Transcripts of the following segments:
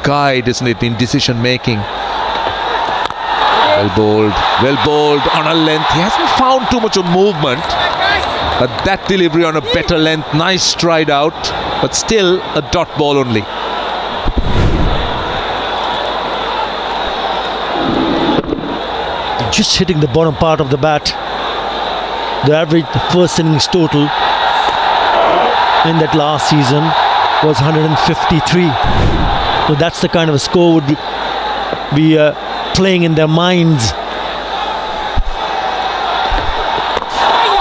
guide, isn't it, in decision making. Well bowled on a length. He hasn't found too much of movement, but that delivery on a better length, nice stride out, but still a dot ball only. Just hitting the bottom part of the bat. The average first innings total in that last season was 153. So that's the kind of a score would be playing in their minds.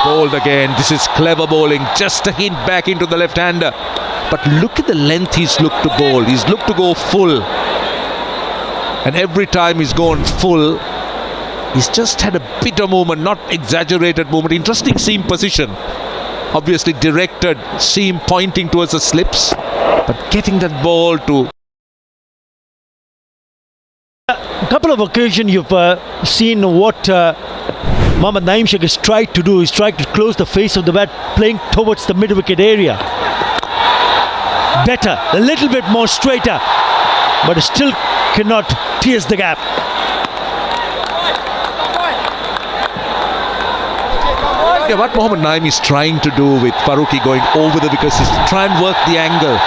Bowled again. This is clever bowling. Just a hint back into the left-hander. But look at the length he's looked to bowl. He's looked to go full. And every time he's gone full, he's just had a bit of movement, not exaggerated movement. Interesting seam position. Obviously directed seam pointing towards the slips. But getting that ball to... A couple of occasions you've seen what Mohammad Naeem Sheikh has tried to do. He's tried to close the face of the bat, playing towards the mid-wicket area. Better, a little bit more straighter, but it still cannot pierce the gap. Yeah, what Mohammad Naeem is trying to do with Farooqi going over the wickets is to try and work the angle.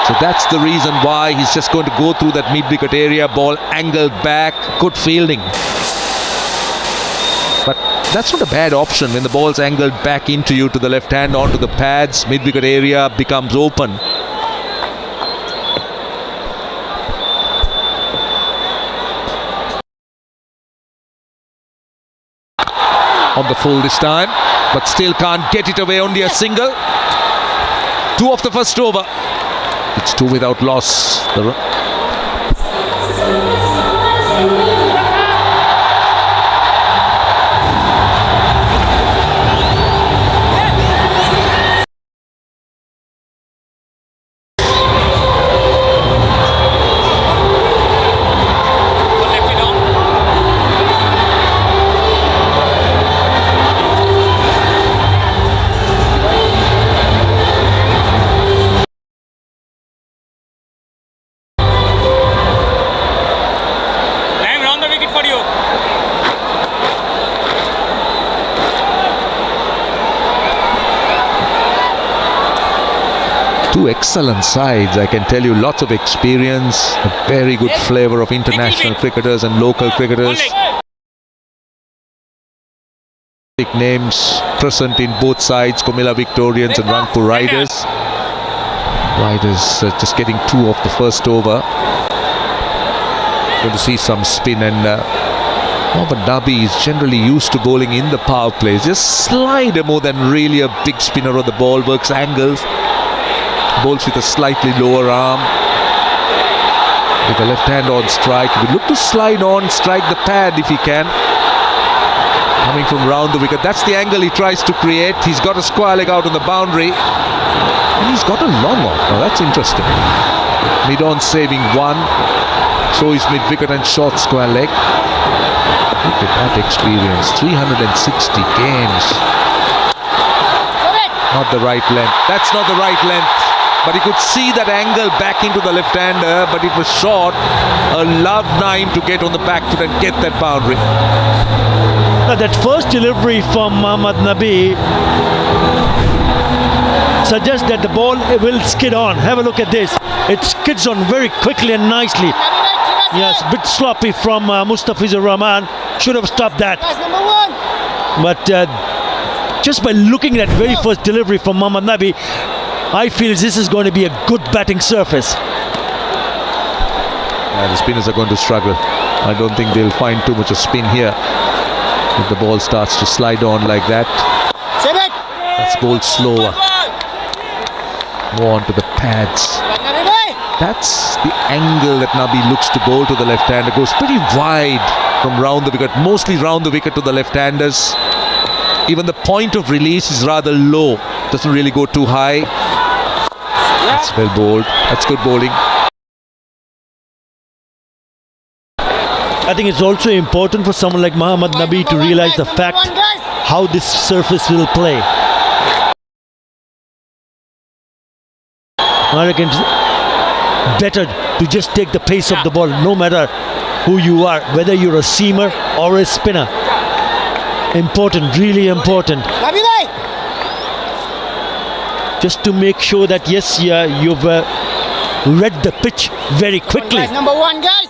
So that's the reason why he's just going to go through that mid-wicket area, ball angled back, good fielding. But that's not a bad option when the ball's angled back into you to the left hand, onto the pads, mid-wicket area becomes open. On the full this time, but still can't get it away, only a single. 2 off the first over. It's 2 without loss. Two excellent sides, I can tell you, lots of experience, a very good flavour of international cricketers and local cricketers. Big names present in both sides, Comilla Victorians and Rangpur Riders. Riders just getting 2 off the first over. Going to see some spin, and Mohammad Nabi is generally used to bowling in the power plays. Just slider more than really a big spinner on the ball, works angles. Bowls with a slightly lower arm. With the left hand on strike. We look to slide on, strike the pad if he can. Coming from round the wicket. That's the angle he tries to create. He's got a square leg out on the boundary. And he's got a long one. Now that's interesting. Mid-on saving 1. So is mid-wicket and short square leg. Look at that experience. 360 games. Not the right length. That's not the right length. But he could see that angle back into the left-hander, but it was short. A love Naeem to get on the back foot and get that boundary. That first delivery from Mohammad Nabi suggests that the ball will skid on. Have a look at this. It skids on very quickly and nicely. Yes, a bit sloppy from Mustafizur Rahman. Should have stopped that. But just by looking at very first delivery from Mohammad Nabi, I feel this is going to be a good batting surface. Yeah, the spinners are going to struggle. I don't think they'll find too much of spin here. If the ball starts to slide on like that, that's bowled slower. More onto the pads. That's the angle that Nabi looks to bowl to the left-hander. Goes pretty wide from round the wicket, mostly round the wicket to the left-handers. Even the point of release is rather low. Doesn't really go too high. That's well bowled. That's good bowling. I think it's also important for someone like Mohammad Nabi to realize the fact how this surface will play. I reckon better to just take the pace of the ball, no matter who you are, whether you're a seamer or a spinner. Important, really important. Just to make sure that yes, you've read the pitch very quickly. Number one, guys.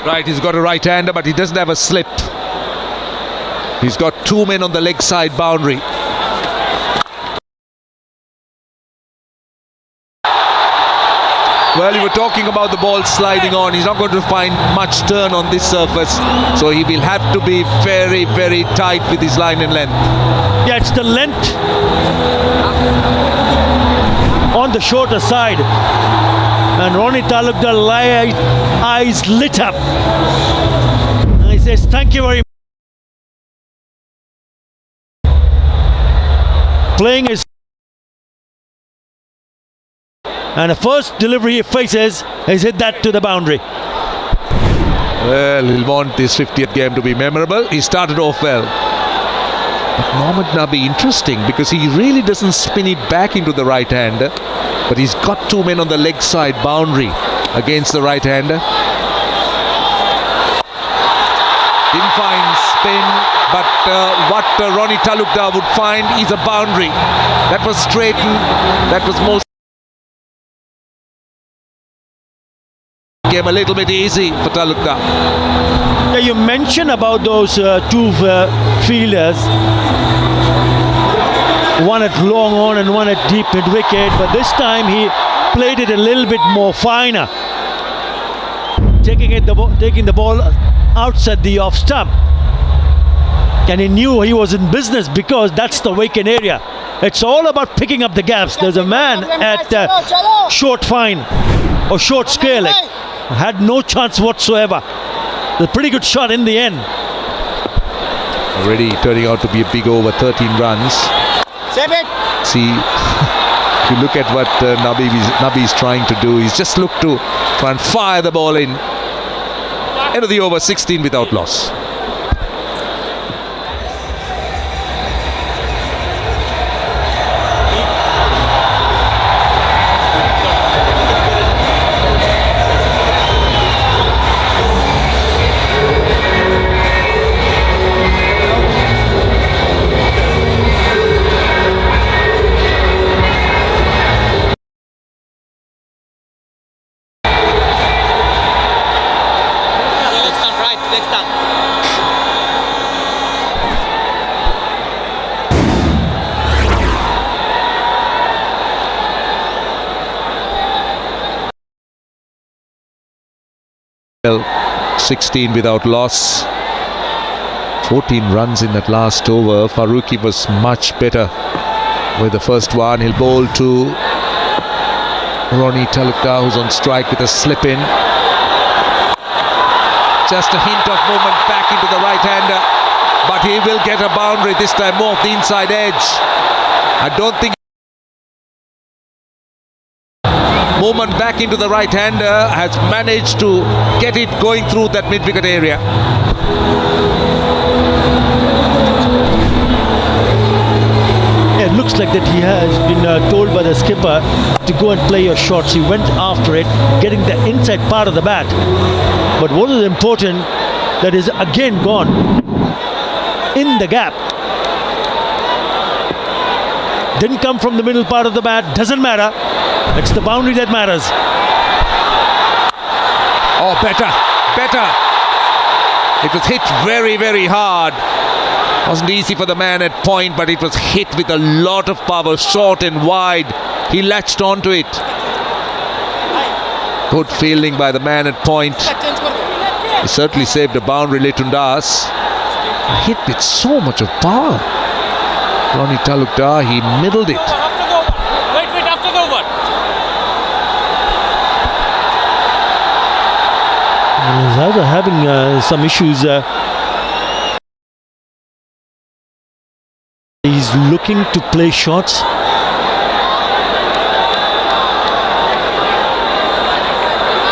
Right, he's got a right-hander, but he doesn't have a slip. He's got two men on the leg side boundary. Well, you were talking about the ball sliding on. He's not going to find much turn on this surface, so he will have to be very, very tight with his line and length. Yeah, it's the length on the shorter side. And Ronnie Talukdar eyes lit up. And he says, thank you very much. Playing his... And the first delivery he faces is hit that to the boundary. Well, he'll want this 50th game to be memorable. He started off well. But Mohammad Nabi, interesting, because he really doesn't spin it back into the right-hander. But he's got two men on the leg side boundary against the right-hander. Didn't find spin, but what Ronnie Talukdar would find is a boundary. That was straightened. That was most... Game a little bit easy for Talukdar. Yeah, you mentioned about those two fielders, one at long on and one at deep mid wicket, but this time he played it a little bit more finer, taking the ball outside the off stump, and he knew he was in business because that's the vacant area. It's all about picking up the gaps. There's a man at short fine or short square leg. Had no chance whatsoever. A pretty good shot in the end. Already turning out to be a big over, 13 runs. See, if you look at what Nabi is trying to do, he's just looked to try and fire the ball in. End of the over, 16 without loss. Well, 16 without loss. 14 runs in that last over. Farooqi was much better with the first one. He'll bowl to Ronnie Talukdar, who's on strike with a slip in. Just a hint of movement back into the right-hander, but he will get a boundary this time, more off the inside edge. I don't think movement back into the right-hander has managed to get it going through that mid-wicket area. It looks like that he has been told by the skipper to go and play your shots. He went after it, getting the inside part of the bat. But what is important, that is again gone in the gap. Didn't come from the middle part of the bat, doesn't matter. It's the boundary that matters. Oh, better. It was hit very, very hard. Wasn't easy for the man at point, but it was hit with a lot of power, short and wide. He latched onto it. Good fielding by the man at point. He certainly saved a boundary, Litun Das. Hit with so much of power. Ronnie Talukdar, he middled it. Wait, after the over. He's either having some issues. He's looking to play shots.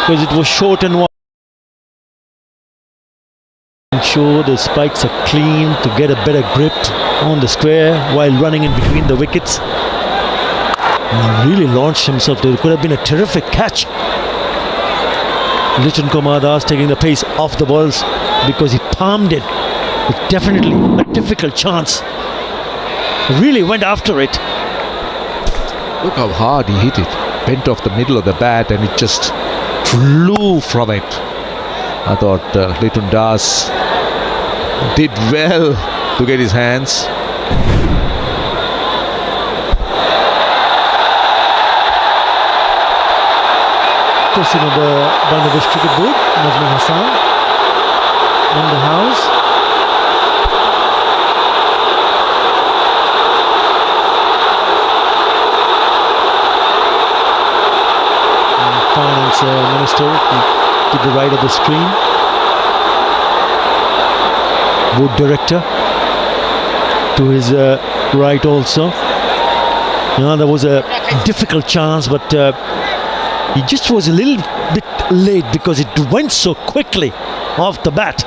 Because it was short and wide. Ensure the spikes are clean to get a better grip on the square while running in between the wickets. Really launched himself there. It could have been a terrific catch. Clinching Das taking the pace off the balls because he palmed it. It's definitely a difficult chance. Really went after it. Look how hard he hit it. Bent off the middle of the bat and it just flew from it. I thought Clinching Das did well to get his hands. President of the Bangladesh Cricket Board, Najmul Hassan, in the house. And Finance Minister to the right of the screen. Board Director to his right also. There was a difficult chance, but he just was a little bit late because it went so quickly off the bat.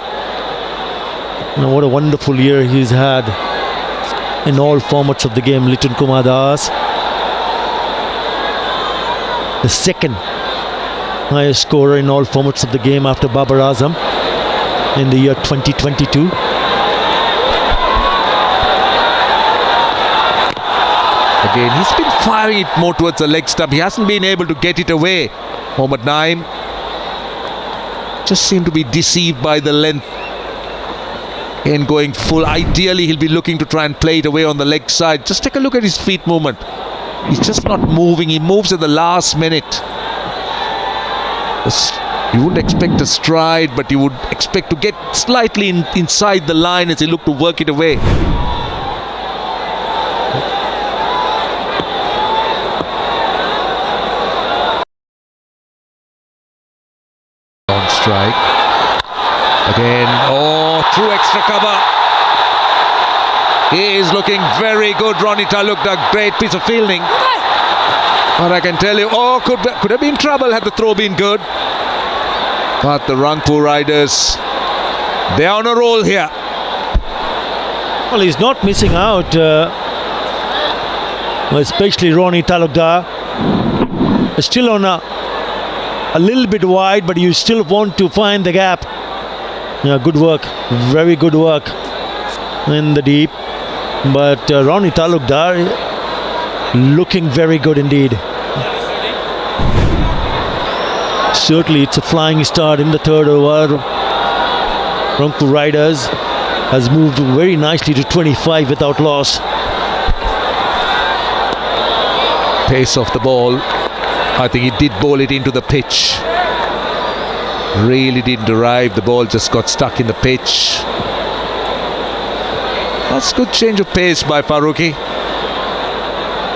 What a wonderful year he's had in all formats of the game, Clinching Das. The second highest scorer in all formats of the game after Babar Azam in the year 2022. Again, he's been firing it more towards the leg stump. He hasn't been able to get it away. Mohammad Naeem just seemed to be deceived by the length and going full. Ideally, he'll be looking to try and play it away on the leg side. Just take a look at his feet movement. He's just not moving. He moves at the last minute. You wouldn't expect a stride, but you would expect to get slightly inside the line as he looked to work it away. Strike again. Through extra cover. He is looking very good. Ronnie Talukdar, great piece of fielding. But I can tell you, could have been trouble had the throw been good. But the Rangpur Riders, they are on a roll here. Well, he's not missing out, especially Ronnie Talukdar. Still on a little bit wide, but you still want to find the gap. Good work, very good work in the deep. But Ronnie Talukdar looking very good indeed. Certainly it's a flying start in the third over. Rangpur Riders has moved very nicely to 25 without loss. Pace of the ball. I think he did bowl it into the pitch. Really didn't arrive. The ball just got stuck in the pitch. That's a good change of pace by Farooqi.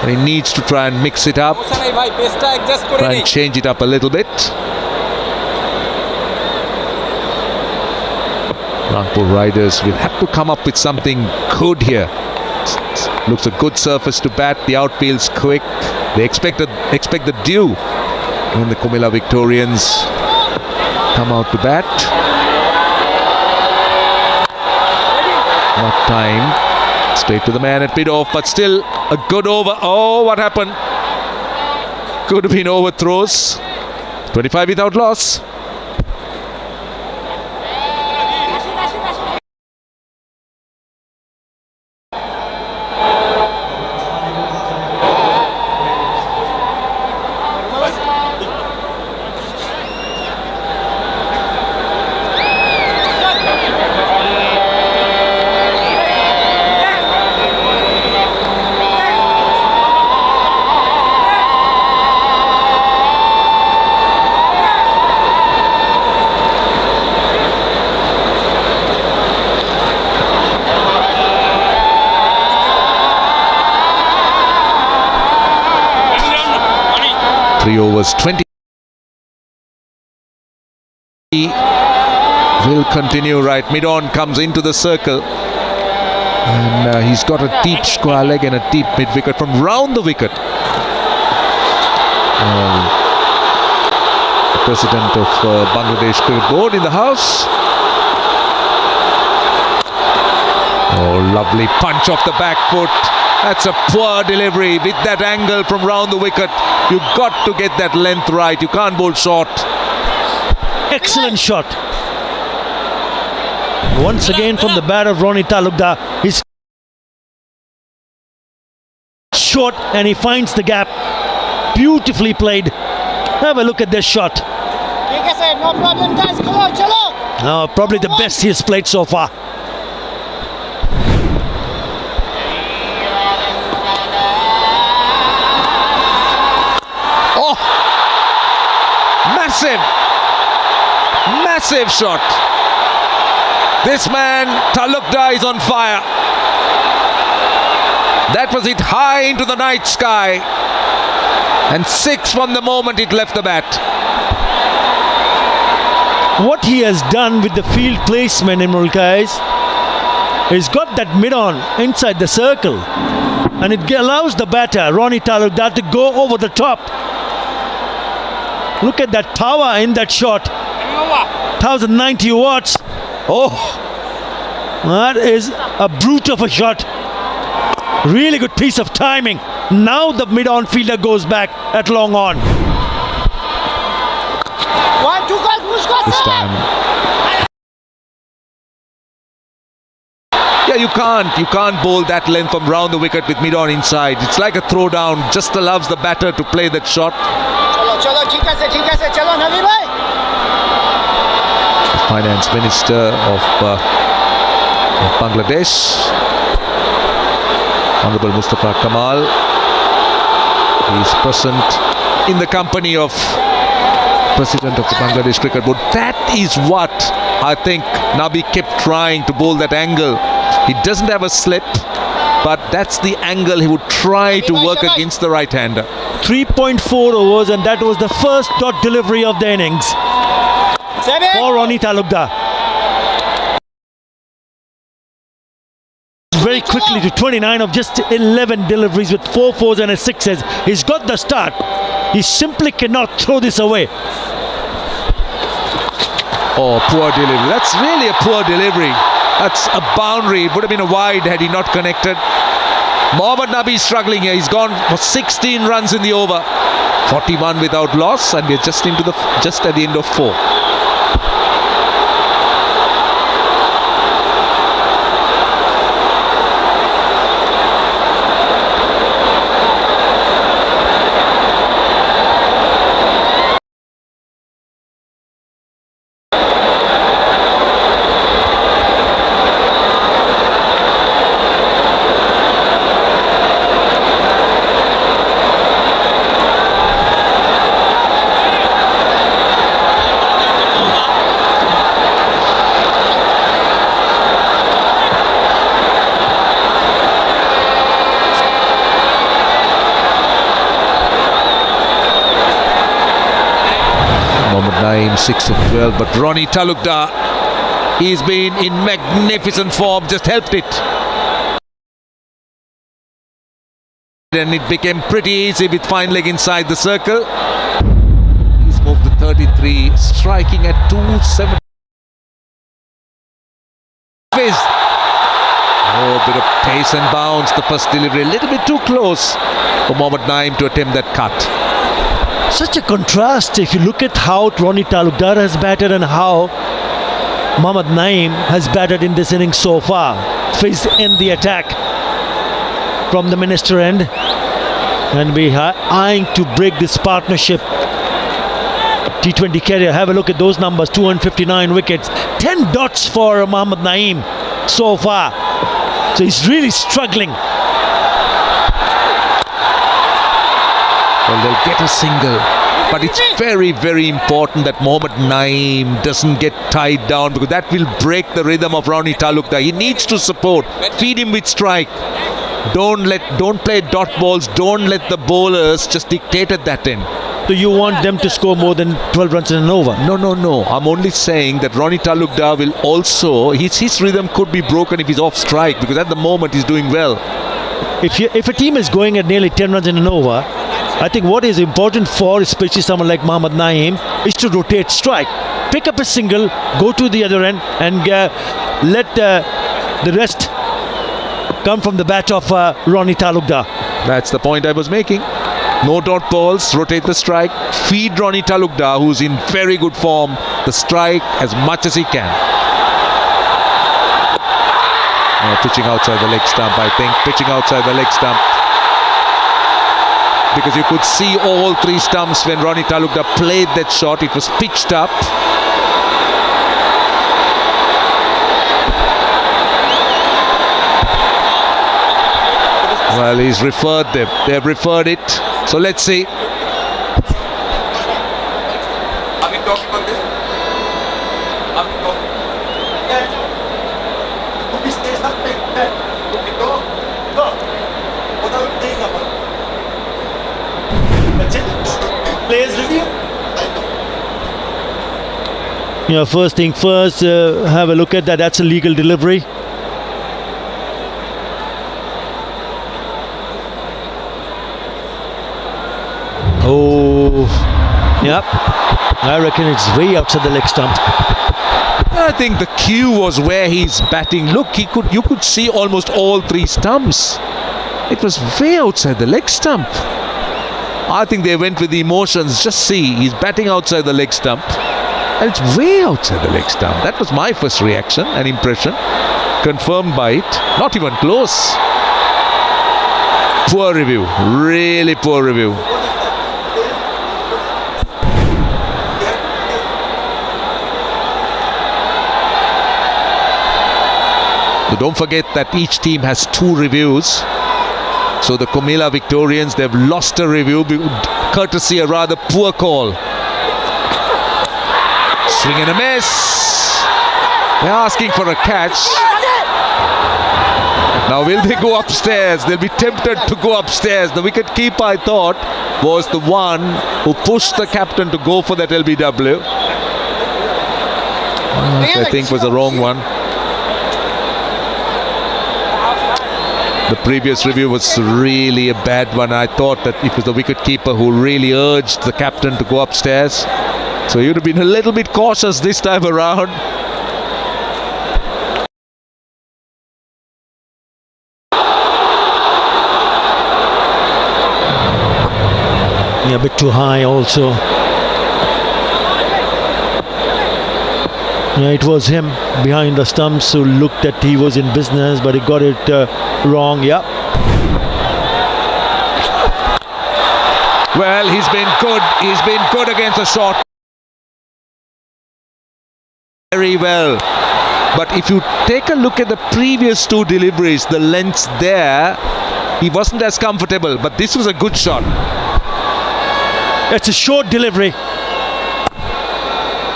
He needs to try and mix it up. Try and change it up a little bit. Rangpur Riders will have to come up with something good here. Looks a good surface to bat. The outfield's quick. They expect the dew when the Comilla Victorians come out to bat. Not time. Straight to the man at mid-off, but still a good over. What happened? Could have been overthrows. 25 without loss. Overs 20 will continue. Right mid-on comes into the circle and he's got a deep square leg and a deep mid-wicket from round the wicket. The president of Bangladesh Cricket Board in the house. Lovely punch off the back foot. That's a poor delivery with that angle from round the wicket. You've got to get that length right. You can't bowl short. Excellent shot. Once again from the bat of Ronnie Talukdar. He's short and he finds the gap. Beautifully played. Have a look at this shot. No problem, guys. Come on, chalo. Probably the best he has played so far. Oh! Massive shot. This man, Talukdar, is on fire. That was hit high into the night sky. And 6 from the moment it left the bat. What he has done with the field placement, Imrul guys, he's got that mid-on inside the circle. And it allows the batter, Ronnie Talukdar, to go over the top. Look at that power in that shot. 1090 watts. Oh, that is a brute of a shot. Really good piece of timing. Now the mid-on fielder goes back at long on. This time. Yeah, you can't bowl that length from round the wicket with mid-on inside. It's like a throwdown. Just allows the batter to play that shot. Finance Minister of Bangladesh, Honorable Mustafa Kamal, is present in the company of President of the Bangladesh Cricket Board. That is what I think Nabi kept trying to bowl, that angle. He doesn't have a slip, but that's the angle he would try to work against the right-hander. 3.4 overs, and that was the first dot delivery of the innings for Ronnie Talukdar. Very quickly to 29 of just 11 deliveries with 4 fours and a 6s. He's got the start. He simply cannot throw this away. Oh, poor delivery. That's really a poor delivery. That's a boundary. It would have been a wide had he not connected. Mohammad Nabi is struggling here. He's gone for 16 runs in the over. 41 without loss, and we're just at the end of 4. Naeem 6 of 12, but Ronnie Talukdar, he's been in magnificent form, just helped it. And it became pretty easy with fine leg inside the circle. He's moved to 33, striking at 270. Oh, a bit of pace and bounce. The first delivery a little bit too close for Mohammad Naeem to attempt that cut. Such a contrast if you look at how Ronnie Talukdar has batted and how Mohammad Naeem has batted in this innings so far. Fizz in the attack from the Minister end, and we are eyeing to break this partnership. T20 career, have a look at those numbers: 259 wickets, 10 dots for Mohammad Naeem so far. So he's really struggling. Well, they'll get a single, but it's very, very important that Mohammad Naeem doesn't get tied down, because that will break the rhythm of Ronnie Talukdar. He needs to support, feed him with strike. Don't play dot balls. Don't let the bowlers just dictate at that end. So you want them to score more than 12 runs in an over? No. I'm only saying that Ronnie Talukdar will also, his rhythm could be broken if he's off strike, because at the moment he's doing well. If a team is going at nearly 10 runs in an over, I think what is important for especially someone like Mohammad Naeem is to rotate strike. Pick up a single, go to the other end, and let the rest come from the bat of Ronnie Talukdar. That's the point I was making. No dot balls, rotate the strike, feed Ronnie Talukdar, who's in very good form, the strike as much as he can. Pitching outside the leg stump, I think. Pitching outside the leg stump. Because you could see all three stumps when Ronnie Talukdar played that shot. It was pitched up. Well, he's referred them. They've referred it. So let's see. Are we talking on this? Are we talking? Could we say something? Okay, go. What are we saying about? That's it. Players review. Yeah, first thing first, have a look at that. That's a legal delivery. Oh, yep. I reckon it's way outside the leg stump. I think the cue was where he's batting. Look, you could see almost all three stumps. It was way outside the leg stump. I think they went with the emotions. Just see, he's batting outside the leg stump, and it's way outside the leg stump. That was my first reaction and impression. Confirmed by it. Not even close. Poor review. Really poor review. So don't forget that each team has 2 reviews. So the Comilla Victorians, they've lost a review courtesy a rather poor call. Swing and a miss. They're asking for a catch. Now will they go upstairs? They'll be tempted to go upstairs. The wicket keeper, I thought, was the one who pushed the captain to go for that LBW. I think was the wrong one. The previous review was really a bad one. I thought that it was the wicket-keeper who really urged the captain to go upstairs. So you'd have been a little bit cautious this time around. Yeah, a bit too high also. Yeah, it was him behind the stumps who looked at he was in business, but he got it wrong. Yeah. Well, he's been good. He's been good against the short. Very well. But if you take a look at the previous 2 deliveries, the lengths there, he wasn't as comfortable. But this was a good shot. It's a short delivery.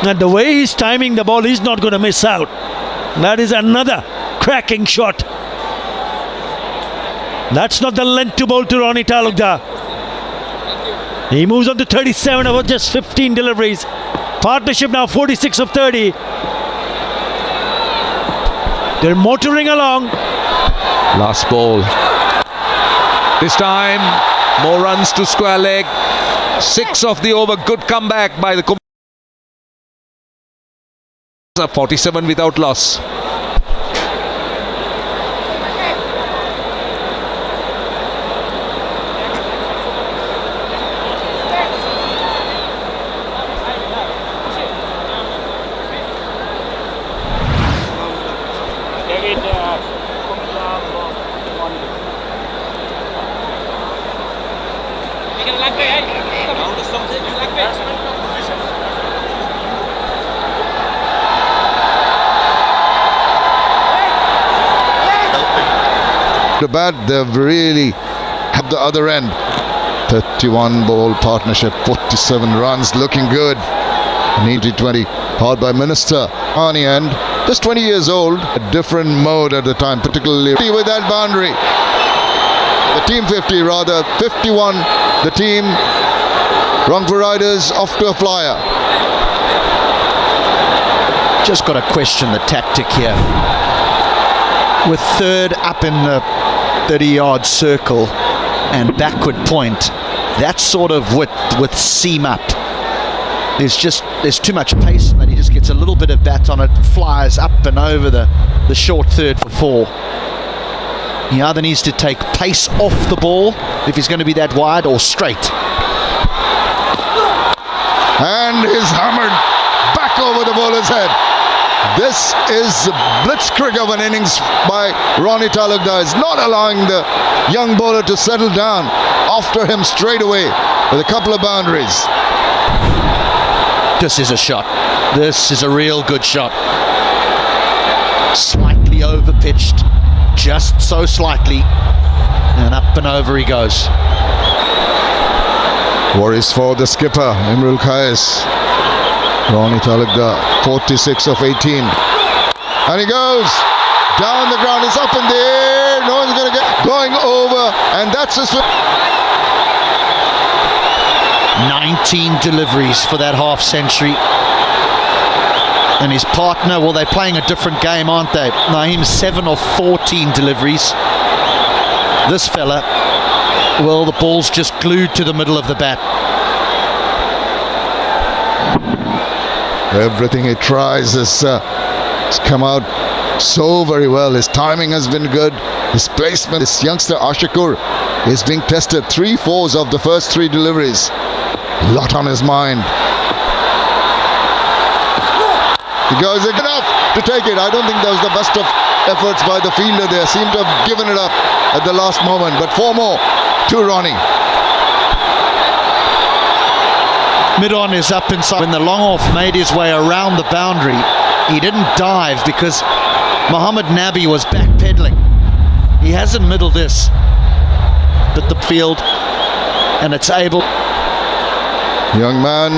And the way he's timing the ball, he's not going to miss out. That is another cracking shot. That's not the length to bowl to Ronnie Talukdar. He moves on to 37 over just 15 deliveries. Partnership now 46 of 30. They're motoring along. Last ball. This time, more runs to square leg. 6 of the over. Good comeback by the 47 without loss. The bat, they've really had the other end. 31 ball partnership, 47 runs, looking good. Need T20, powered by Minister. On the end, just 20 years old, a different mode at the time, particularly with that boundary. The team 50 rather, 51, the team. Rangpur Riders off to a flyer. Just got to question the tactic here. With third up in the 30-yard circle and backward point, that sort of width with seam up, there's too much pace in that. He just gets a little bit of bat on it, flies up and over the short third for 4. He either needs to take pace off the ball if he's going to be that wide, or straight. And he's hammered back over the bowler's head. This is a blitzkrieg of an innings by Ronnie Talukder. He's not allowing the young bowler to settle down. After him straight away with a couple of boundaries. This is a shot. This is a real good shot. Slightly overpitched, just so slightly, and up and over he goes. Worries for the skipper, Imrul Kais. Ronnie Talukder, 46 of 18. And he goes down the ground, it's up in the air, no one's going to get going over, and that's his 19 deliveries for that half century. And his partner, well, they're playing a different game, aren't they? Naeem's 7 of 14 deliveries. This fella, well, the ball's just glued to the middle of the bat. Everything he tries has come out so very well. His timing has been good. His placement, this youngster Ashikur is being tested. 3/4 of the first 3 deliveries. A lot on his mind. He goes enough to take it. I don't think that was the best of efforts by the fielder there. Seemed to have given it up at the last moment. But 4 more to Ronnie. Mid-on is up inside. When the long off made his way around the boundary, he didn't dive because Mohammad Nabi was backpedaling. He hasn't middled this, but the field, and it's able. Young man,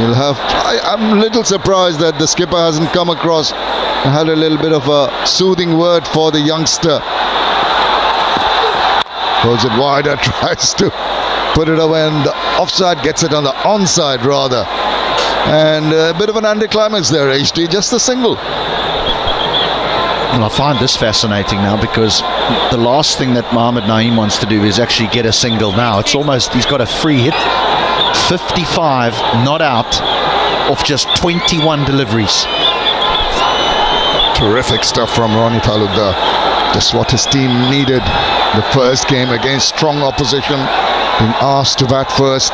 you'll have. I'm a little surprised that the skipper hasn't come across and had a little bit of a soothing word for the youngster. Goes it wider, tries to put it away, and the offside gets it on the onside rather. And a bit of an anticlimax there, HD, just a single. Well, I find this fascinating now because the last thing that Mohammad Naeem wants to do is actually get a single now. It's almost, he's got a free hit. 55 not out of just 21 deliveries. Terrific stuff from Ronnie Talukder. Just what his team needed. The first game against strong opposition, being asked to bat first,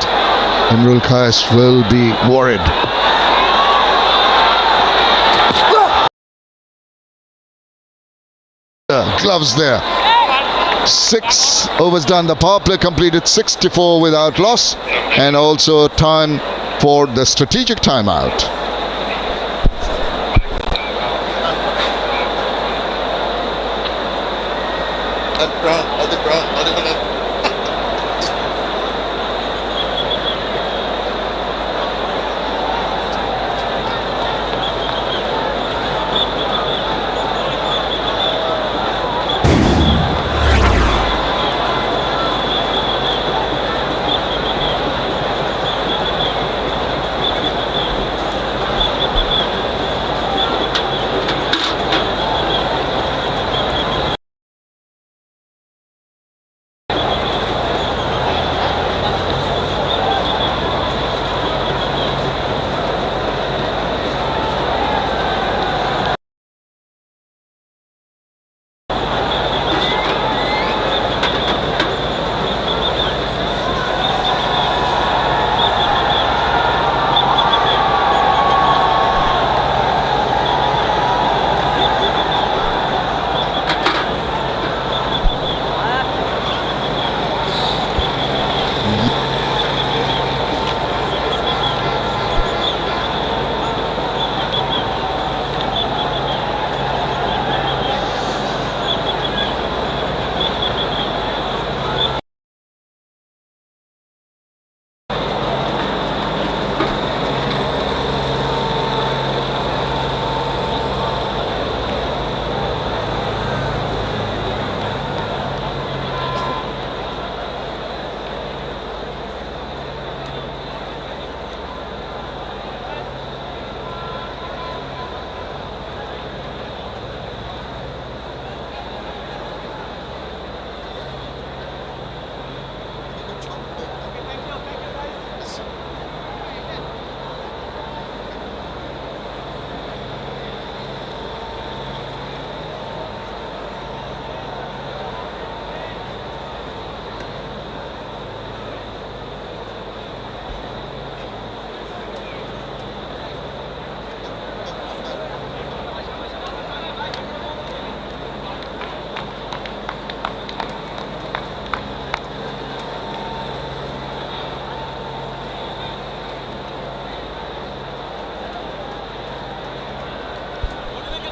Imrul Kais will be worried. Gloves there. 6 overs done. The power play completed 64 without loss, and also time for the strategic timeout.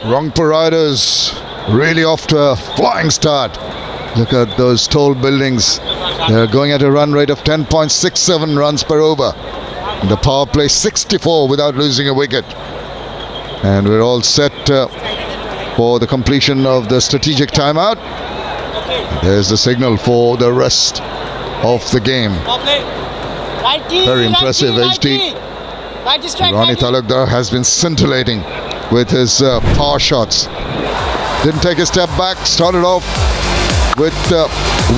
Rangpur Riders really off to a flying start. Look at those tall buildings. They're going at a run rate of 10.67 runs per over. The power play 64 without losing a wicket. And we're all set for the completion of the strategic timeout. There's the signal for the rest of the game. Very impressive, HT. Ronnie Talukdar has been scintillating with his power shots. Didn't take a step back, started off with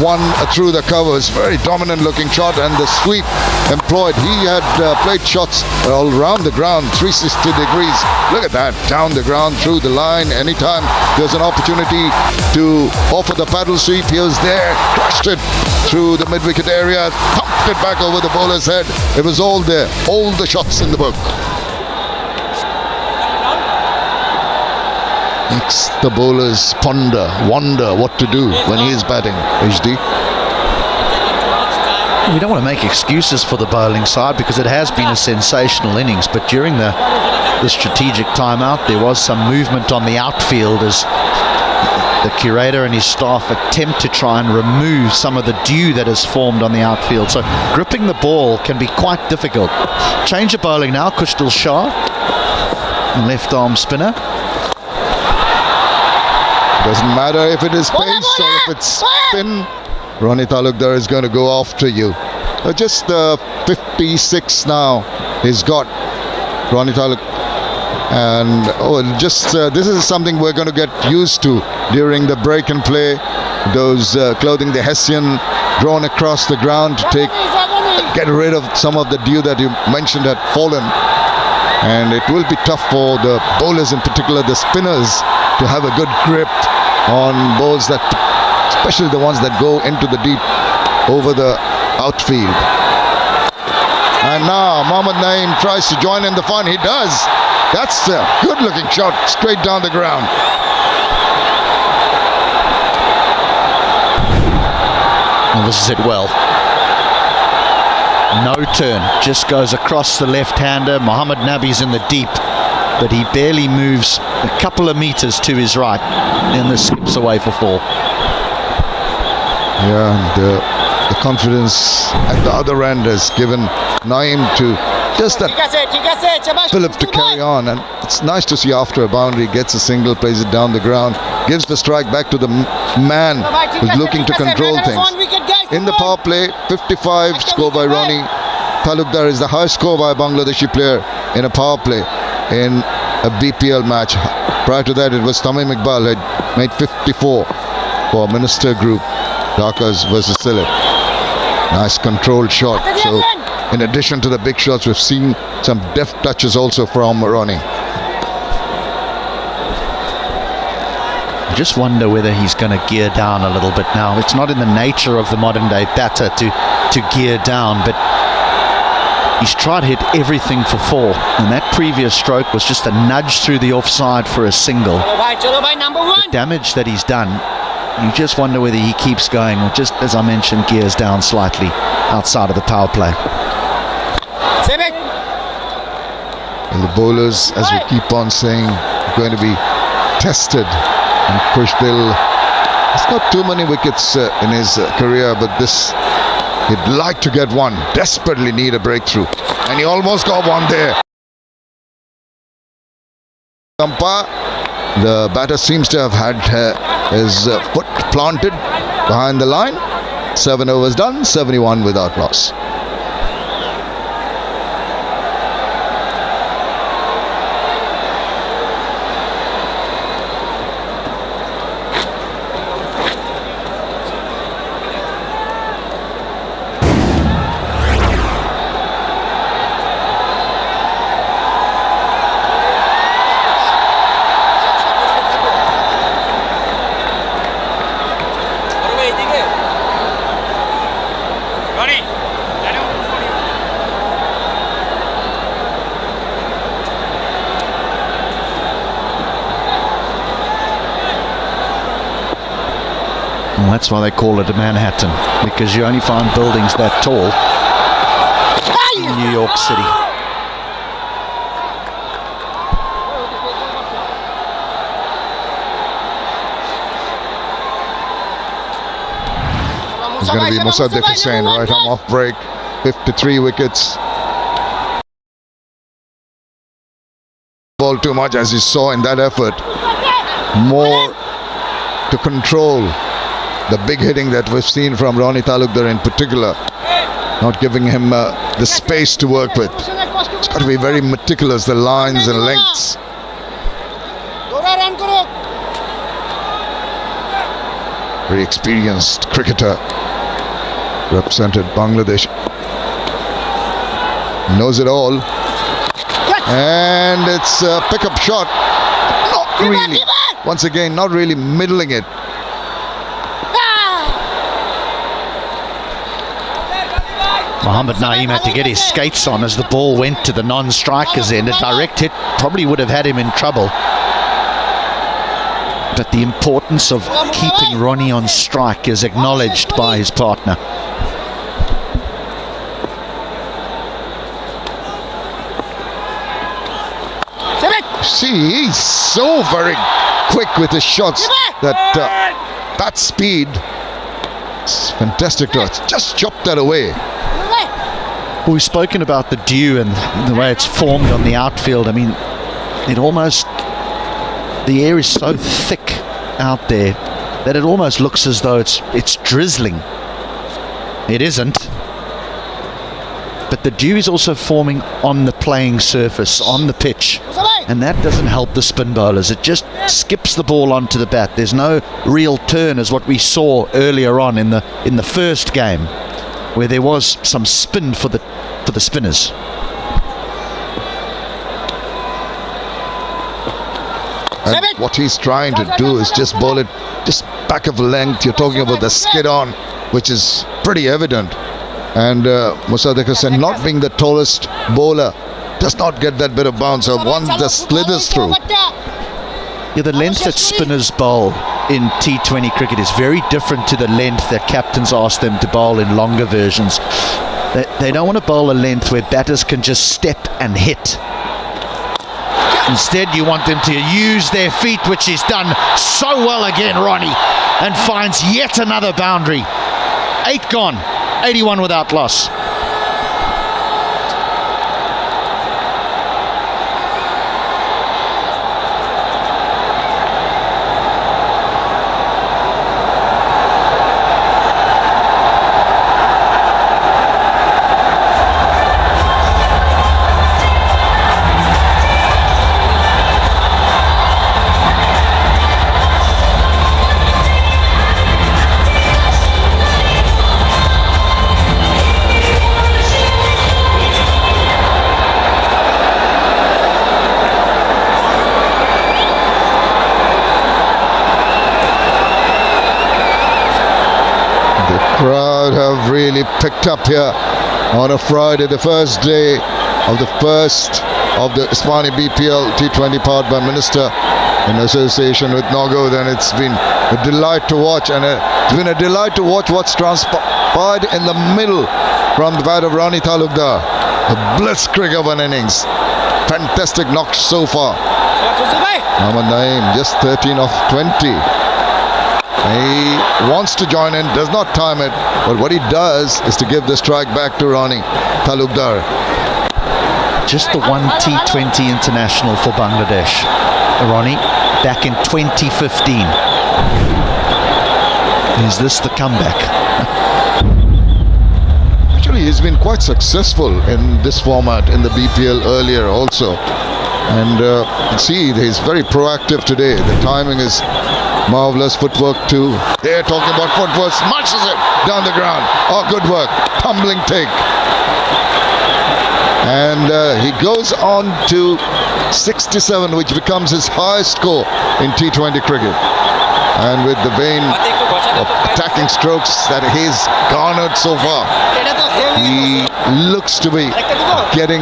one through the covers. Very dominant looking shot, and the sweep employed. He had played shots all around the ground, 360 degrees. Look at that, down the ground, through the line. Anytime there's an opportunity to offer the paddle sweep, he was there, crushed it through the mid-wicket area, thumped it back over the bowler's head. It was all there, all the shots in the book. Makes the bowlers wonder what to do when he is batting. HD. We don't want to make excuses for the bowling side because it has been a sensational innings, but during the strategic timeout there was some movement on the outfield as the curator and his staff attempt to try and remove some of the dew that has formed on the outfield. So gripping the ball can be quite difficult. Change of bowling now. Kushdil Shah, left arm spinner. Doesn't matter if it is pace or if it's spin, Ronnie Talukdar is going to go after you. Just 56 now he's got, Ronnie Talukdar. And this is something we're going to get used to during the break and play. Those clothing the Hessian drawn across the ground to get rid of some of the dew that you mentioned had fallen. And it will be tough for the bowlers, in particular the spinners, to have a good grip on balls that, especially the ones that go into the deep over the outfield. And now Mohammad Naeem tries to join in the fun. He does. That's a good looking shot straight down the ground. Well, this is it well. No turn, just goes across the left-hander. Mohammad Nabi's in the deep, but he barely moves a couple of meters to his right, and this skips away for 4. Yeah, and the confidence at the other end has given Naeem to just that Philip to carry on, and it's nice to see after a boundary, gets a single, plays it down the ground, gives the strike back to the man who's looking to control things. In the power play, 55 score by Ronnie Talukdar is the highest score by a Bangladeshi player in a power play in a BPL match. Prior to that, it was Tamim Iqbal had made 54 for Minister Group, Dhaka's versus Sylhet. Nice controlled shot. So in addition to the big shots, we've seen some deft touches also from Ronnie. I just wonder whether he's going to gear down a little bit now. It's not in the nature of the modern day batter to gear down, but he's tried to hit everything for 4, and that previous stroke was just a nudge through the offside for a single. The damage that he's done, you just wonder whether he keeps going or just, as I mentioned, gears down slightly outside of the power play. And the bowlers, as we keep on saying, are going to be tested. And Kushdil has got too many wickets in his career, but this, he'd like to get one, desperately need a breakthrough, and he almost got one there. Umpire, the batter seems to have had his foot planted behind the line. 7 overs done, 71 without loss. Well, that's why they call it a Manhattan, because you only find buildings that tall in New York City. It's going to be Musaddiq Hussain, right arm off break, 53 wickets. Ball too much, as you saw in that effort. More to control the big hitting that we've seen from Ronnie Talukdar in particular. Not giving him the space to work with. It's got to be very meticulous, the lines and lengths. Very experienced cricketer, represented Bangladesh. Knows it all. And it's a pickup shot. Not really. Once again, not really middling it. Mohammad Naeem had to get his skates on as the ball went to the non-striker's end. A direct hit probably would have had him in trouble. But the importance of keeping Ronnie on strike is acknowledged by his partner. See, he's so very quick with his shots that speed. It's fantastic to just chop that away. We've spoken about the dew and the way it's formed on the outfield. I mean, it almost, the air is so thick out there that it almost looks as though it's drizzling. It isn't. But the dew is also forming on the playing surface, on the pitch, and that doesn't help the spin bowlers. It just skips the ball onto the bat. There's no real turn, as what we saw earlier on in the first game, where there was some spin for the spinners. And what he's trying to do is just bowl it just back of length. You're talking about the skid on, which is pretty evident. And Musaddiq Hussain, not being the tallest bowler, does not get that bit of bounce. So one that slithers through. Yeah, the length that spinners bowl in T20 cricket is very different to the length that captains ask them to bowl in longer versions. They don't want to bowl a length where batters can just step and hit. Instead, you want them to use their feet, which is done so well again, Ronnie, and finds yet another boundary. 8 gone, 81 without loss. Crowd have really picked up here on a Friday, the first day of the Ismani BPL T20 powered by Minister in association with Nogod, and it's been a delight to watch, and it's been a delight to watch what's transpired in the middle from the bat of Ronnie Talukdar. A blitzkrieg of an innings. Fantastic knocks so far. Mohammad Naeem just 13 of 20. He wants to join in, does not time it, but what he does is to give the strike back to Ronnie Talukdar. Just the one T20 international for Bangladesh, Ronnie, back in 2015. Is this the comeback? Actually, he's been quite successful in this format in the BPL earlier also. And you see, he's very proactive today. The timing is marvelous. Footwork too. They're talking about footwork. Smashes it down the ground. Oh, good work. Tumbling take. And he goes on to 67, which becomes his highest score in T20 cricket. And with the vein of attacking strokes that he's garnered so far, he looks to be getting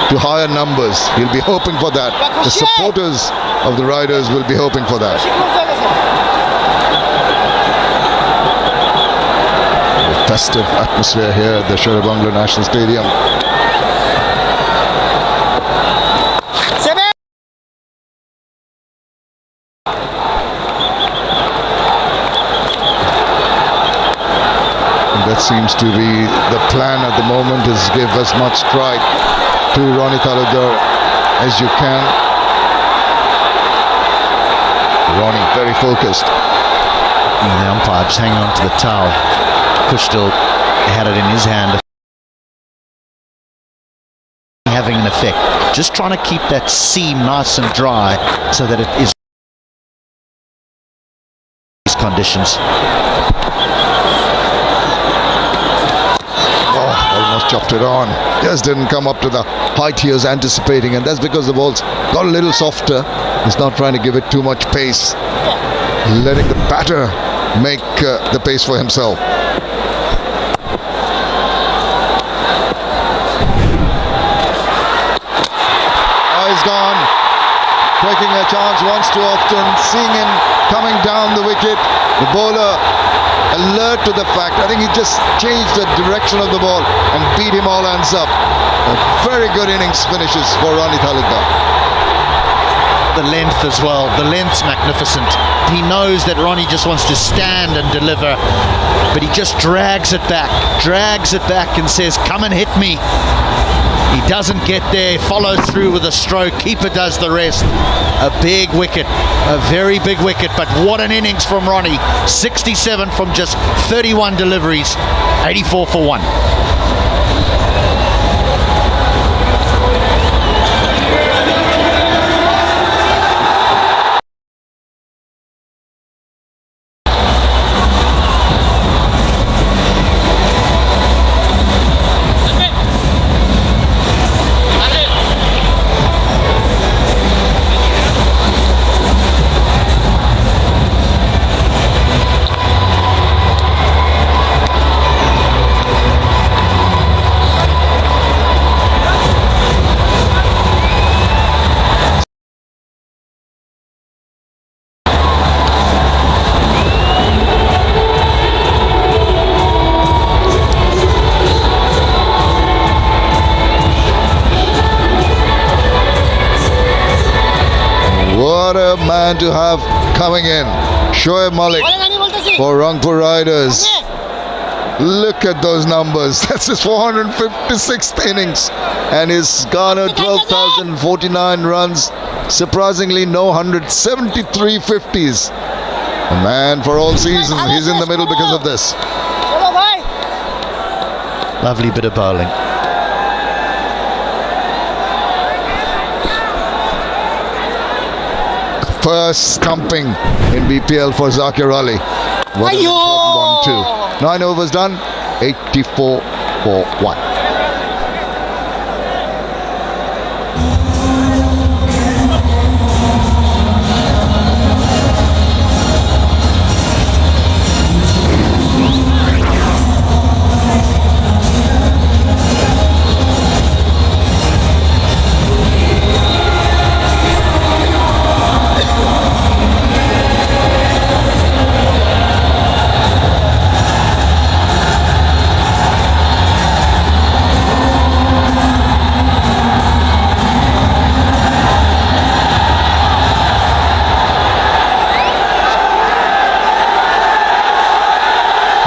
to higher numbers. He'll be hoping for that. The supporters of the Riders will be hoping for that. A festive atmosphere here at the Sher-e-Bangla National Stadium. seems to be the plan at the moment, is give as much strike to Ronnie Talukdar as you can. Ronnie very focused. And the umpire just hanging on to the towel. Kushtil had it in his hand, having an effect. Just trying to keep that seam nice and dry so that it is conditions. Almost chopped it on. Just didn't come up to the height he was anticipating, and that's because the ball's got a little softer. He's not trying to give it too much pace, letting the batter make the pace for himself. He's gone, taking a chance once too often, seeing him coming down the wicket. The bowler alert to the fact, I think he just changed the direction of the ball and beat him all hands up. A very good innings finishes for Ronnie Talukdar. The length as well, the length's magnificent. He knows that Ronnie just wants to stand and deliver, but he just drags it back and says, come and hit me. He doesn't get there, follows through with a stroke. Keeper does the rest. A big wicket, a very big wicket, but what an innings from Ronnie. 67 from just 31 deliveries, 84 for 1. Man to have coming in, Shoaib Malik for Rangpur Riders. Look at those numbers. That's his 456th innings, and he's garnered 12,049 runs. Surprisingly, no 173 50s. A man for all seasons. He's in the middle because of this. Lovely bit of bowling. First stumping in BPL for Zakir Ali. What an important one too. 9 overs done, 84 for 1.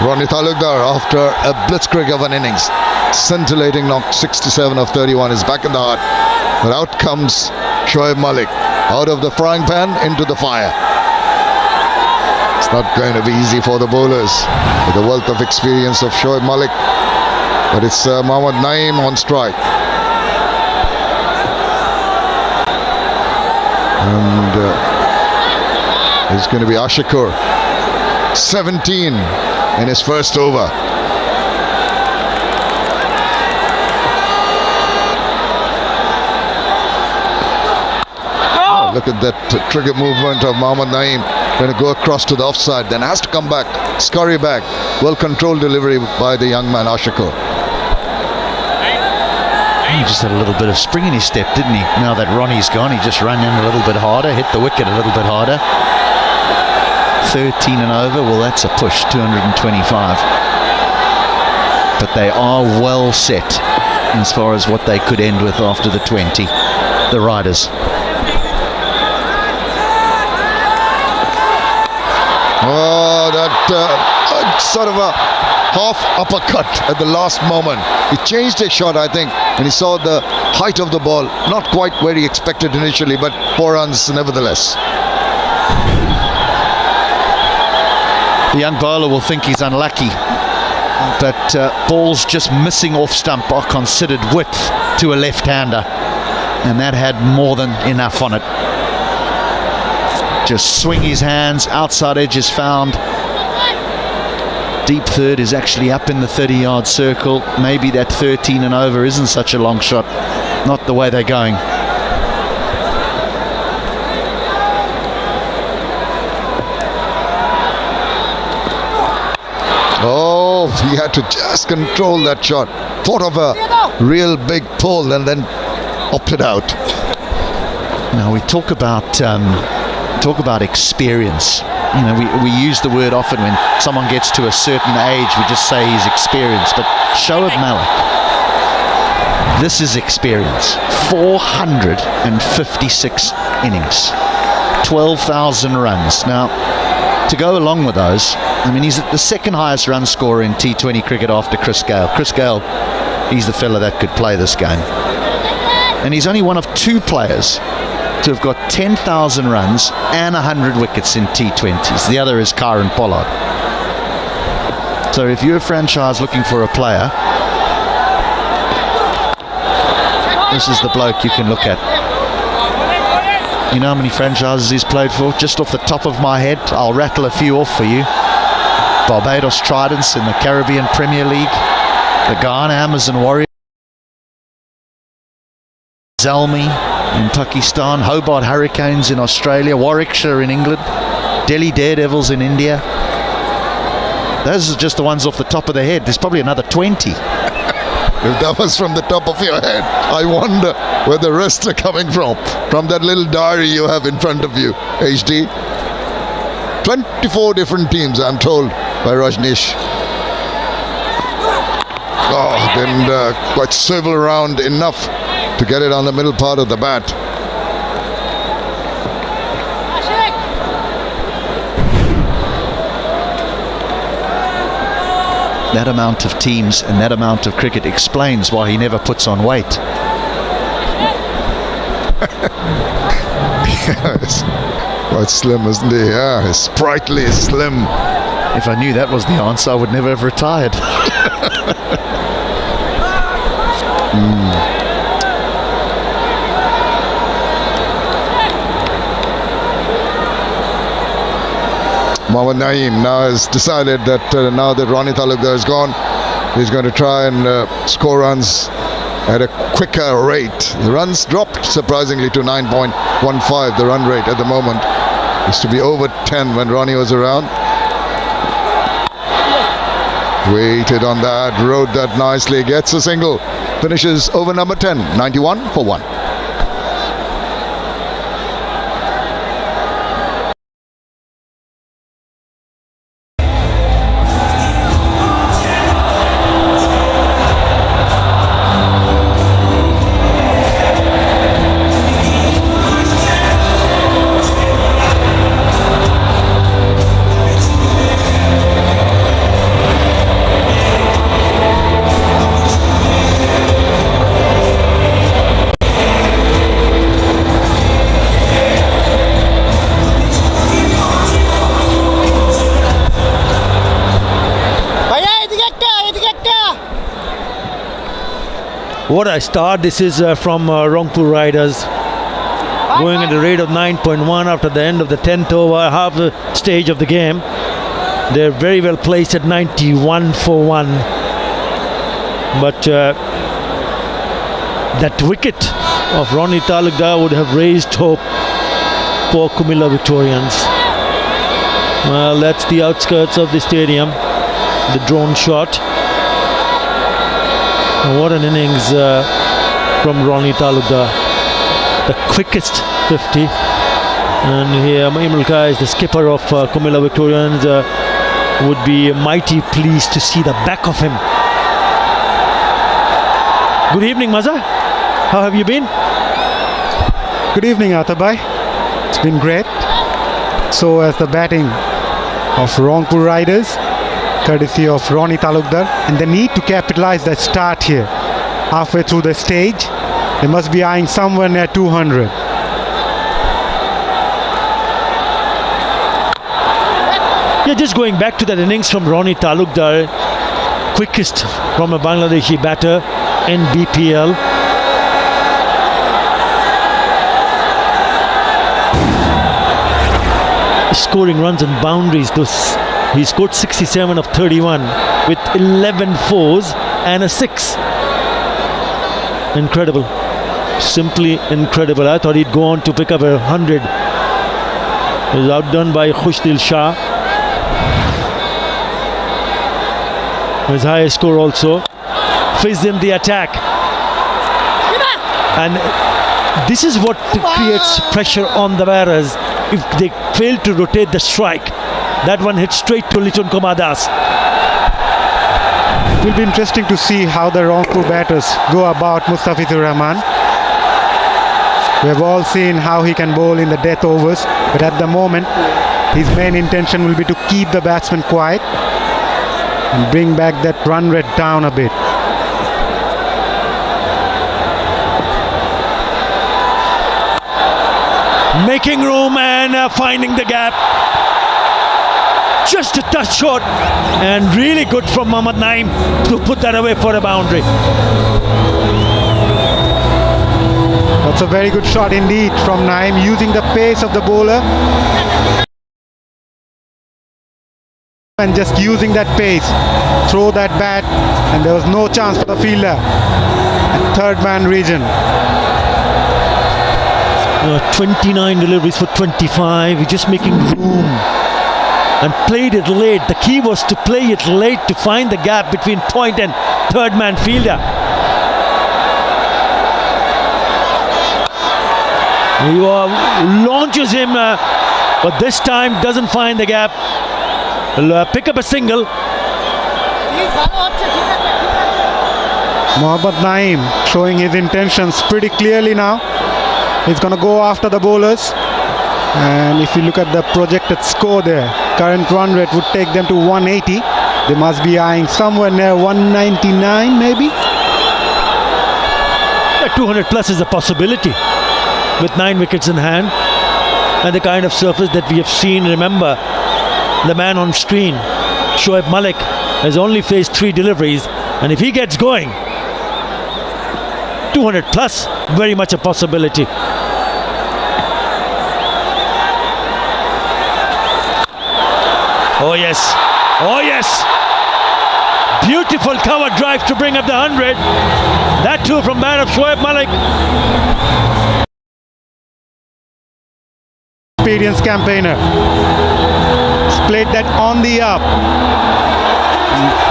Ronnie Talukdar, after a blitzkrieg of an innings, scintillating knock, 67 of 31, is back in the heart. But out comes Shoaib Malik, out of the frying pan into the fire. It's not going to be easy for the bowlers with the wealth of experience of Shoaib Malik. But it's Mohammad Naeem on strike. And it's going to be Ashikur, 17 in his first over. Oh, look at that trigger movement of Mohammad Naeem. Going to go across to the offside, then has to come back, scurry back. Well controlled delivery by the young man Ashikur. He just had a little bit of spring in his step, didn't he? Now that Ronnie's gone, he just ran in a little bit harder, hit the wicket a little bit harder. 13 and over, well, that's a push, 225. But they are well set as far as what they could end with after the 20, the Riders. Oh, that sort of a half uppercut at the last moment. He changed his shot, I think, and he saw the height of the ball. Not quite where he expected initially, but 4 runs nevertheless. The young bowler will think he's unlucky, but balls just missing off stump are considered width to a left-hander, and that had more than enough on it. Just swing his hands, outside edge is found. Deep third is actually up in the 30-yard circle. Maybe that 13 and over isn't such a long shot. Not the way they're going. Oh, he had to just control that shot. Thought of a real big pull and then opted out. Now we talk about experience. You know, we use the word often when someone gets to a certain age. We just say he's experienced. But Shoaib Malik, this is experience. 456 innings, 12,000 runs. Now, to go along with those, I mean, he's the second highest run scorer in T20 cricket after Chris Gale. Chris Gale, he's the fella that could play this game. And he's only one of 2 players to have got 10,000 runs and 100 wickets in T20s. The other is Kieron Pollard. So if you're a franchise looking for a player, this is the bloke you can look at. You know how many franchises he's played for? Just off the top of my head, I'll rattle a few off for you. Barbados Tridents in the Caribbean Premier League, the Guyana Amazon Warriors, Zalmi in Pakistan, Hobart Hurricanes in Australia, Warwickshire in England, Delhi Daredevils in India. Those are just the ones off the top of the head. There's probably another 20. If that was from the top of your head, I wonder where the rest are coming from that little diary you have in front of you, HD. 24 different teams, I'm told, by Rajneesh. Oh, didn't quite swivel around enough to get it on the middle part of the bat. That amount of teams and that amount of cricket explains why he never puts on weight. Yes, quite slim, isn't he? Yeah, he's sprightly, slim. If I knew that was the answer, I would never have retired. Mohammad Naeem now has decided that now that Ronnie Talukdar is gone, he's going to try and score runs at a quicker rate. The runs dropped surprisingly to 9.15, the run rate at the moment. Used to be over 10 when Ronnie was around. Waited on that, rode that nicely, gets a single, finishes over number 10, 91 for 1. What a start. This is from Rangpur Riders, going at a rate of 9.1 after the end of the 10th over, half the stage of the game. They're very well placed at 91 for 1. But that wicket of Ronnie Talukdar would have raised hope for Comilla Victorians. Well, that's the outskirts of the stadium, the drone shot. What an innings from Ronnie Talukdar, the quickest 50. And here Imran Khan is the skipper of Comilla Victorians, would be mighty pleased to see the back of him. Good evening, Maza. How have you been? Good evening, Atabai. It's been great. So as the batting of Rangpur Riders, courtesy of Ronnie Talukdar, and they need to capitalize the start here. Halfway through the stage, they must be eyeing somewhere near 200. Yeah, just going back to that innings from Ronnie Talukdar, quickest from a Bangladeshi batter in BPL. Scoring runs and boundaries. He scored 67 of 31 with 11 fours and a 6. Incredible. Simply incredible. I thought he'd go on to pick up 100. He was outdone by Khushdil Shah. His highest score also. Fizzed in the attack. And this is what creates pressure on the batters. If they fail to rotate the strike, that one hits straight to Liton Kumar Das. It will be interesting to see how the Rangpur batters go about Mustafizur Rahman. We have all seen how he can bowl in the death overs, but at the moment his main intention will be to keep the batsman quiet and bring back that run rate down a bit. Making room and finding the gap. Just a touch short, and really good from Mohammad Naeem to put that away for a boundary. That's a very good shot indeed from Naeem, using the pace of the bowler and just using that pace. Throw that bat, and there was no chance for the fielder at third man region. 29 deliveries for 25. He's just making room and played it late. The key was to play it late to find the gap between point and third man fielder. He launches him, but this time doesn't find the gap. Will pick up a single. Mohammad Naeem showing his intentions pretty clearly now. He's going to go after the bowlers, and if you look at the projected score there, current run rate would take them to 180. They must be eyeing somewhere near 199 maybe. 200 plus is a possibility with 9 wickets in hand and the kind of surface that we have seen. Remember, the man on screen, Shoaib Malik, has only faced 3 deliveries, and if he gets going, 200 plus, very much a possibility. Oh yes, oh yes, beautiful cover drive to bring up the 100. That too from man of Shoaib Malik. Experienced campaigner. He's played that on the up,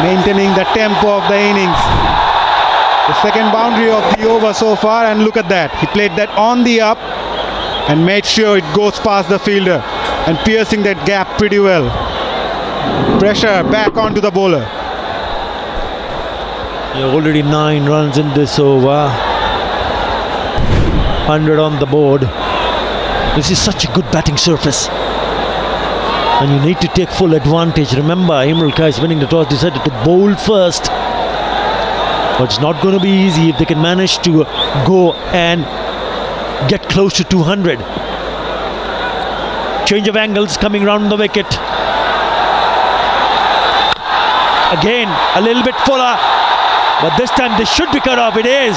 maintaining the tempo of the innings. The second boundary of the over so far, and look at that. He played that on the up and made sure it goes past the fielder and piercing that gap pretty well. Pressure back onto the bowler. Already 9 runs in this over. 100 on the board. This is such a good batting surface, and you need to take full advantage. Remember, Imrul Kais winning the toss decided to bowl first, but it's not going to be easy if they can manage to go and get close to 200. Change of angles coming round the wicket. Again, a little bit fuller, but this time this should be cut off. It is.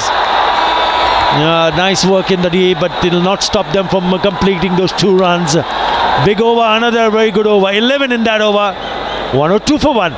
Nice work in the deep, but it will not stop them from completing those 2 runs. Big over, another very good over. 11 in that over. 102 for 1.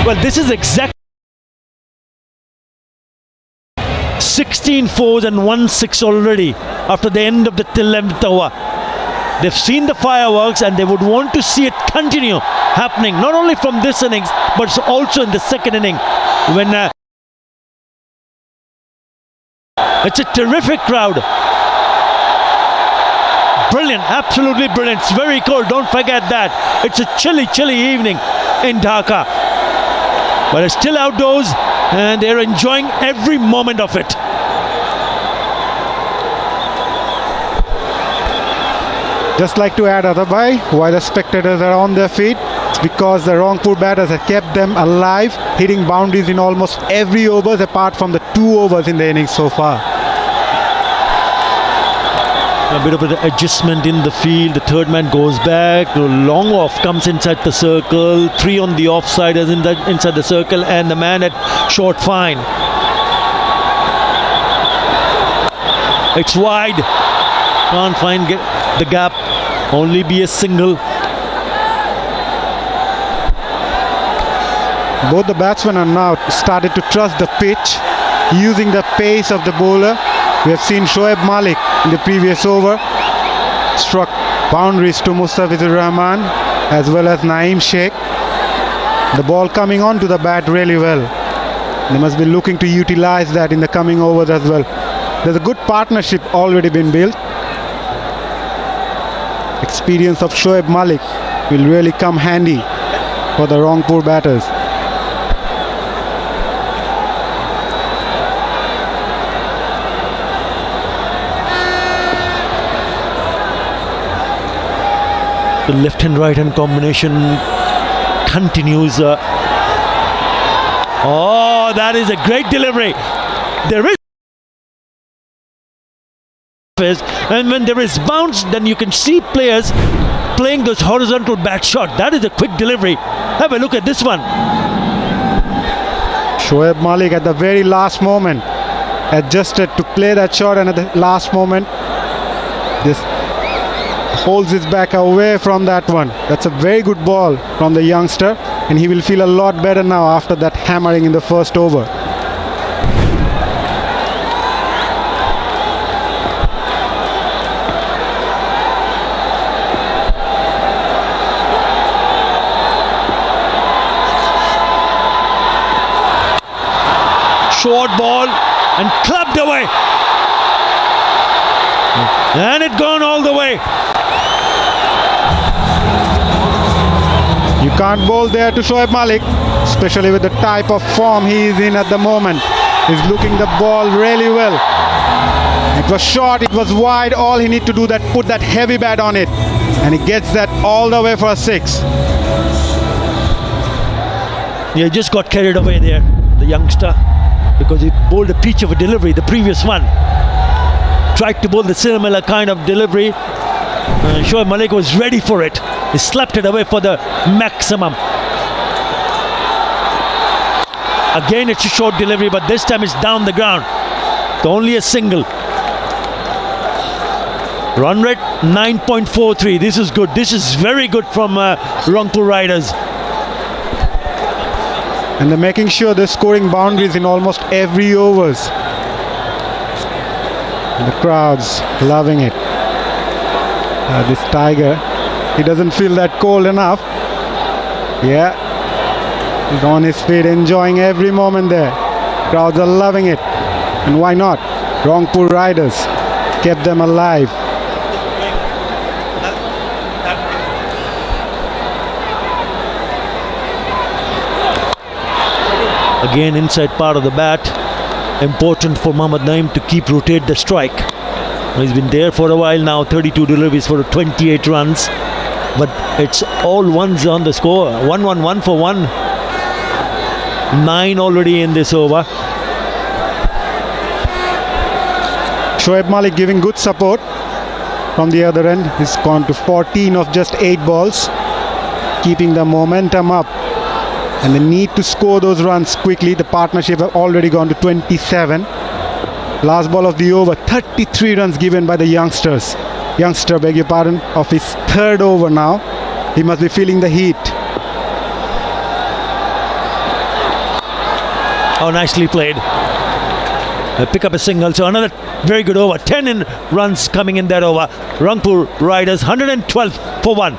Well, this is exactly 16 fours and 1 6 already after the end of the 11th over. They've seen the fireworks and they would want to see it continue happening, not only from this innings but also in the second inning when it's a terrific crowd. Brilliant, absolutely brilliant. It's very cold, don't forget that. It's a chilly evening in Dhaka, but it's still outdoors and they're enjoying every moment of it. Just like to add, Adabhai, why the spectators are on their feet. It's because the Rangpur batters have kept them alive, hitting boundaries in almost every over apart from the 2 overs in the innings so far. A bit of an adjustment in the field. The third man goes back. The long off comes inside the circle. 3 on the offside as inside the circle, and the man at short fine. It's wide. Can't find the gap. Only be a single. Both the batsmen are now started to trust the pitch, using the pace of the bowler. We have seen Shoaib Malik in the previous over struck boundaries to Mustafizur Rahman as well as Naeem Sheikh. The ball coming on to the bat really well. They must be looking to utilize that in the coming overs as well. There's a good partnership already been built. Experience of Shoaib Malik will really come handy for the Rangpur batters. The left and right hand combination continues. Oh, that is a great delivery. There is, and when there is bounce, then you can see players playing those horizontal bat shot. That is a quick delivery. Have a look at this one. Shoaib Malik at the very last moment adjusted to play that shot, and at the last moment just holds his back away from that one. That's a very good ball from the youngster, and he will feel a lot better now after that hammering in the first over. Short ball and clubbed away, and it gone all the way. You can't bowl there to Shoaib Malik, especially with the type of form he is in at the moment. He's looking the ball really well. It was short, it was wide. All he need to do that put that heavy bat on it, and he gets that all the way for a 6. He just got carried away there, the youngster, because he bowled a peach of a delivery. The previous one tried to bowl the similar kind of delivery. Shoaib Malik was ready for it. He slapped it away for the maximum. Again, it's a short delivery, but this time it's down the ground. Only a single. Run rate 9.43. This is good. This is very good from Rangpur Riders. And they're making sure they're scoring boundaries in almost every overs. And the crowd's loving it. This Tiger, he doesn't feel that cold enough. Yeah, he's on his feet, enjoying every moment there. Crowds are loving it. And why not? Rangpur Riders kept them alive. Again, inside part of the bat. Important for Mohammad Naeem to keep rotate the strike. He's been there for a while now. 32 deliveries for 28 runs. But it's all ones on the score. 1 for 1. 9 already in this over. Shoaib Malik giving good support from the other end. He's gone to 14 of just 8 balls, keeping the momentum up. And they need to score those runs quickly. The partnership have already gone to 27. Last ball of the over, 33 runs given by the youngster, beg your pardon, of his 3rd over now. He must be feeling the heat. Oh, nicely played. pick up a single. So another very good over. 10 runs coming in that over. Rangpur Riders 112 for 1.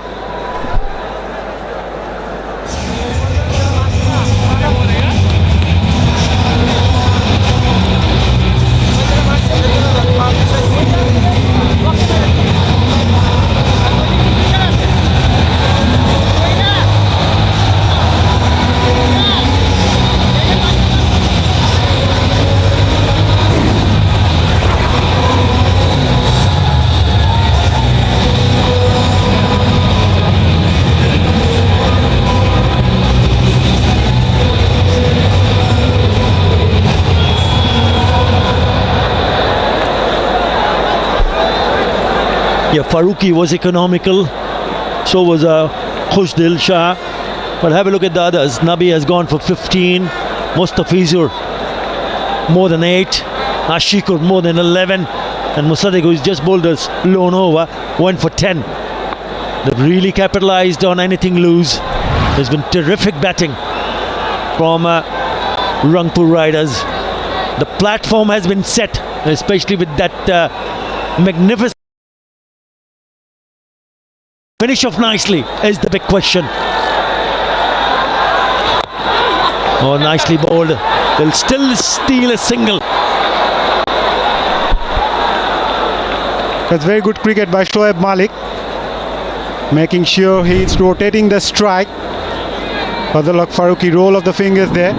Yeah, Farooqi was economical, so was Khushdil Shah. But have a look at the others. Nabi has gone for 15, Mustafizur more than 8, Ashikur more than 11, and Musaddiq, who's just bowled us lone over, went for 10. They've really capitalized on anything loose. There's been terrific batting from Rangpur Riders. The platform has been set, especially with that magnificent finish off nicely is the big question. Oh, nicely bowled. They'll still steal a single. That's very good cricket by Shoaib Malik, making sure he's rotating the strike. Fazlul Haq Farooqi, roll of the fingers there.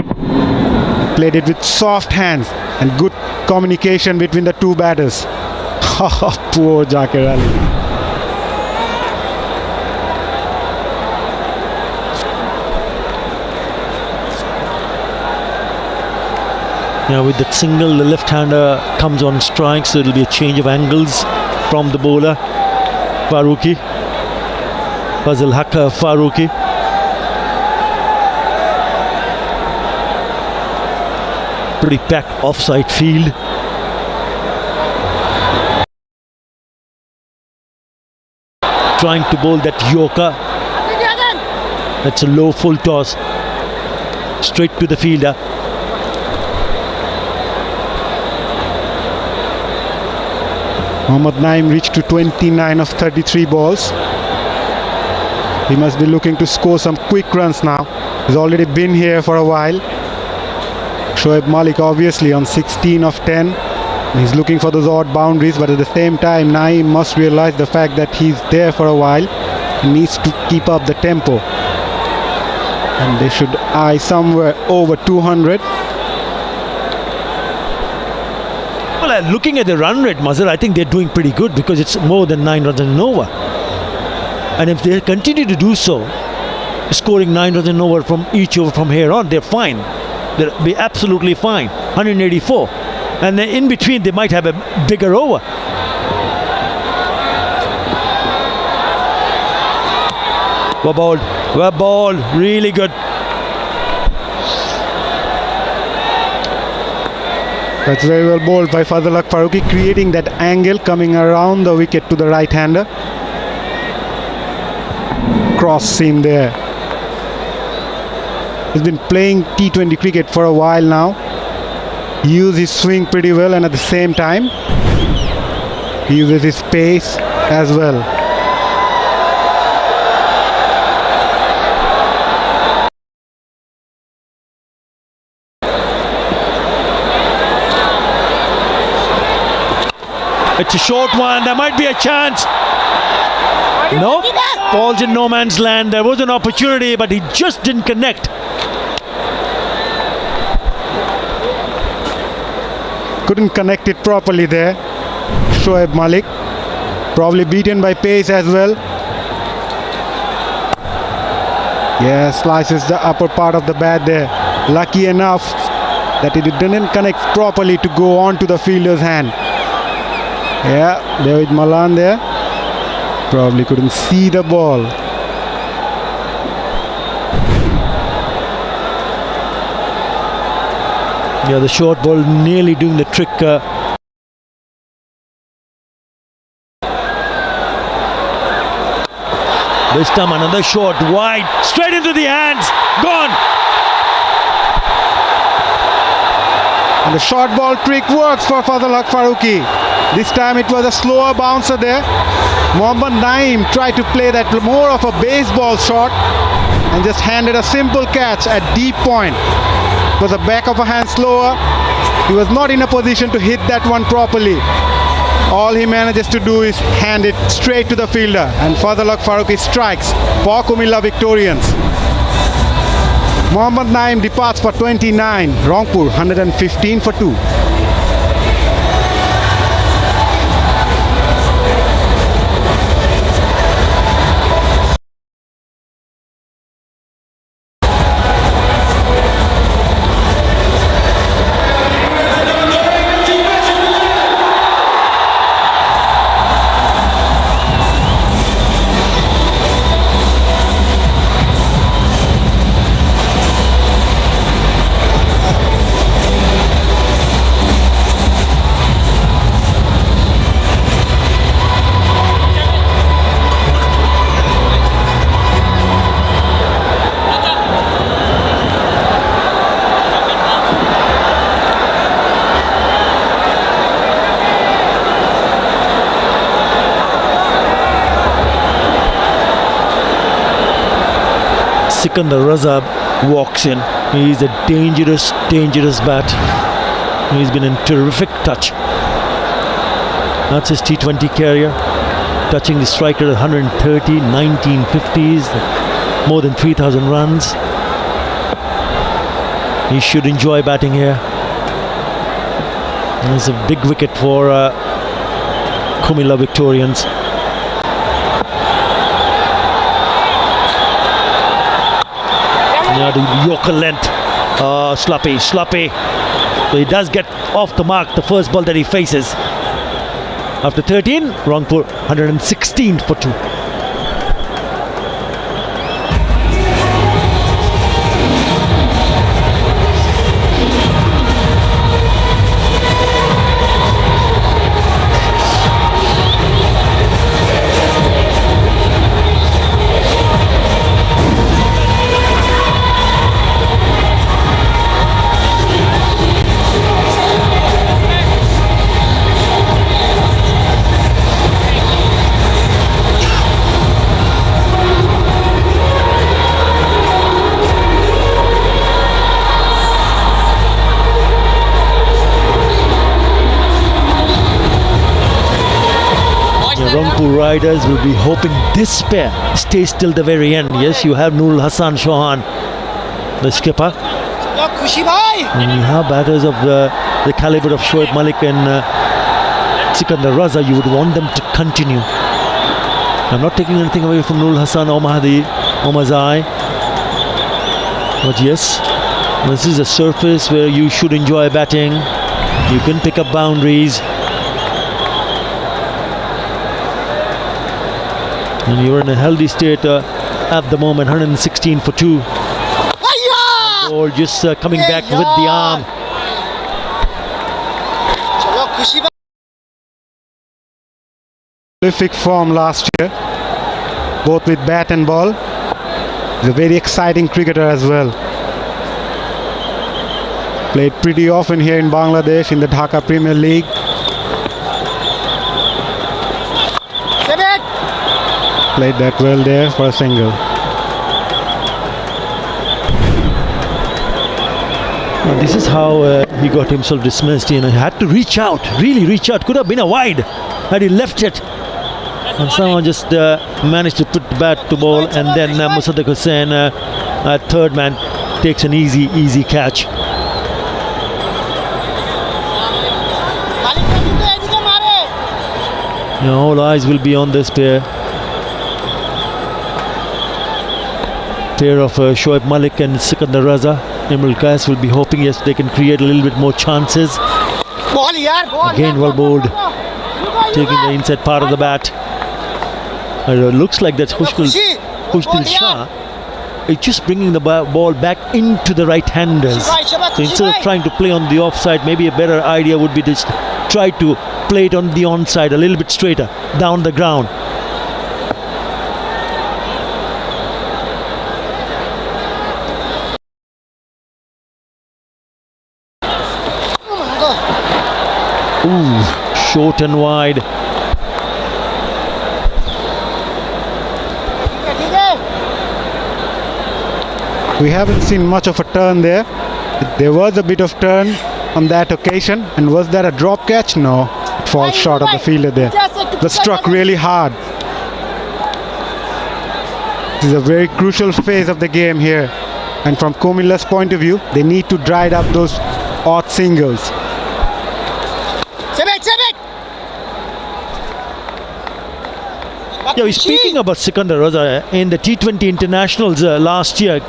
Played it with soft hands and good communication between the two batters. Poor Zakir Ali. Yeah, with that single, the left-hander comes on strike, so it'll be a change of angles from the bowler. Farooqi, Fazlul Haq Farooqi. Pretty packed offside field. Trying to bowl that Yorker. That's a low full toss. Straight to the fielder. Mohammad Naim reached to 29 of 33 balls. He must be looking to score some quick runs now. He's already been here for a while. Shoaib Malik obviously on 16 of 10. He's looking for those odd boundaries, but at the same time Naim must realize the fact that he's there for a while. He needs to keep up the tempo. And they should eye somewhere over 200. Well, looking at the run rate, Mazhar, I think they're doing pretty good because it's more than 9 runs and over. And if they continue to do so, scoring 9 runs and over from each over from here on, they're fine. They'll be absolutely fine. 184. And then in between, they might have a bigger over. Well bowled, really good. That's very well bowled by Fazlul Haq Farooqi, creating that angle coming around the wicket to the right-hander. Cross seam there. He's been playing T20 cricket for a while now. He uses his swing pretty well, and at the same time he uses his pace as well. It's a short one. There might be a chance. Nope. Ball's in no man's land. There was an opportunity, but he just didn't connect. Couldn't connect it properly there. Shoaib Malik, probably beaten by pace as well. Yeah, slices the upper part of the bat there. Lucky enough that it didn't connect properly to go on to the fielder's hand. Yeah, David Malan there. Probably couldn't see the ball. Yeah, the short ball nearly doing the trick. This time another shot wide, straight into the hands, gone. And the short ball trick works for Fazal Haq Farooqi. This time it was a slower bouncer there. Mohammad Naeem tried to play that more of a baseball shot and just handed a simple catch at deep point. It was a back of a hand slower. He was not in a position to hit that one properly. All he manages to do is hand it straight to the fielder, and Fazal Haq Farooqi strikes for Comilla Victorians. Mohammad Naeem departs for 29, Rangpur 115 for 2. Sikandar Raza walks in. He's a dangerous bat. He's been in terrific touch. That's his T20 career. Touching the striker at 130, 1950s, more than 3,000 runs. He should enjoy batting here. There's a big wicket for Comilla Victorians. The Yorker length, sloppy. So he does get off the mark the first ball that he faces. After 13, Rangpur 116 for 2. Riders will be hoping this pair stays till the very end. Yes, you have Nurul Hassan Chauhan, the skipper, and you have batters of the caliber of Shoaib Malik and Sikandar Raza. You would want them to continue. I'm not taking anything away from Nurul Hassan or Mahdi Omazai, but yes, this is a surface where you should enjoy batting. You can pick up boundaries. And you're in a healthy state at the moment. 116 for 2. Ball just coming back with the arm. Terrific form last year, both with bat and ball. He's a very exciting cricketer as well. Played pretty often here in Bangladesh in the Dhaka Premier League. Played that well there for a single. Now this is how he got himself dismissed. He had to reach out, really reach out. Could have been a wide had he left it. And someone just managed to put the bat to ball, and then Musaddiq Hussain, third man, takes an easy catch. Now all eyes will be on this pair. Of Shoaib Malik and Sikandar Raza. Imran Qais will be hoping, yes, they can create a little bit more chances. Again well bowled, taking the inside part of the bat. It looks like that's Khushdil Shah. It's just bringing the ball back into the right-handers. So instead of trying to play on the offside, maybe a better idea would be to try to play it on the onside, a little bit straighter, down the ground. Ooh, short and wide. We haven't seen much of a turn there. There was a bit of turn on that occasion. And was that a drop catch? No. It falls short of the fielder there. The struck really hard. This is a very crucial phase of the game here. And from Comilla's point of view, they need to dry up those odd singles. Yeah, we're speaking about Sikandar Raza in the T20 internationals last year.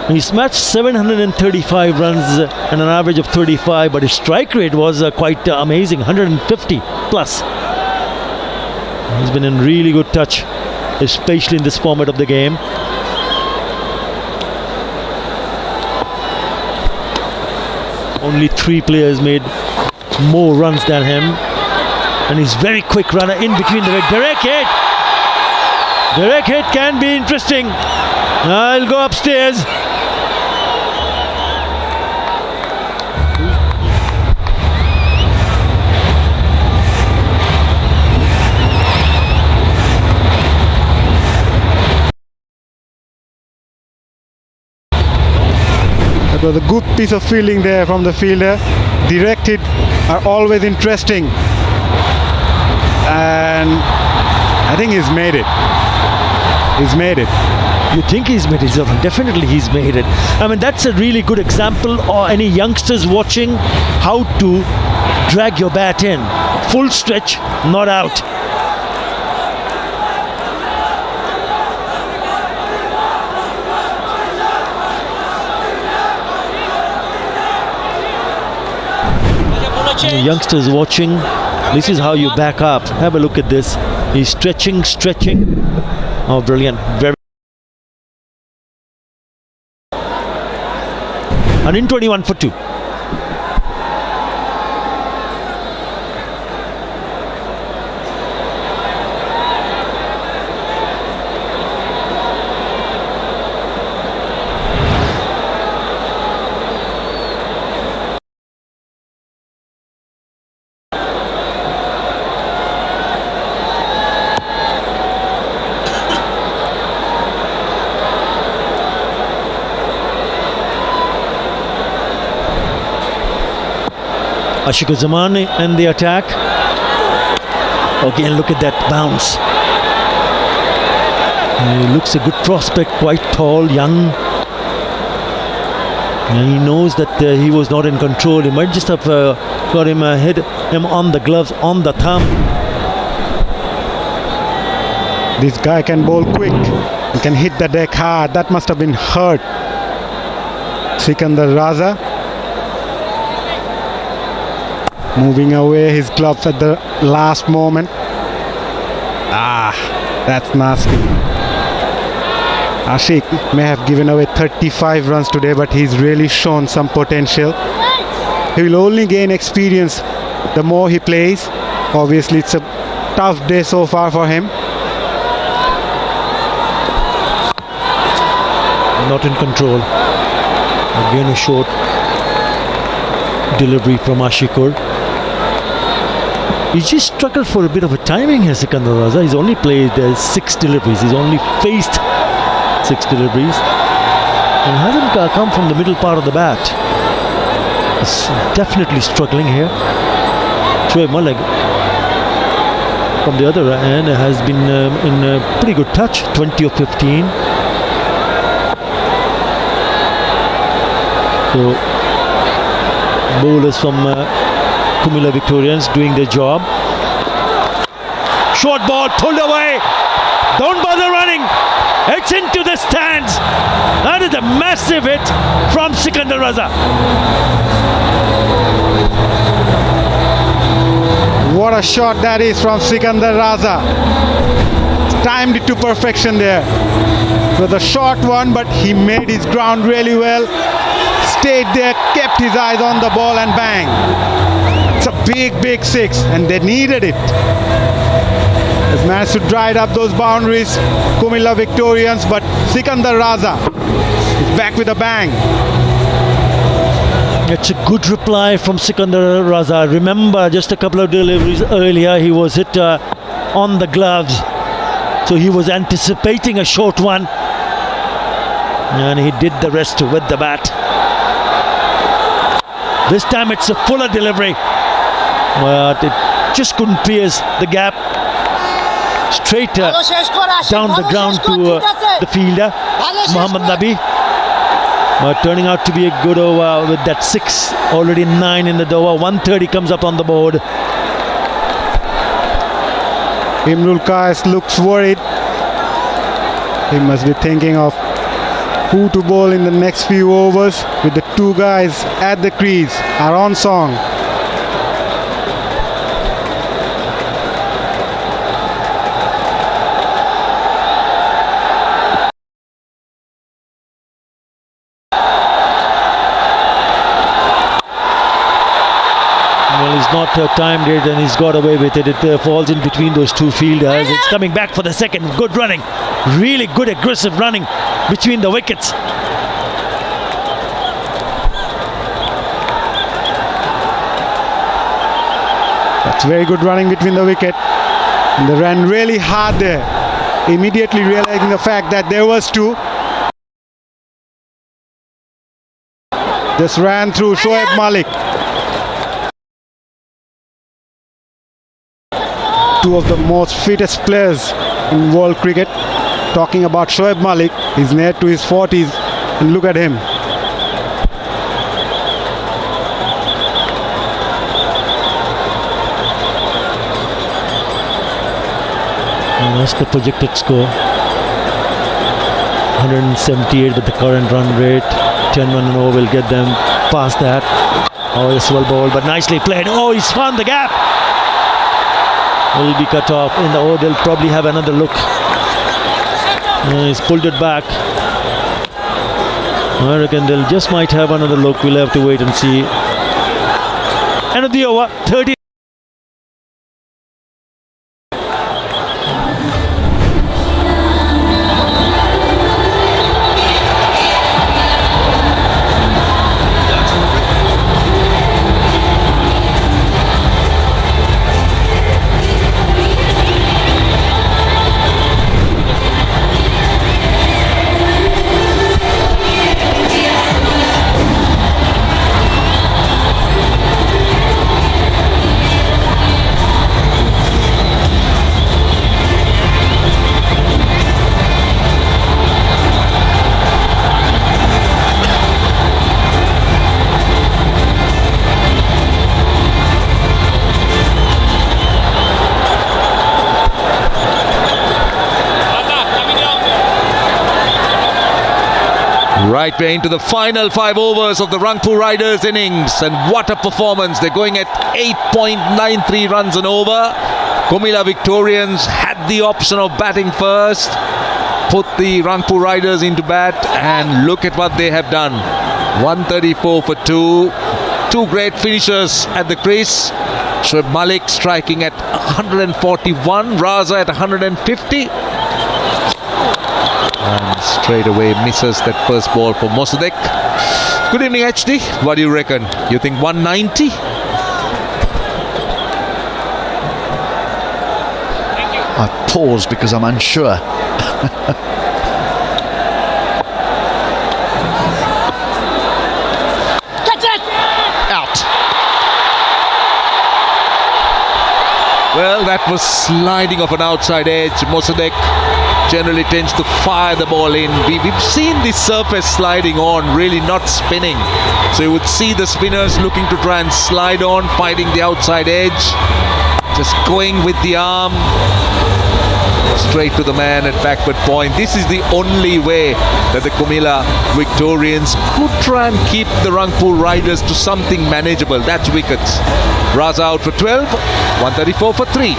He smashed 735 runs and an average of 35, but his strike rate was quite amazing, 150 plus. He's been in really good touch, especially in this format of the game. Only 3 players made more runs than him, and he's very quick runner in between the wicket. Direct hit! Direct hit can be interesting. I'll go upstairs. It was a good piece of fielding there from the fielder. Direct hit are always interesting, and I think he's made it. He's made it. You think he's made it? Definitely he's made it. I mean, that's a really good example of any youngsters watching how to drag your bat in. Full stretch, not out. The youngsters watching, this is how you back up. Have a look at this. He's stretching. Oh, brilliant. Very. And in 21 for 2. Ashiq Zaman in the attack. Again, look at that bounce. He looks a good prospect, quite tall, young. And he knows that he was not in control. He might just have got him, hit him on the gloves, on the thumb. This guy can bowl quick. He can hit the deck hard. That must have been hurt. Sikandar Raza moving away his gloves at the last moment. That's nasty. Ashiq may have given away 35 runs today, but he's really shown some potential. He will only gain experience the more he plays. Obviously, it's a tough day so far for him. Not in control. Again, a short delivery from Ashikur. He just struggled for a bit of a timing here, Sikandar Raza. He's only played 6 deliveries. He's only faced 6 deliveries. And hasn't come from the middle part of the bat. He's definitely struggling here. Shoaib Malik from the other end has been in pretty good touch. 20 of 15. So, bowlers from Comilla Victorians doing their job. Short ball pulled away. Don't bother running. It's into the stands. That is a massive hit from Sikandar Raza. What a shot that is from Sikandar Raza. Timed it to perfection there. It was a short one, but he made his ground really well. Stayed there, kept his eyes on the ball, and bang. It's a big 6, and they needed it. Has managed to dry up those boundaries, Comilla Victorians, but Sikandar Raza is back with a bang. It's a good reply from Sikandar Raza. Remember, just a couple of deliveries earlier, he was hit on the gloves. So he was anticipating a short one. And he did the rest with the bat. This time it's a fuller delivery. But it just couldn't pierce the gap. Straight down the ground to the fielder, Muhammad Nabi. But turning out to be a good over with that 6, already 9 in the over. 130 comes up on the board. Imrul Qais looks worried. He must be thinking of who to bowl in the next few overs, with the 2 guys at the crease are on song. Not timed it, and he's got away with it. It falls in between those 2 fielders. It's coming back for the second. Good running, really good aggressive running between the wickets. That's very good running between the wicket. And they ran really hard there, immediately realizing the fact that there was 2. Just ran through Shoaib Malik. 2 of the most fittest players in world cricket. Talking about Shoaib Malik, he's near to his 40s, and look at him. And that's the projected score. 178 with the current run rate. 10 run and over will get them past that. Oh, it's well bowled, but nicely played. Oh, he's found the gap. Will be cut off in the over. They'll probably have another look. He's pulled it back. I reckon they'll just might have another look. We'll have to wait and see. End of the over. 30. Right, we're into the final 5 overs of the Rangpur Riders innings, and what a performance. They're going at 8.93 runs and over. Comilla Victorians had the option of batting first, put the Rangpur Riders into bat, and look at what they have done. 134 for 2. 2 great finishers at the crease. Shoaib Malik striking at 141, Raza at 150. And straight away misses that first ball for Mosadek. Good evening, HD. What do you reckon? You think 190? I pause because I'm unsure. Out. Well, that was sliding off an outside edge. Mosadek generally tends to fire the ball in. We've seen this surface sliding on, really not spinning. So you would see the spinners looking to try and slide on, fighting the outside edge, just going with the arm straight to the man at backward point. This is the only way that the Comilla Victorians could try and keep the Rangpur Riders to something manageable. That's wickets. Raza out for 12, 134 for 3.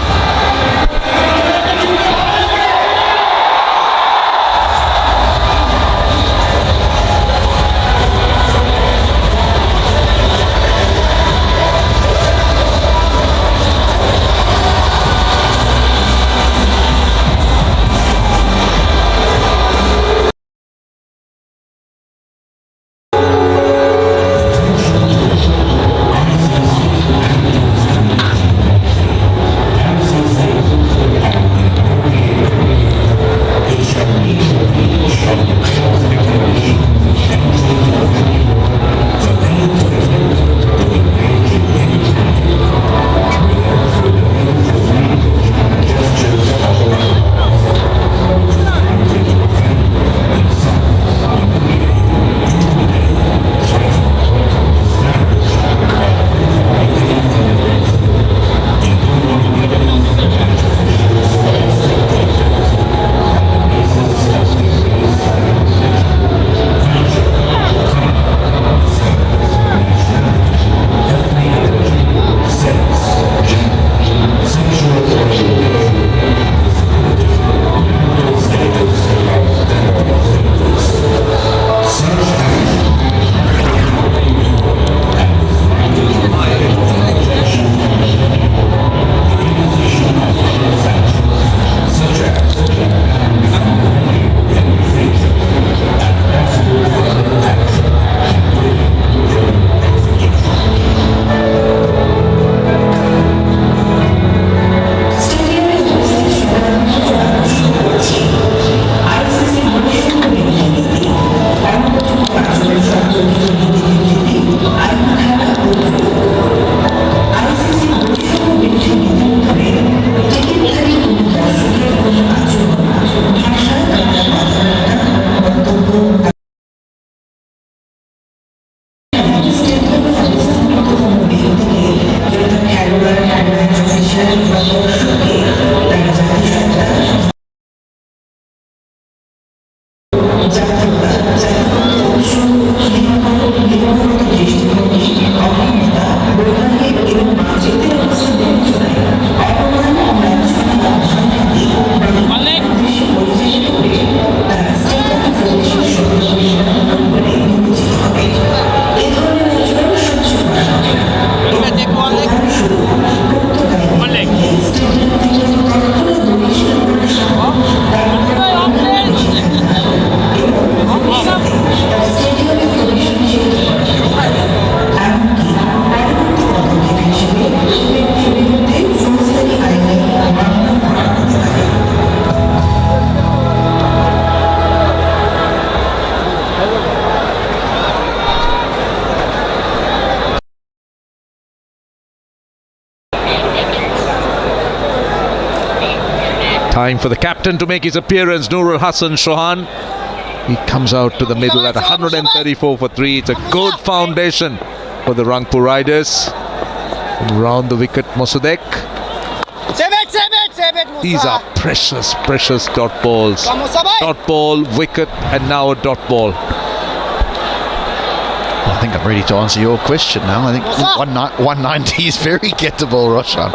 Time for the captain to make his appearance, Nurul Hassan Shohan. He comes out to the middle at 134 for 3. It's a good foundation for the Rangpur Riders. Round the wicket, Mossadegh. These are precious, precious dot balls. Dot ball, wicket, and now a dot ball. I think I'm ready to answer your question now. I think 190 is very gettable, Roshan.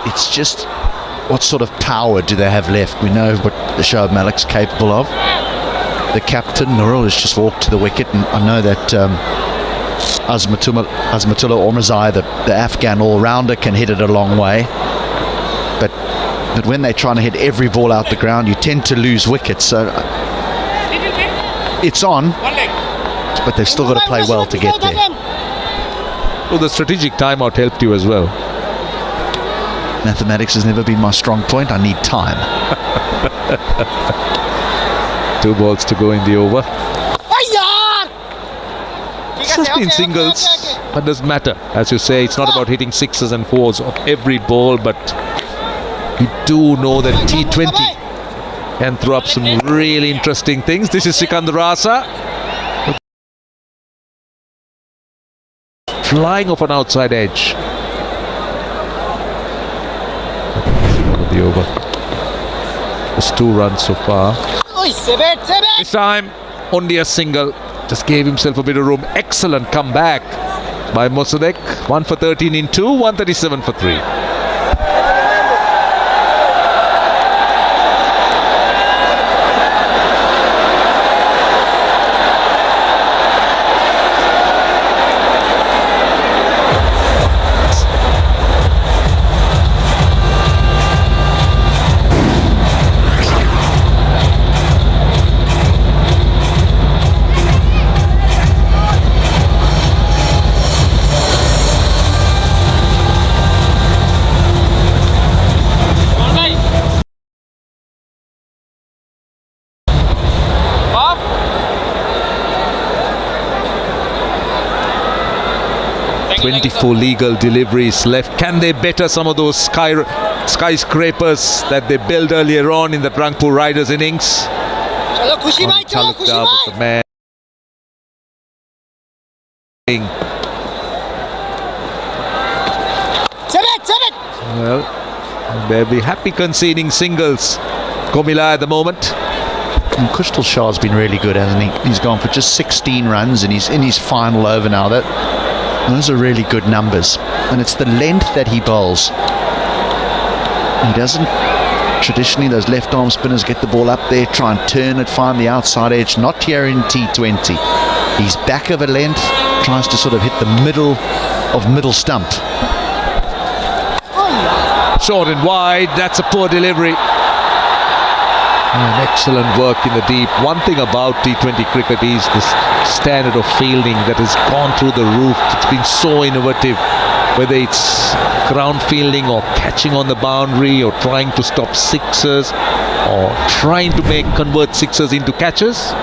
It's just, what sort of power do they have left? We know what the Shoaib Malik's capable of. The captain, Nurul, has just walked to the wicket, and I know that Azmatullah Ormazai, the Afghan all-rounder, can hit it a long way. But when they're trying to hit every ball out the ground, you tend to lose wickets. So it's on, but they've still got to play well to get there. Well, the strategic timeout helped you as well. Mathematics has never been my strong point. I need time. 2 balls to go in the over. It's just been singles, but doesn't matter. As you say, it's not about hitting 6s and 4s of every ball, but you do know that T20 can throw up some really interesting things. This is Sikandar Asa. Flying off an outside edge. The over. Just 2 runs so far. This time, only a single. Just gave himself a bit of room. Excellent comeback by Mossadegh. 1 for 13 in 2, 137 for 3. .24 legal deliveries left. Can they better some of those skyscrapers that they built earlier on in the Rangpur Riders innings? The man. Well, they'll be happy conceding singles. Comilla at the moment. And Kushal Shah's been really good, hasn't he? He's gone for just 16 runs and he's in his final over now. Those are really good numbers, and it's the length that he bowls. He doesn't traditionally, those left arm spinners get the ball up there, try and turn it, find the outside edge. Not here in T20. He's back of a length, tries to sort of hit the middle stump. Short and wide, that's a poor delivery. And excellent work in the deep. One thing about T20 cricket is this standard of fielding that has gone through the roof. It's been so innovative, whether it's ground fielding or catching on the boundary or trying to stop sixers or trying to convert sixers into catches.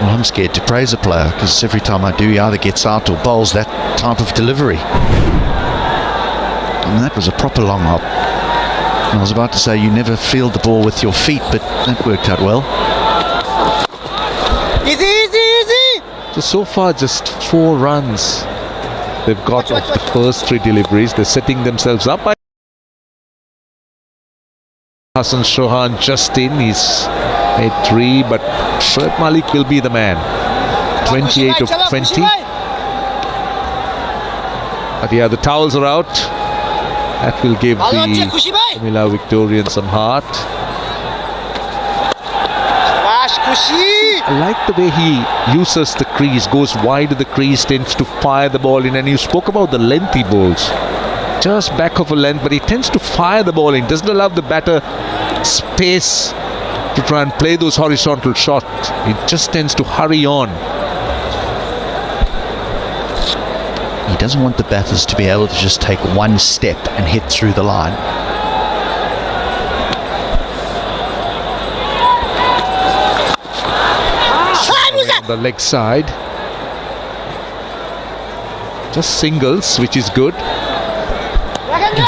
Well, I'm scared to praise a player because every time I do, he either gets out or bowls that type of delivery. And that was a proper long hop. I was about to say you never field the ball with your feet, but that worked out well. Easy. So far, just 4 runs they've got off the first 3 deliveries. They're setting themselves up. Hassan Shohan just in. He's made 3, but Shoaib Malik will be the man. 28 of 20. But yeah, the towels are out. That will give the Comilla Victorians some heart. I like the way he uses the crease, goes wide of the crease, tends to fire the ball in. And you spoke about the lengthy balls. Just back of a length, but he tends to fire the ball in. Doesn't allow the batter space to try and play those horizontal shots. He just tends to hurry on. He doesn't want the batters to be able to just take one step and hit through the line. On the leg side. Just singles, which is good.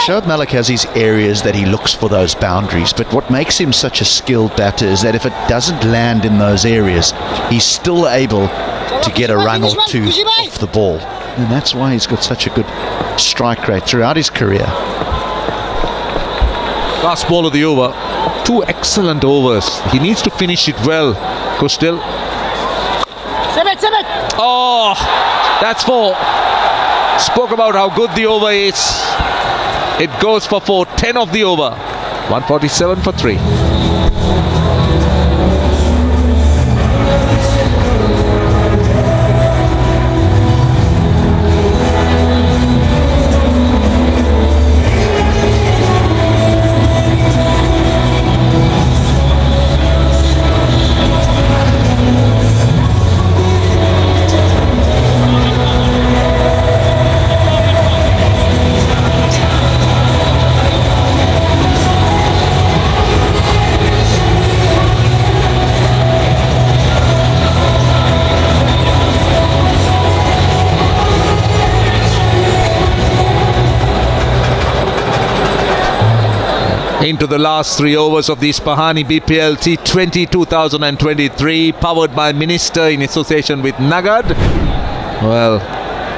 Shoaib Malik has his areas that he looks for those boundaries, but what makes him such a skilled batter is that if it doesn't land in those areas, he's still able to get a run or two off the ball. And that's why he's got such a good strike rate throughout his career. Last ball of the over. 2 excellent overs. He needs to finish it well. Go still. Oh, that's 4. Spoke about how good the over is. It goes for 4. 10 of the over. 147 for 3. Into the last 3 overs of the Isfahani BPL T20 2023, powered by Minister in association with Nagad. Well,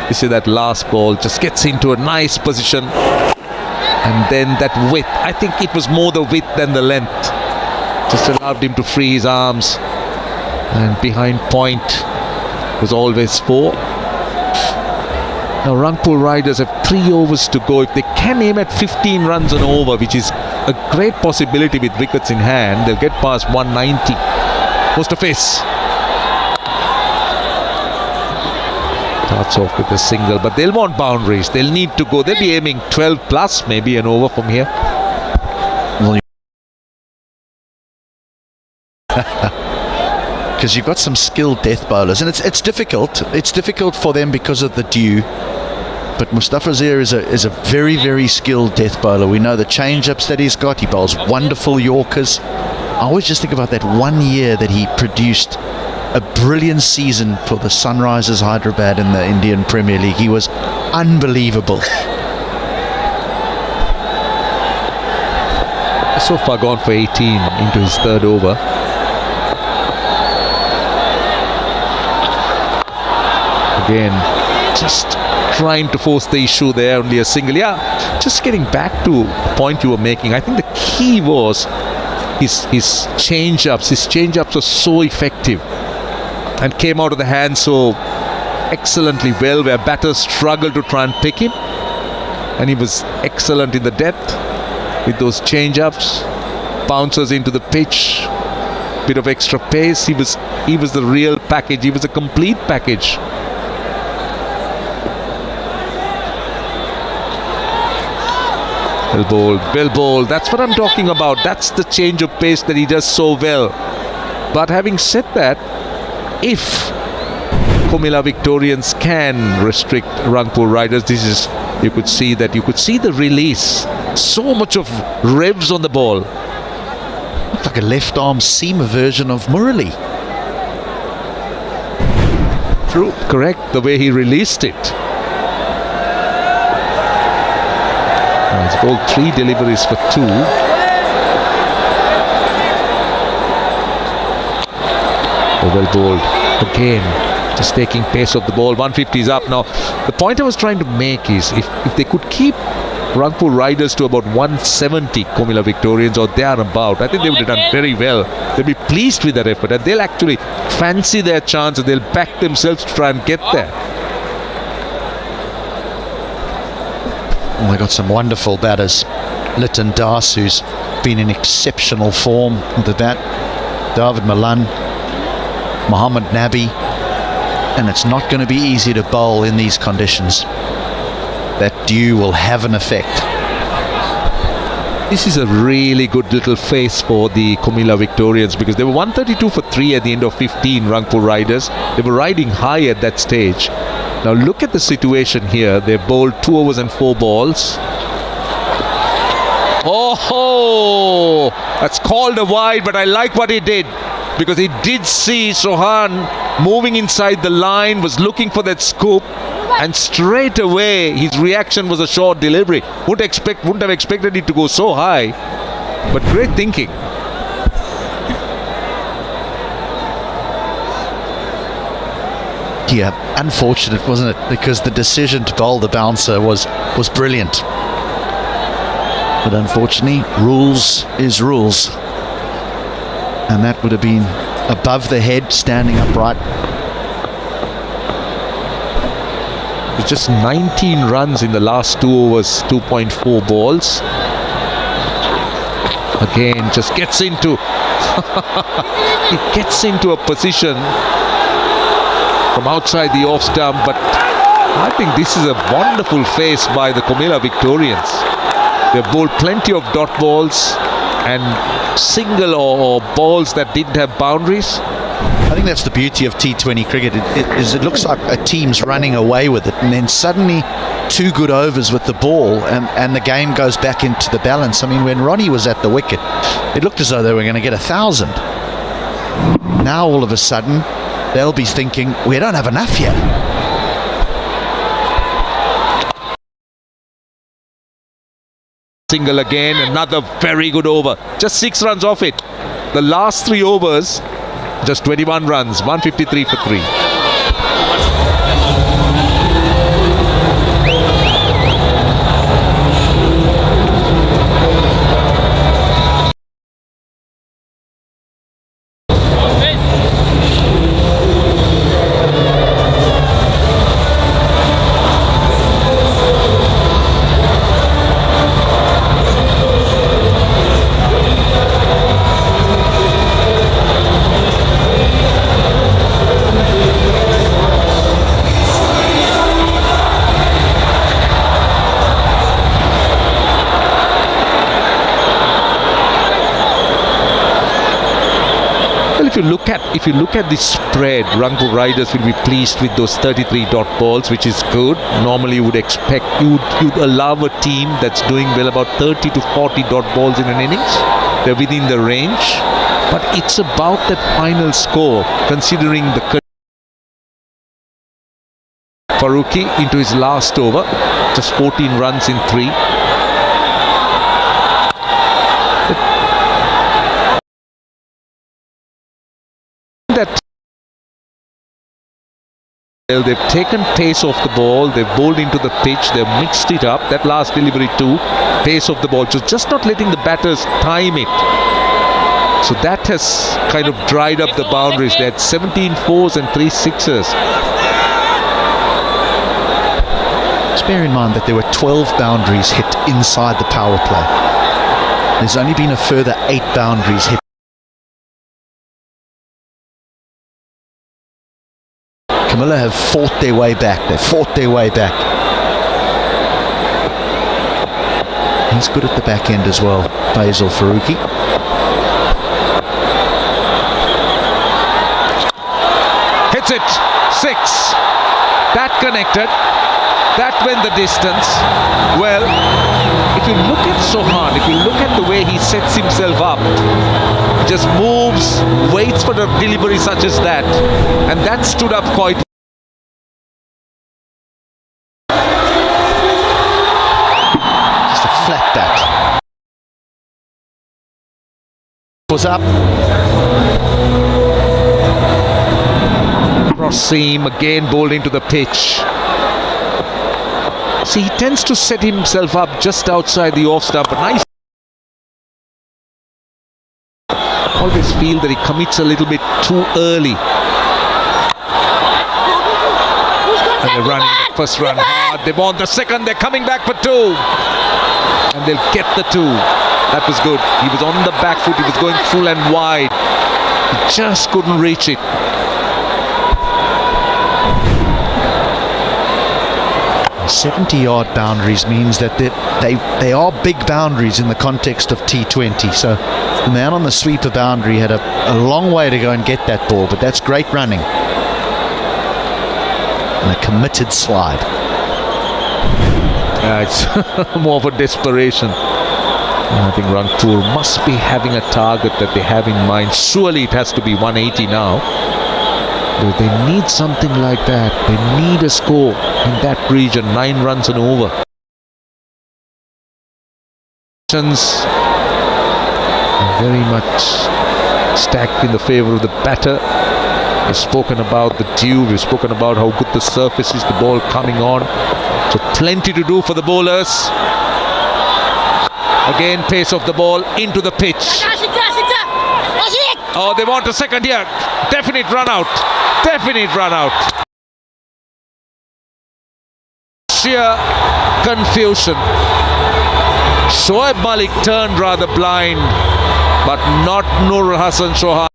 you see that last ball just gets into a nice position, and then that width, I think it was more the width than the length, just allowed him to free his arms, and behind point was always 4. Now Rangpur Riders have 3 overs to go. If they can aim at 15 runs an over, which is a great possibility with wickets in hand, they'll get past 190. Mustafiz starts off with a single, but they'll want boundaries. They'll need to go. They'll be aiming 12 plus, maybe an over from here. Because you've got some skilled death bowlers, and it's difficult. It's difficult for them because of the dew. But Mustafizur is a very, very skilled death bowler. We know the change-ups that he's got. He bowls wonderful Yorkers. I always just think about that one year that he produced a brilliant season for the Sunrisers Hyderabad in the Indian Premier League. He was unbelievable. So far gone for 18 into his 3rd over. Again, just trying to force the issue there, only a single. Yeah, just getting back to the point you were making, I think the key was his change-ups. His change-ups were so effective and came out of the hand so excellently well, where batters struggled to try and pick him, and he was excellent in the depth with those change-ups, bounces into the pitch, bit of extra pace. He was the real package. He was a complete package. Well bowled. That's what I'm talking about. That's the change of pace that he does so well. But having said that, if Comilla Victorians can restrict Rangpur Riders, you could see the release. So much of revs on the ball. Looks like a left arm seamer version of Murali. True, correct. The way he released it. He's bowled 3 deliveries for 2. Well bowled again, just taking pace of the ball. 150 is up now. The point I was trying to make is if they could keep Rangpur Riders to about 170 Comilla Victorians or thereabout, I think they would have done very well. They'll be pleased with that effort, and they'll actually fancy their chance, and they'll back themselves to try and get there. Well, they got some wonderful batters. Liton Das, who's been in exceptional form with the bat. David Malan, Mohammad Nabi, and it's not going to be easy to bowl in these conditions. That dew will have an effect. This is a really good little face for the Comilla Victorians, because they were 132 for 3 at the end of 15, Rangpur Riders. They were riding high at that stage. Now look at the situation here. They bowled 2 overs and 4 balls. Oh, that's called a wide, but I like what he did, because he did see Sohan moving inside the line, was looking for that scoop, and straight away his reaction was a short delivery. Wouldn't have expected it to go so high, but great thinking. Yeah, unfortunate, wasn't it? Because the decision to bowl the bouncer was brilliant. But unfortunately, rules is rules. And that would have been above the head, standing upright. It's just 19 runs in the last 2 overs, 2.4 balls. Again, just gets into it gets into a position from outside the off stump, but I think this is a wonderful face by the Comilla Victorians. They've bowled plenty of dot balls and single or balls that didn't have boundaries. I think that's the beauty of T20 cricket. It looks like a team's running away with it, and then suddenly 2 good overs with the ball, and the game goes back into the balance. I mean, when Ronnie was at the wicket, it looked as though they were going to get 1,000. Now all of a sudden they'll be thinking, we don't have enough yet. Single again, another very good over. Just 6 runs off it. The last 3 overs, just 21 runs, 153 for 3. If you look at the spread, Rangpur Riders will be pleased with those 33 dot balls, which is good. Normally you would expect you'd allow a team that's doing well about 30 to 40 dot balls in an innings. They're within the range, but it's about that final score, considering the Farooqi into his last over, just 14 runs in 3. They've taken pace off the ball, they've bowled into the pitch, they've mixed it up. That last delivery too, pace of the ball, just not letting the batters time it. So that has kind of dried up the boundaries. They had 17 fours and 3 sixes. Just bear in mind that there were 12 boundaries hit inside the power play. There's only been a further 8 boundaries hit. Comilla have fought their way back. They've fought their way back. He's good at the back end as well, Faisal Farooqi. Hits it, 6. That connected. That went the distance. Well, if you look at Sohan, if you look at the way he sets himself up, just moves, waits for the delivery such as that, and that stood up quite well. Just a flat that. Was up. Cross seam, again bowled into the pitch. See, he tends to set himself up just outside the off stump. A nice. Always feel that he commits a little bit too early. And they're running the first run hard. They want the second. They're coming back for 2. And they'll get the 2. That was good. He was on the back foot. He was going full and wide. He just couldn't reach it. .70-yard boundaries means that they are big boundaries in the context of T20. So the man on the sweeper boundary had a long way to go and get that ball, but that's great running. And a committed slide. It's more of a desperation. I think Rangpur must be having a target that they have in mind. Surely it has to be 180 now. They need something like that. They need a score in that region. 9 runs and over. Very much stacked in the favour of the batter. We've spoken about the dew. We've spoken about how good the surface is, the ball coming on. So plenty to do for the bowlers. Again, pace of the ball into the pitch. Oh, they want a second here. Definite run out. Definite run out. Sheer confusion. Shoaib Malik turned rather blind, but not Nur Hassan Chauhan.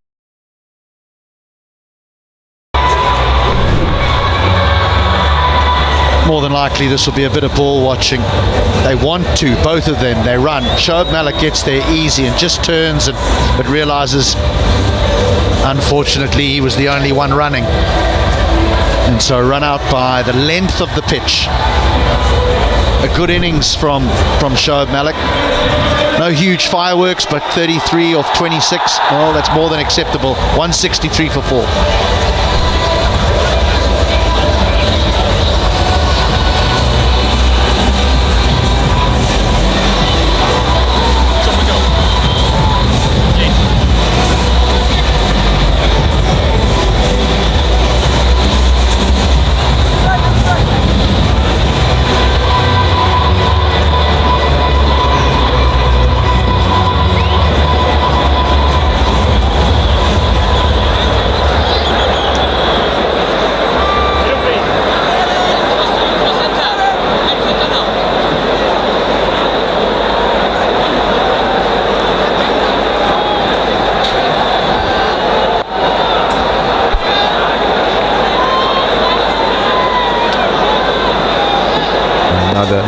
More than likely this will be a bit of ball watching. They want to, both of them, they run. Shoaib Malik gets there easy and just turns but realises unfortunately he was the only one running, and so run out by the length of the pitch. A good innings from Shoaib Malik. No huge fireworks, but 33 off 26. Well, that's more than acceptable. 163 for 4.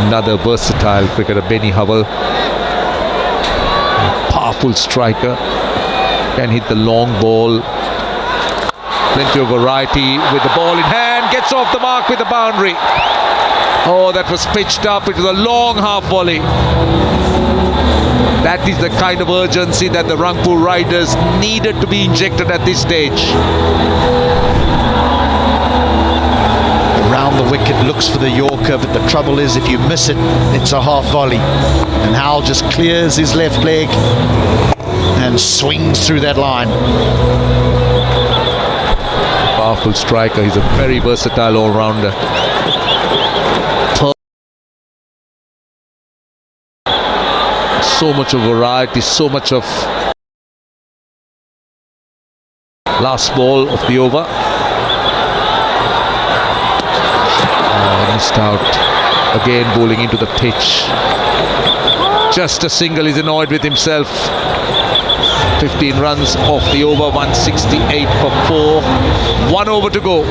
Another versatile cricketer, Benny Howell. Powerful striker. Can hit the long ball. Plenty of variety with the ball in hand. Gets off the mark with the boundary. Oh, that was pitched up. It was a long half volley. That is the kind of urgency that the Rangpur Riders needed to be injected at this stage. Around the wicket, looks for the Yorker, but the trouble is if you miss it, it's a half volley. And Howell just clears his left leg and swings through that line. Powerful striker. He's a very versatile all-rounder. So much of variety, so much of last ball of the over. Missed out. Again bowling into the pitch. Just a single. He's annoyed with himself. 15 runs off the over. 168 for 4. 1 over to go.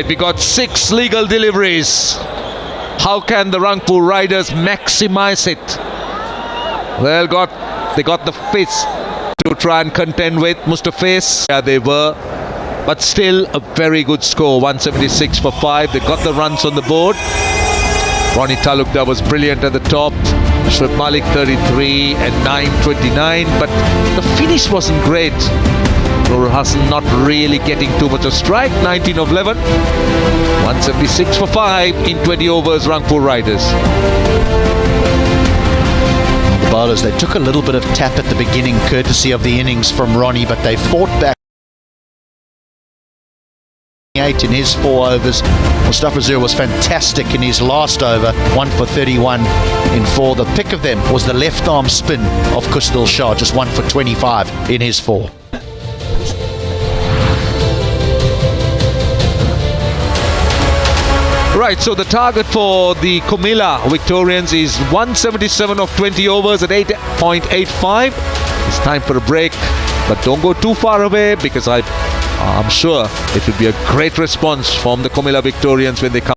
We got 6 legal deliveries. How can the Rangpur Riders maximize it? Well, they got the pace to try and contend with Mustafiz. Yeah, they were, but still a very good score. 176 for 5. They got the runs on the board. Ronnie Talukder was brilliant at the top. Shoaib Malik 33 and 929, but the finish wasn't great. Nur Hassan not really getting too much of strike. 19 of 11. 176 for 5 in 20 overs, Rangpur Riders. The bowlers, they took a little bit of tap at the beginning courtesy of the innings from Ronnie, but they fought back. 8 in his 4 overs. Mustafa Zur was fantastic in his last over, 1 for 31 in 4. The pick of them was the left arm spin of Kustil Shah, just 1 for 25 in his 4. Right, so the target for the Comilla Victorians is 177 of 20 overs at 8.85. It's time for a break, but don't go too far away, because I'm sure it will be a great response from the Comilla Victorians when they come.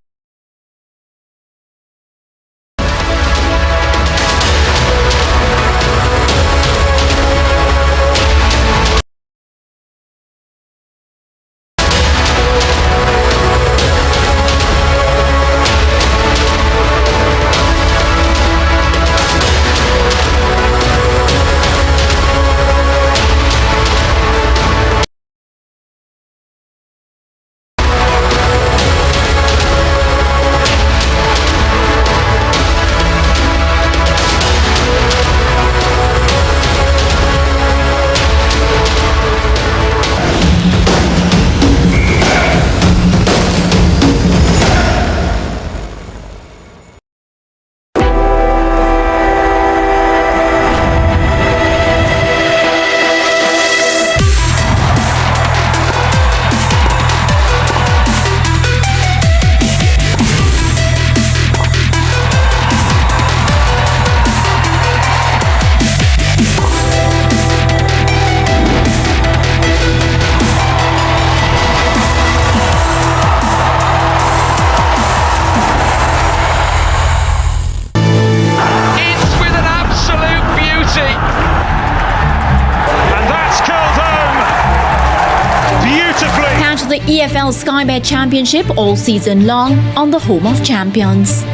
The EFL Sky Bet Championship all season long on the home of champions.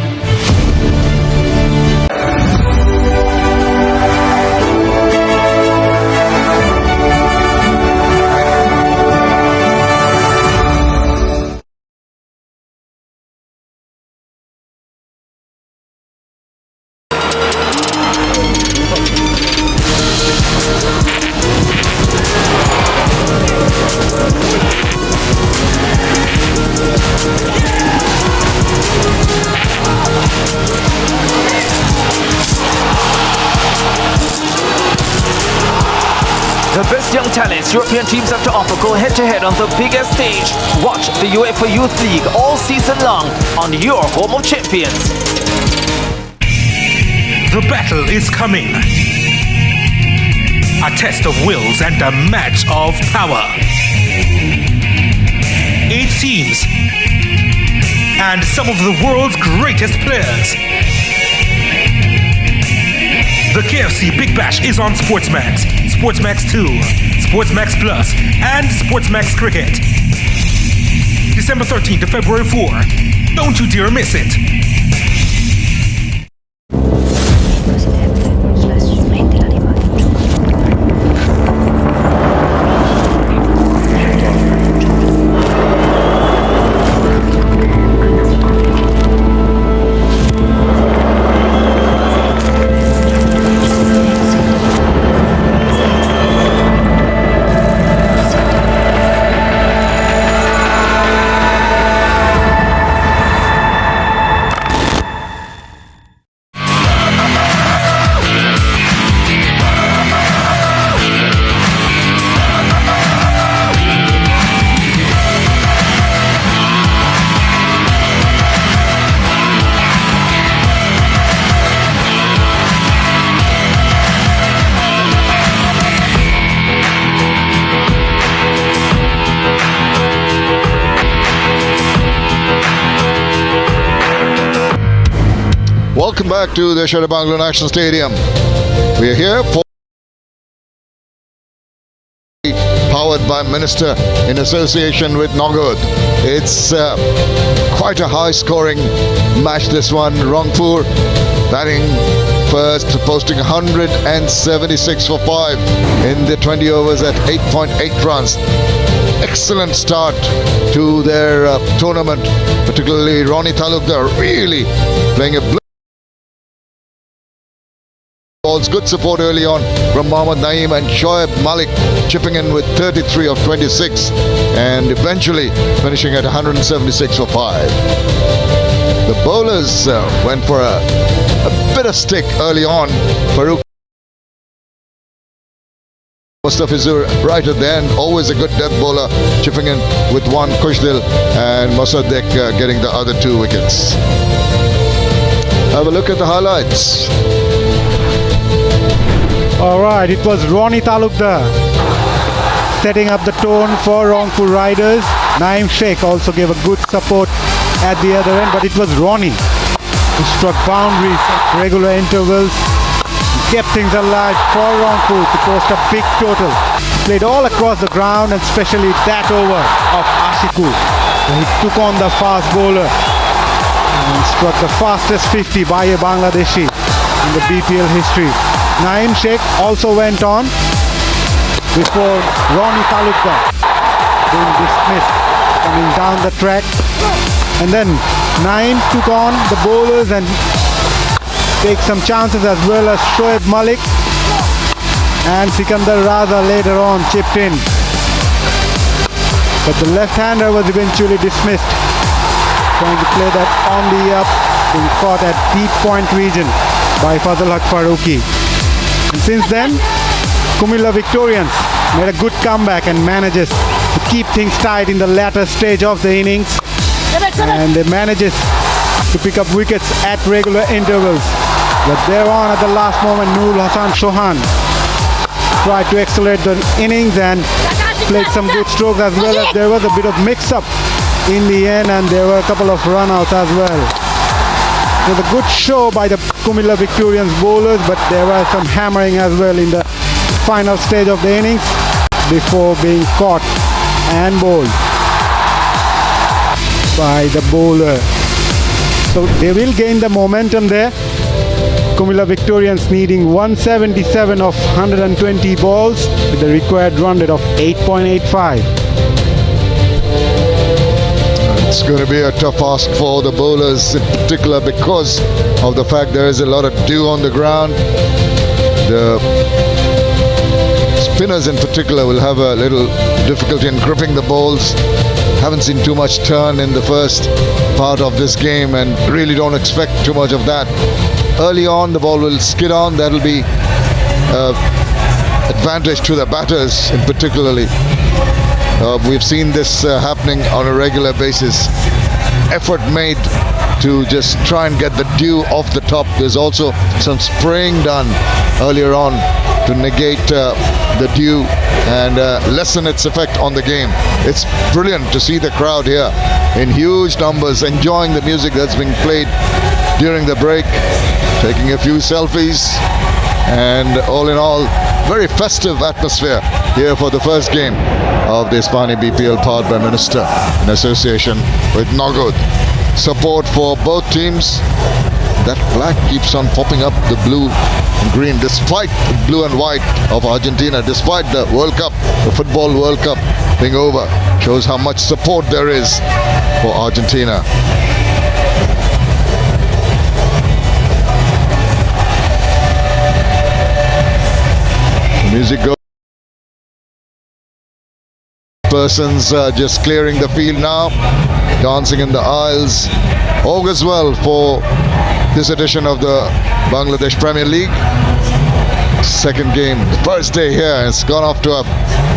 The best young talents European teams have to offer go head-to-head on the biggest stage. Watch the UEFA Youth League all season long on your home of champions. The battle is coming. A test of wills and a match of power. 8 teams and some of the world's greatest players. The KFC Big Bash is on SportsMax, SportsMax 2, SportsMax Plus, and SportsMax Cricket. December 13th to February 4. Don't you dare miss it. Welcome back to the Shadabangla National Stadium. We are here for powered by Minister in association with Nogod. It's quite a high-scoring match, this one. Rangpur batting first, posting 176 for 5 in the 20 overs at 8.8 runs. Excellent start to their tournament, particularly Ronnie Talukdar really playing a balls. Good support early on from Mohammad Naeem, and Shoaib Malik chipping in with 33 of 26 and eventually finishing at 176 for 5. The bowlers went for a bit of stick early on. Farooq Mustafizur right at the end, always a good death bowler, chipping in with one, Kushdil, and Mosaddek getting the other 2 wickets. Have a look at the highlights. Alright, it was Ronnie Talukdar setting up the tone for Rangpur Riders. Naeem Sheikh also gave a good support at the other end, but it was Ronnie who struck boundaries at regular intervals, kept things alive for Rangpur to post a big total. Played all across the ground, and especially that over of Ashiku. He took on the fast bowler and struck the fastest 50 by a Bangladeshi in the BPL history. Naeem Sheikh also went on before Ronnie Talukdar being dismissed, coming down the track. And then Naeem took on the bowlers and take some chances, as well as Shoaib Malik and Sikandar Raza later on chipped in. But the left-hander was eventually dismissed, trying to play that on the up, being caught at deep point region by Fazal Haq Farooqi. And since then, Comilla Victorians made a good comeback and manages to keep things tight in the latter stage of the innings. And they manages to pick up wickets at regular intervals. But thereon, at the last moment, Noor Hassan Chauhan tried to accelerate the innings and played some good strokes, as well as there was a bit of mix-up in the end, and there were a couple of run-outs as well. It was a good show by the Comilla Victorians bowlers, but there was some hammering as well in the final stage of the innings before being caught and bowled by the bowler. So they will gain the momentum there. Comilla Victorians needing 177 of 120 balls with the required run rate of 8.85. It's going to be a tough ask for the bowlers in particular, because of the fact there is a lot of dew on the ground. The spinners in particular will have a little difficulty in gripping the balls. Haven't seen too much turn in the first part of this game, and really don't expect too much of that. Early on, the ball will skid on. That'll be advantage to the batters in particularly. We've seen this happening on a regular basis. Effort made to just try and get the dew off the top. There's also some spraying done earlier on to negate the dew and lessen its effect on the game. It's brilliant to see the crowd here in huge numbers enjoying the music that's being played during the break, taking a few selfies, and all in all, very festive atmosphere here for the first game of the Ispani BPL, powered by Minister in association with Nagod. Support for both teams. That black keeps on popping up, the blue and green, despite the blue and white of Argentina, despite the World Cup, the Football World Cup being over. Shows how much support there is for Argentina. The music goes. Persons just clearing the field now, dancing in the aisles. All goes well for this edition of the Bangladesh Premier League. Second game, the first day here, has gone off to a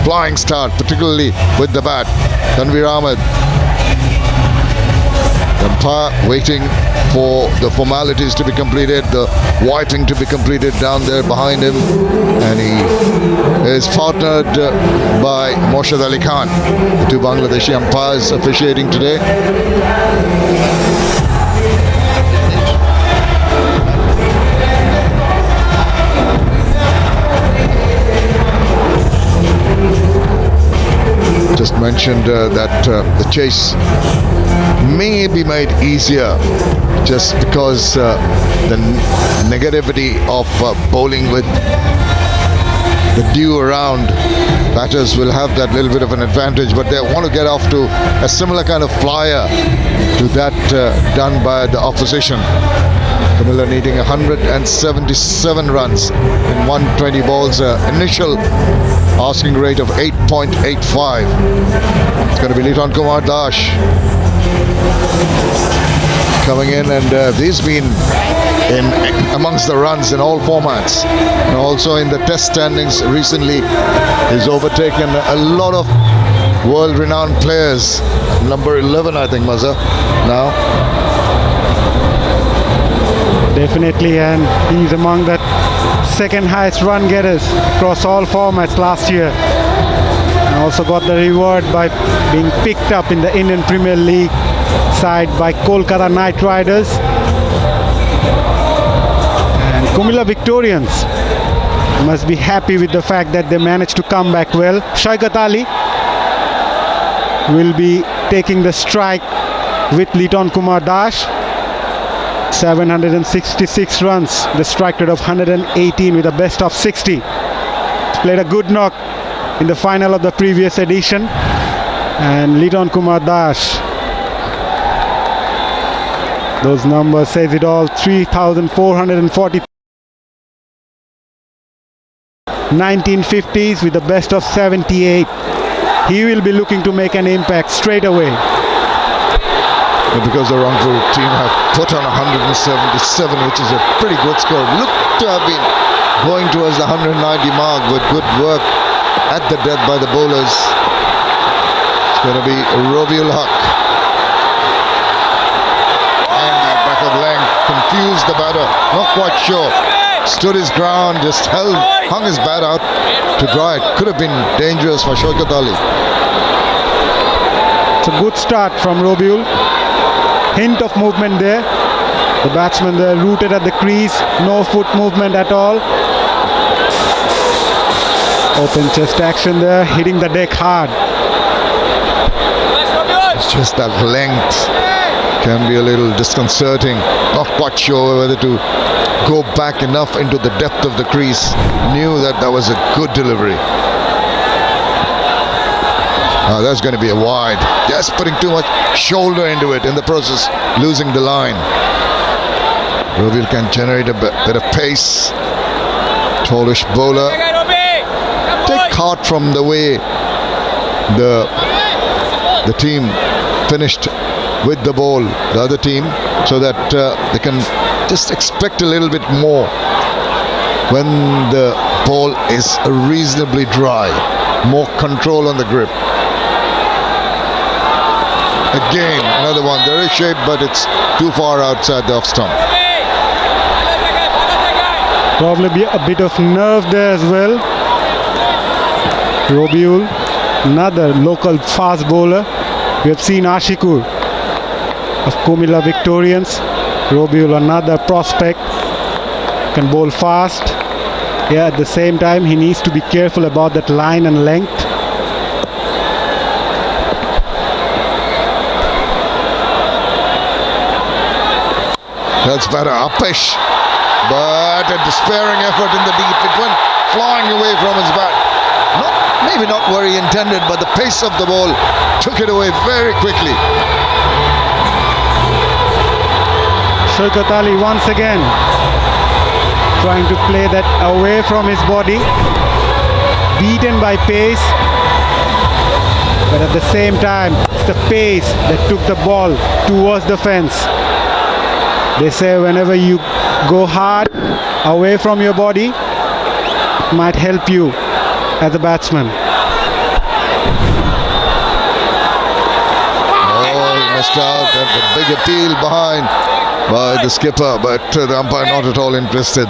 flying start, particularly with the bat. Tanveer Ahmed, Umpire waiting for the formalities to be completed, the wiping to be completed down there behind him, and he is partnered by Morshad Ali Khan, the two Bangladeshi umpires officiating today. Just mentioned that the chase may be made easier just because the negativity of bowling with the dew around. Batters will have that little bit of an advantage, but they want to get off to a similar kind of flyer to that done by the opposition. Comilla needing 177 runs in 120 balls, initial asking rate of 8.85. It's going to be Liton Kumar Dash coming in, and he's been in amongst the runs in all formats. And also in the test standings recently, he's overtaken a lot of world-renowned players. Number 11, I think, Mazza, now. Definitely, and he's among the second highest run getters across all formats last year. And also got the reward by being picked up in the Indian Premier League side by Kolkata Knight Riders. And Comilla Victorians must be happy with the fact that they managed to come back well. Shaukat Ali will be taking the strike with Liton Kumar Das. 766 runs, the strike rate of 118 with a best of 60. Played a good knock in the final of the previous edition. And Liton Kumar Das, those numbers says it all. 3,440 1950s with the best of 78. He will be looking to make an impact straight away. Because the Rangpur team have put on 177, which is a pretty good score. Look to have been going towards the 190 mark with good work at the death by the bowlers. It's going to be Robiul Haq. And the back of length confused the batter. Not quite sure. Stood his ground, just hung his bat out to dry. It could have been dangerous for Shaukat Ali. It's a good start from Robiul. Hint of movement there. The batsman there rooted at the crease. No foot movement at all. Open chest action there. Hitting the deck hard. It's just that length can be a little disconcerting. Not quite sure whether to go back enough into the depth of the crease. Knew that that was a good delivery. That's going to be a wide. Just putting too much shoulder into it in the process, losing the line. Robiul can generate a bit of pace. Tallish bowler. Take heart from the way the team finished with the ball, the other team, so that they can just expect a little bit more when the ball is reasonably dry. More control on the grip. Again, another one. There is shape, but it's too far outside the off stump. Probably a bit of nerve there as well. Robiul, another local fast bowler. We have seen Ashikur of Comilla Victorians. Robiul, another prospect, can bowl fast. Yeah, at the same time, he needs to be careful about that line and length. That's better, Upish, but a despairing effort in the deep. It went flying away from his bat. Maybe not where he intended, but the pace of the ball took it away very quickly. Shaukat Ali once again trying to play that away from his body. Beaten by pace, but at the same time, it's the pace that took the ball towards the fence. They say whenever you go hard away from your body, it might help you as a batsman. Oh, he missed out. That's a big appeal behind by the skipper, but the umpire not at all interested.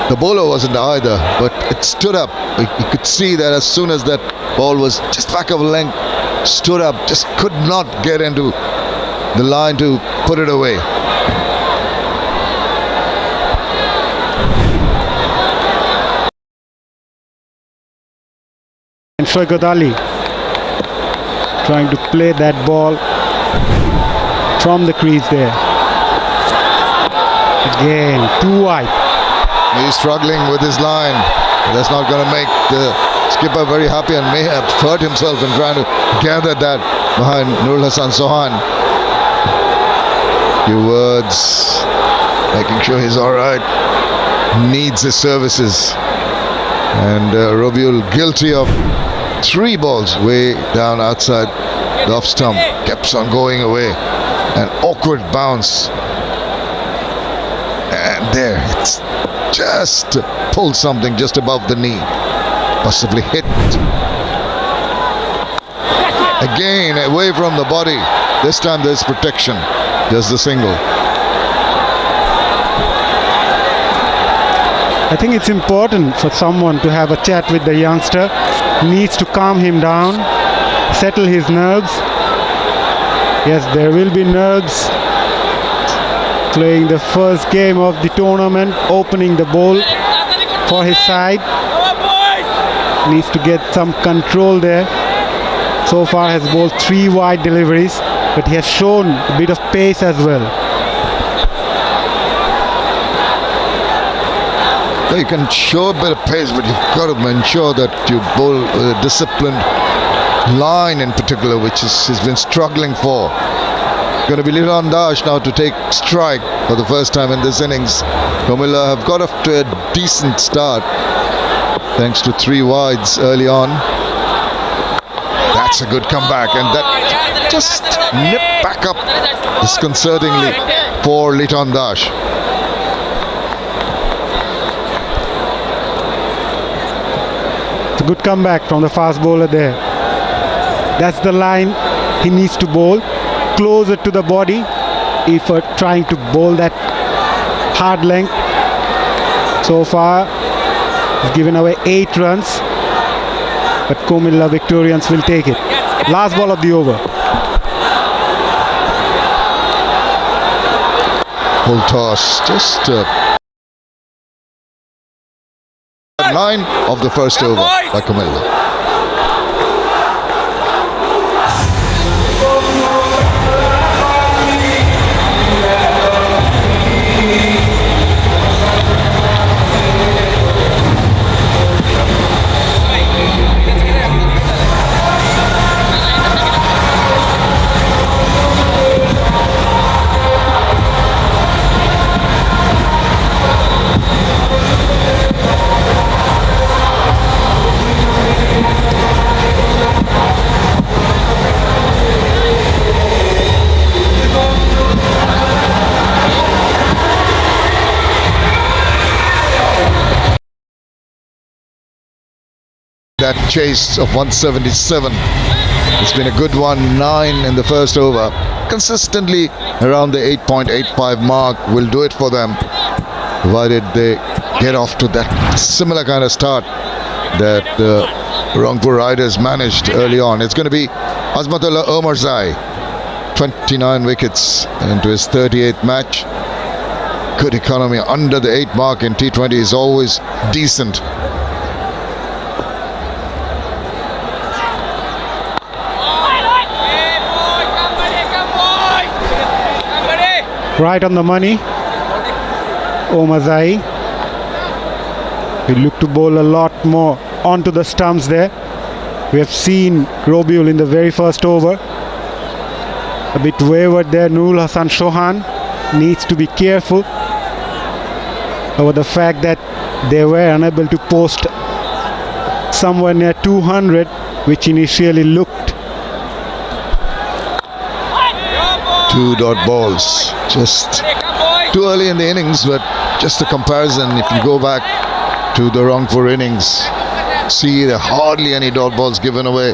The bowler wasn't either, but it stood up. You could see that as soon as that ball was just back of length, stood up, just could not get into the line to put it away. And Shaukat Ali trying to play that ball from the crease there. Again, too wide. He's struggling with his line. That's not going to make the skipper very happy, and may have hurt himself in trying to gather that behind Nurul Hassan Sohan. Few words, making sure he's all right. Needs his services. And Robiul guilty of 3 balls way down outside the off stump. Keeps on going away. An awkward bounce. And And there, it's just pulled something just above the knee. Possibly hit. Again, away from the body. This time there's protection. Just the single. I think it's important for someone to have a chat with the youngster. Needs to calm him down, settle his nerves. Yes, there will be nerves. Playing the first game of the tournament, opening the ball for his side. Needs to get some control there. So far has bowled 3 wide deliveries, but he has shown a bit of pace as well. You can show a bit of pace, but you've got to ensure that you bowl a disciplined line in particular, which he's been struggling for. Going to be Liton Das now to take strike for the first time in this innings. Comilla have got off to a decent start thanks to 3 wides early on. That's a good comeback, and that just nipped back up disconcertingly for Liton Das. It's a good comeback from the fast bowler there. That's the line he needs to bowl. Closer to the body if trying to bowl that hard length. So far he's given away 8 runs, but Comilla Victorians will take it. Last ball of the over. Full toss, just 9 of the first over by Comilla. That chase of 177. It's been a good one. 9 in the first over. Consistently around the 8.85 mark will do it for them, provided they get off to that similar kind of start that the Rangpur Riders managed early on. It's going to be Azmatullah Omarzai, 29 wickets into his 38th match. Good economy. Under the 8 mark in T20 is always decent. Right on the money. Omarzai. He looked to bowl a lot more onto the stumps there. We have seen Robiul in the very first over. A bit wayward there. Nurul Hassan Chauhan needs to be careful over the fact that they were unable to post somewhere near 200, which initially looked. 2 dot balls, just too early in the innings, but just a comparison. If you go back to the Rangpur innings, see there hardly any dot balls given away.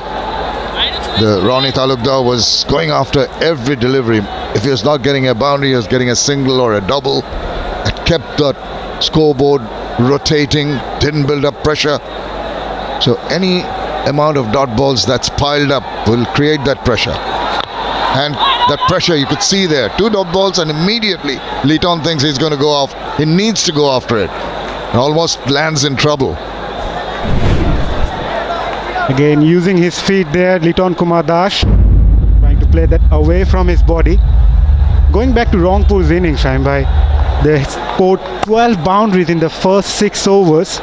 The Ronnie Talukdar was going after every delivery. If he was not getting a boundary, he was getting a single or a double. It kept that scoreboard rotating, didn't build up pressure. So any amount of dot balls that's piled up will create that pressure. And that pressure you could see there. 2 dot balls, and immediately Liton thinks he's going to go off. He needs to go after it. And almost lands in trouble. Again, using his feet there, Liton Kumar Das trying to play that away from his body. Going back to Rangpur's innings, Shaheen, they scored 12 boundaries in the first 6 overs.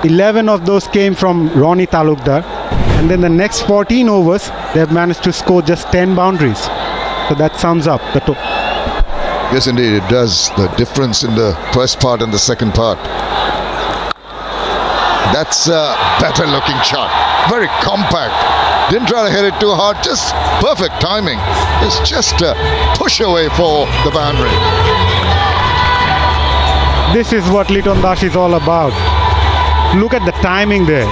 11 of those came from Ronnie Talukdar. And then the next 14 overs, they have managed to score just 10 boundaries. So that sums up the total. Yes, indeed, it does. The difference in the first part and the second part. That's a better looking shot. Very compact. Didn't try to hit it too hard. Just perfect timing. It's just a push away for the boundary. This is what Liton Das is all about. Look at the timing there.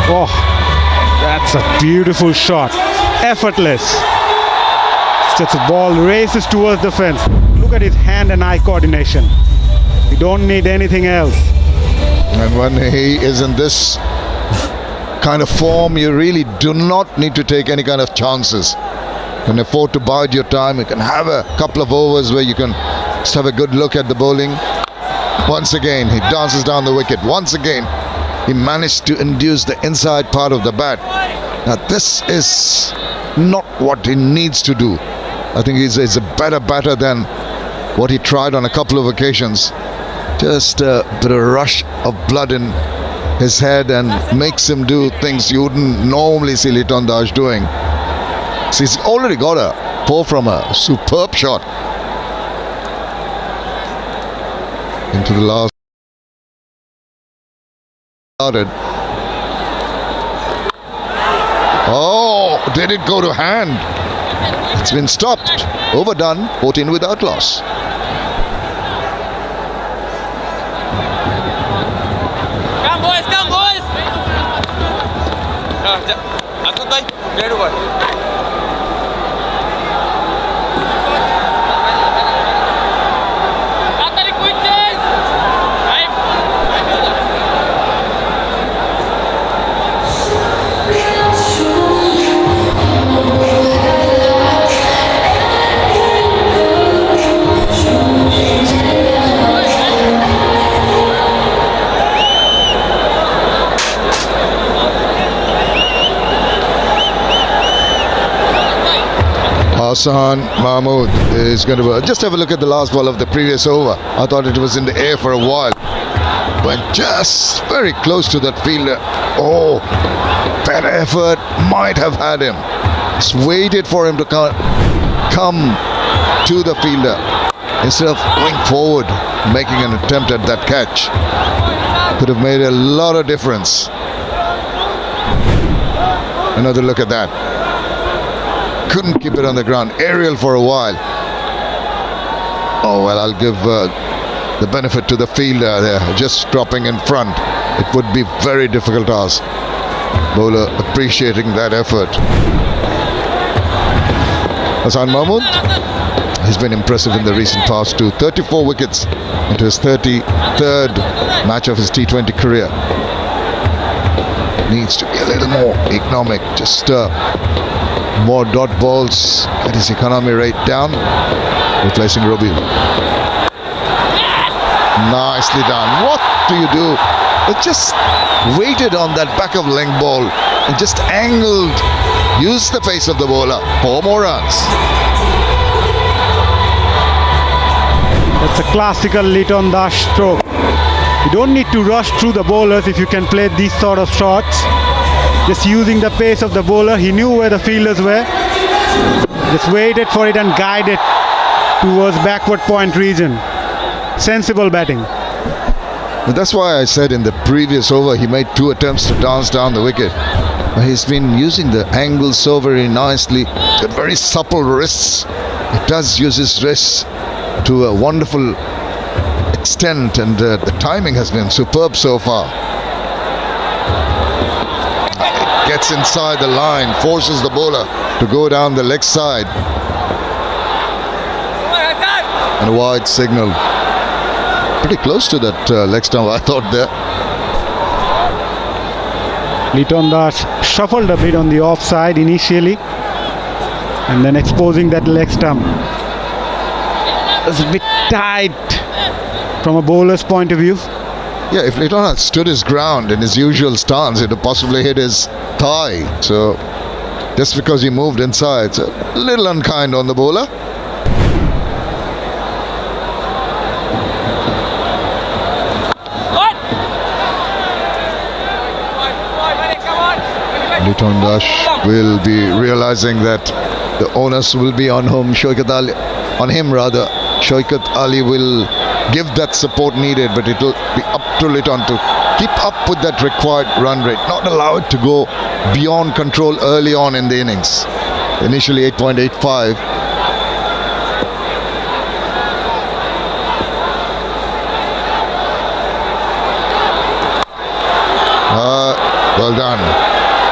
Oh, that's a beautiful shot. Effortless. Just the ball races towards the fence. Look at his hand and eye coordination. You don't need anything else. And when he is in this kind of form, you really do not need to take any kind of chances. You can afford to bide your time. You can have a couple of overs where you can just have a good look at the bowling. Once again, he dances down the wicket. Once again, he managed to induce the inside part of the bat. Now, this is not what he needs to do. I think he's a better batter than what he tried on a couple of occasions. Just a bit of rush of blood in his head and makes him do things you wouldn't normally see Liton Das doing. So he's already got a 4 from a superb shot. Into the last. Oh, did it go to hand? It's been stopped. Overdone. 14 without loss. Come boys, come boys. Aku baik. Dia dulu. Hassan Mahmood is going to just have a look at the last ball of the previous over. I thought it was in the air for a while. Went just very close to that fielder. Oh, better effort. Might have had him. Just waited for him to come to the fielder instead of going forward, making an attempt at that catch. Could have made a lot of difference. Another look at that. Couldn't keep it on the ground. Aerial for a while. Oh, well, I'll give the benefit to the fielder there. Just dropping in front. It would be very difficult task. Bowler appreciating that effort. Hassan Mahmood, he's been impressive in the recent past too. 34 wickets into his 33rd match of his T20 career. Needs to be a little more economic. Just more dot balls, get his economy rate down, replacing Robbie. Nicely done. What do you do? It just waited on that back of length ball and just angled, used the pace of the bowler. 4 more runs. That's a classical Liton Das stroke. You don't need to rush through the bowlers if you can play these sort of shots. Just using the pace of the bowler. He knew where the fielders were. Just waited for it and guided towards backward point region. Sensible batting. But that's why I said in the previous over he made 2 attempts to dance down the wicket. He's been using the angle so very nicely. Got very supple wrists. He does use his wrists to a wonderful extent, and the timing has been superb so far. Gets inside the line, forces the bowler to go down the leg side. And a wide signal. Pretty close to that leg stump, I thought there. Liton Das shuffled a bit on the offside initially and then exposing that leg stump. It was a bit tight from a bowler's point of view. Yeah, if Liton had stood his ground in his usual stance, it would possibly hit his thigh. So, just because he moved inside, it's a little unkind on the bowler. Liton Das will be realizing that the onus will be on him. Shaukat Ali will give that support needed, but it will be up to Liton to keep up with that required run rate, not allow it to go beyond control early on in the innings. Initially 8.85. Well done.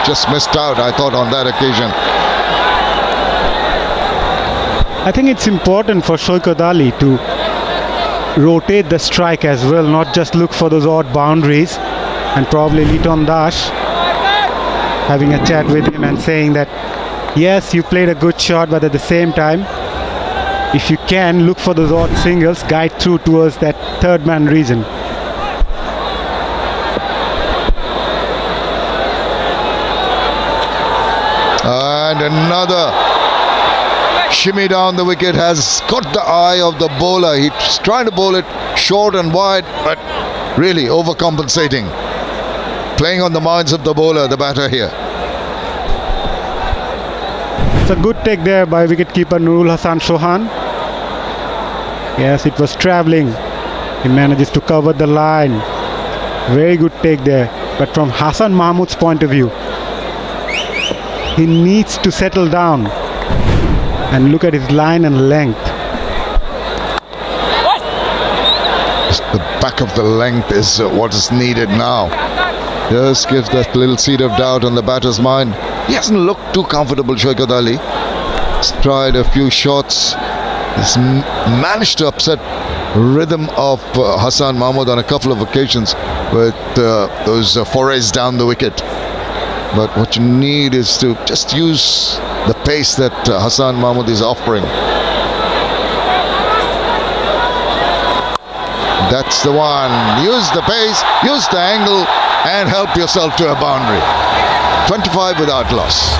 Just missed out, I thought, on that occasion. I think it's important for Shaukat Ali to rotate the strike as well, not just look for those odd boundaries. And probably Liton Dash having a chat with him and saying that yes, you played a good shot, but at the same time, if you can, look for those odd singles, guide through towards that third man region. And another shimmy down the wicket has caught the eye of the bowler. He's trying to bowl it short and wide, but really overcompensating. Playing on the minds of the bowler, the batter here. It's a good take there by wicketkeeper Nurul Hassan Chauhan. Yes, it was travelling. He manages to cover the line. Very good take there. But from Hassan Mahmood's point of view, he needs to settle down and look at his line and length. Just the back of the length is what is needed now. Just gives that little seed of doubt on the batter's mind. He hasn't looked too comfortable, Shaukat Ali. He's tried a few shots. He's managed to upset rhythm of Hassan Mahmood on a couple of occasions with those forays down the wicket. But what you need is to just use the pace that Hassan Mahmood is offering. That's the one. Use the pace, use the angle, and help yourself to a boundary. 25 without loss.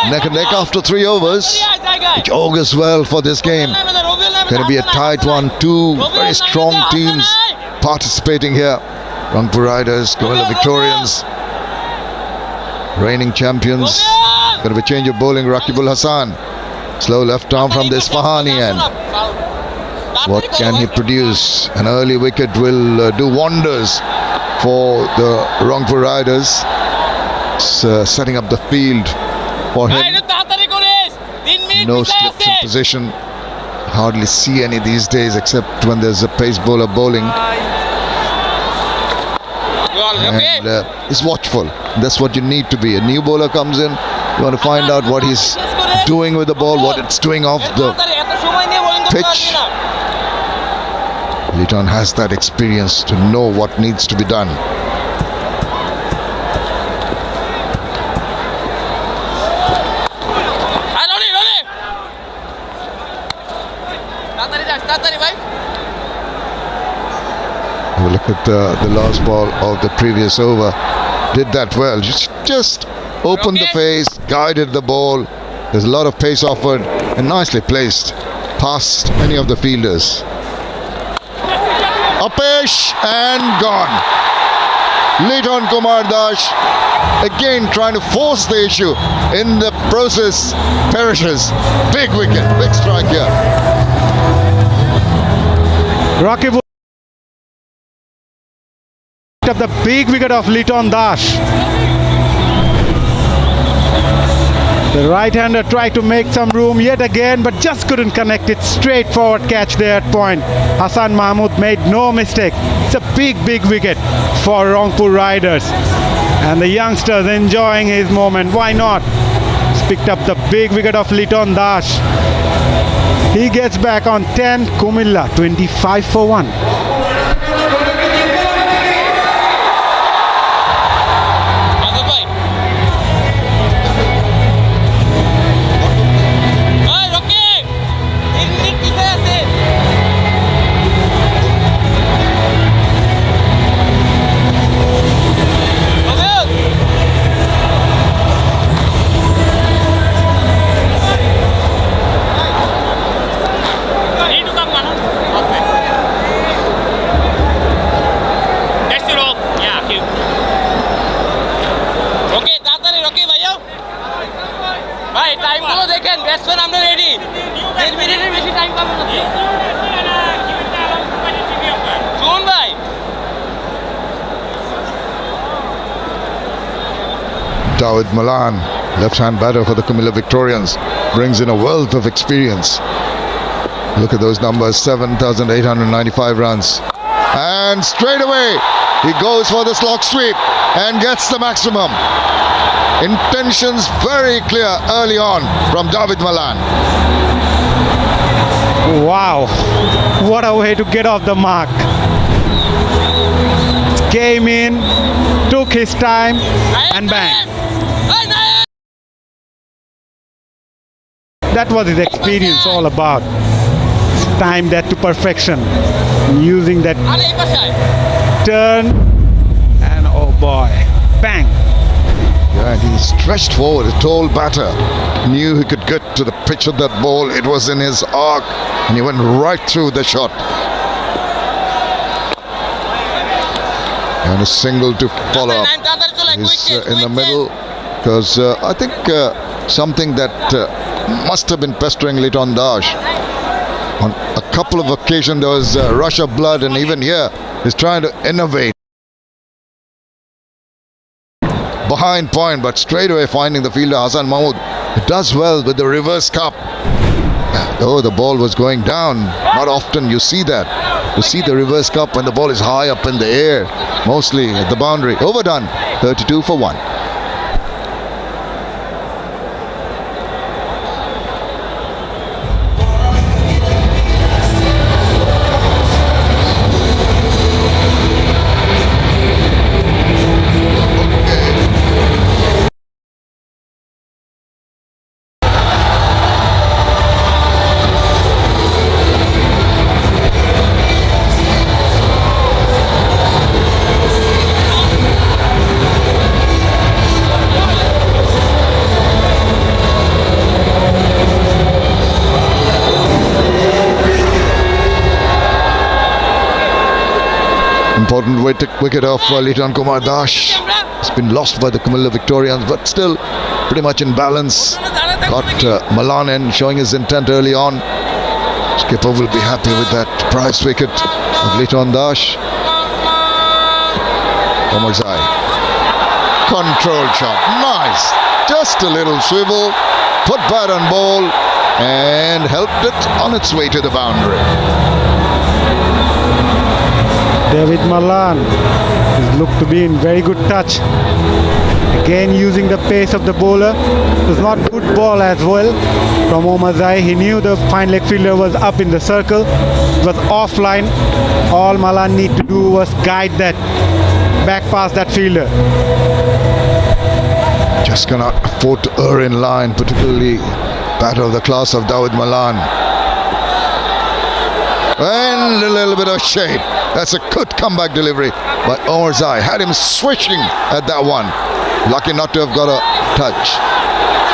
Neck and neck after 3 overs, which augurs well for this game. Going to be a tight one. Two very strong teams participating here. Rangpur Riders, Comilla Victorians, reigning champions. Going to be change of bowling. Rakibul Hassan, slow left arm from the Isfahani end. What can he produce? An early wicket will do wonders for the Rangpur Riders. It's setting up the field for him. No slips in position. Hardly see any these days except when there's a pace bowler bowling. And is watchful. That's what you need to be. A new bowler comes in, you want to find out what he's doing with the ball, what it's doing off the pitch. Liton has that experience to know what needs to be done. Look at the last ball of the previous over. Did that well. Just opened the face, guided the ball. There's a lot of pace offered and nicely placed past many of the fielders. Apesh and gone. Liton Kumar Dash again trying to force the issue. In the process, perishes. Big wicket, big strike here. Rakibul up the big wicket of Liton Dash. The right-hander tried to make some room yet again, but just couldn't connect it. Straightforward catch there at point. Hassan Mahmood made no mistake. It's a big wicket for Rangpur Riders. And the youngsters enjoying his moment. Why not? He's picked up the big wicket of Liton Dash. He gets back on 10. Comilla 25 for 1. টাইমগুলো দেখেন, batsman আমরা ready, 1 মিনিটের বেশি time পাবো না। শুন ভাই, Dawid Malan, left-hand batter for the Comilla Victorians, brings in a wealth of experience. Look at those numbers, 7,895 runs. And straight away, he goes for the slog sweep and gets the maximum. Intentions very clear early on from Dawid Malan. Wow, what a way to get off the mark. Came in, took his time and bang. That was his experience all about. Timed that to perfection, using that turn, and oh boy, bang. Yeah, and he stretched forward, a tall batter. Knew he could get to the pitch of that ball. It was in his arc, and he went right through the shot. And a single to follow up. He's in the middle, because I think something that must have been pestering Liton Dash. On a couple of occasions there was a rush of blood, and even here he's trying to innovate. Behind point, but straight away finding the fielder Hassan Mahmood. It does well with the reverse cup. Oh, the ball was going down. Not often you see that. You see the reverse cup when the ball is high up in the air, mostly at the boundary. Overdone, 32 for 1. Important wicket off Liton Kumar Dash. It's been lost by the Comilla Victorians, but still pretty much in balance. Got Malan in, showing his intent early on. Skipper will be happy with that prize wicket of Liton Dash. Omarzai. Controlled shot. Nice. Just a little swivel. Put bat on ball and helped it on its way to the boundary. Dawid Malan is looked to be in very good touch. Again using the pace of the bowler. It was not good ball as well from Omarzai. He knew the fine leg fielder was up in the circle. It was offline. All Malan need to do was guide that back past that fielder. Just cannot afford to err in line, particularly batter of the class of Dawid Malan. And a little bit of shape. That's a good comeback delivery by Omarzai. Had him switching at that one. Lucky not to have got a touch.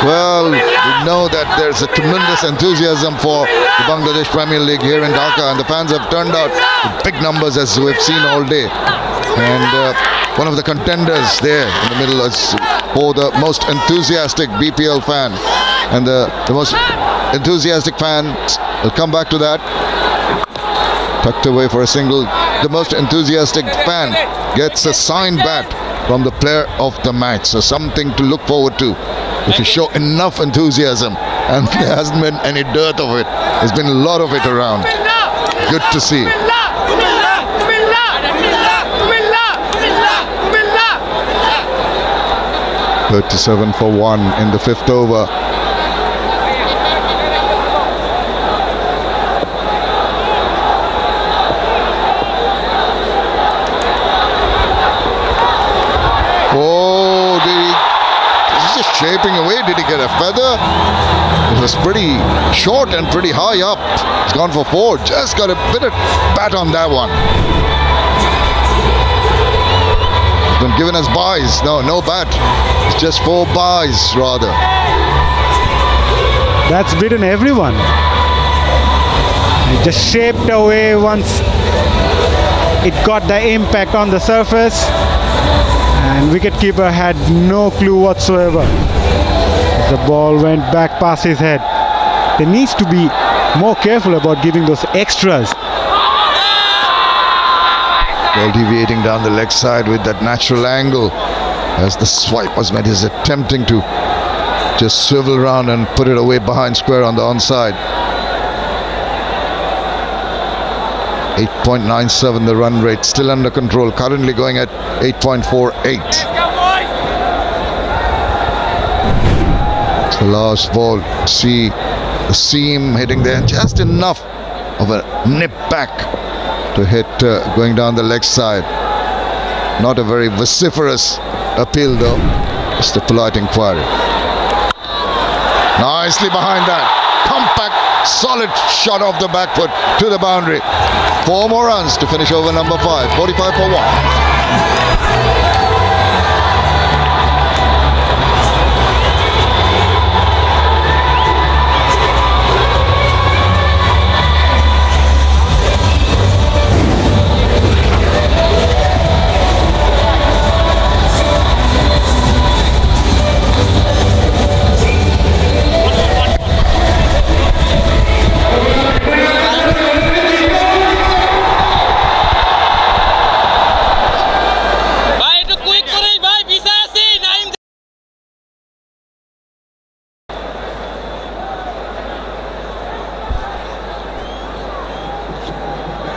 Well, we know that there's a tremendous enthusiasm for the Bangladesh Premier League here in Dhaka, and the fans have turned out in big numbers as we've seen all day. And one of the contenders there in the middle is for the most enthusiastic BPL fan. And the most enthusiastic fans, will come back to that. Tucked away for a single. The most enthusiastic fan gets a signed bat from the player of the match. So something to look forward to if you show enough enthusiasm. And there hasn't been any dearth of it. There's been a lot of it around. Good to see. 37 for 1 in the 5th over. Oh, he's just shaping away. Did he get a feather? It was pretty short and pretty high up. He's gone for 4. Just got a bit of bat on that one. Been given as buys. No bat. It's just 4 buys rather. That's beaten everyone. It just shaped away once it got the impact on the surface, and wicketkeeper had no clue whatsoever. The ball went back past his head. There needs to be more careful about giving those extras. Ball deviating down the leg side with that natural angle as the swipe was made. He's attempting to just swivel around and put it away behind square on the onside. 8.97 the run rate, still under control, currently going at 8.48. It's the last ball. See the seam hitting there, just enough of a nip back to hit going down the leg side. Not a very vociferous appeal though, just a polite inquiry. Nicely behind that, compact, solid shot off the back foot to the boundary. 4 more runs to finish over number 5, 45 for 1.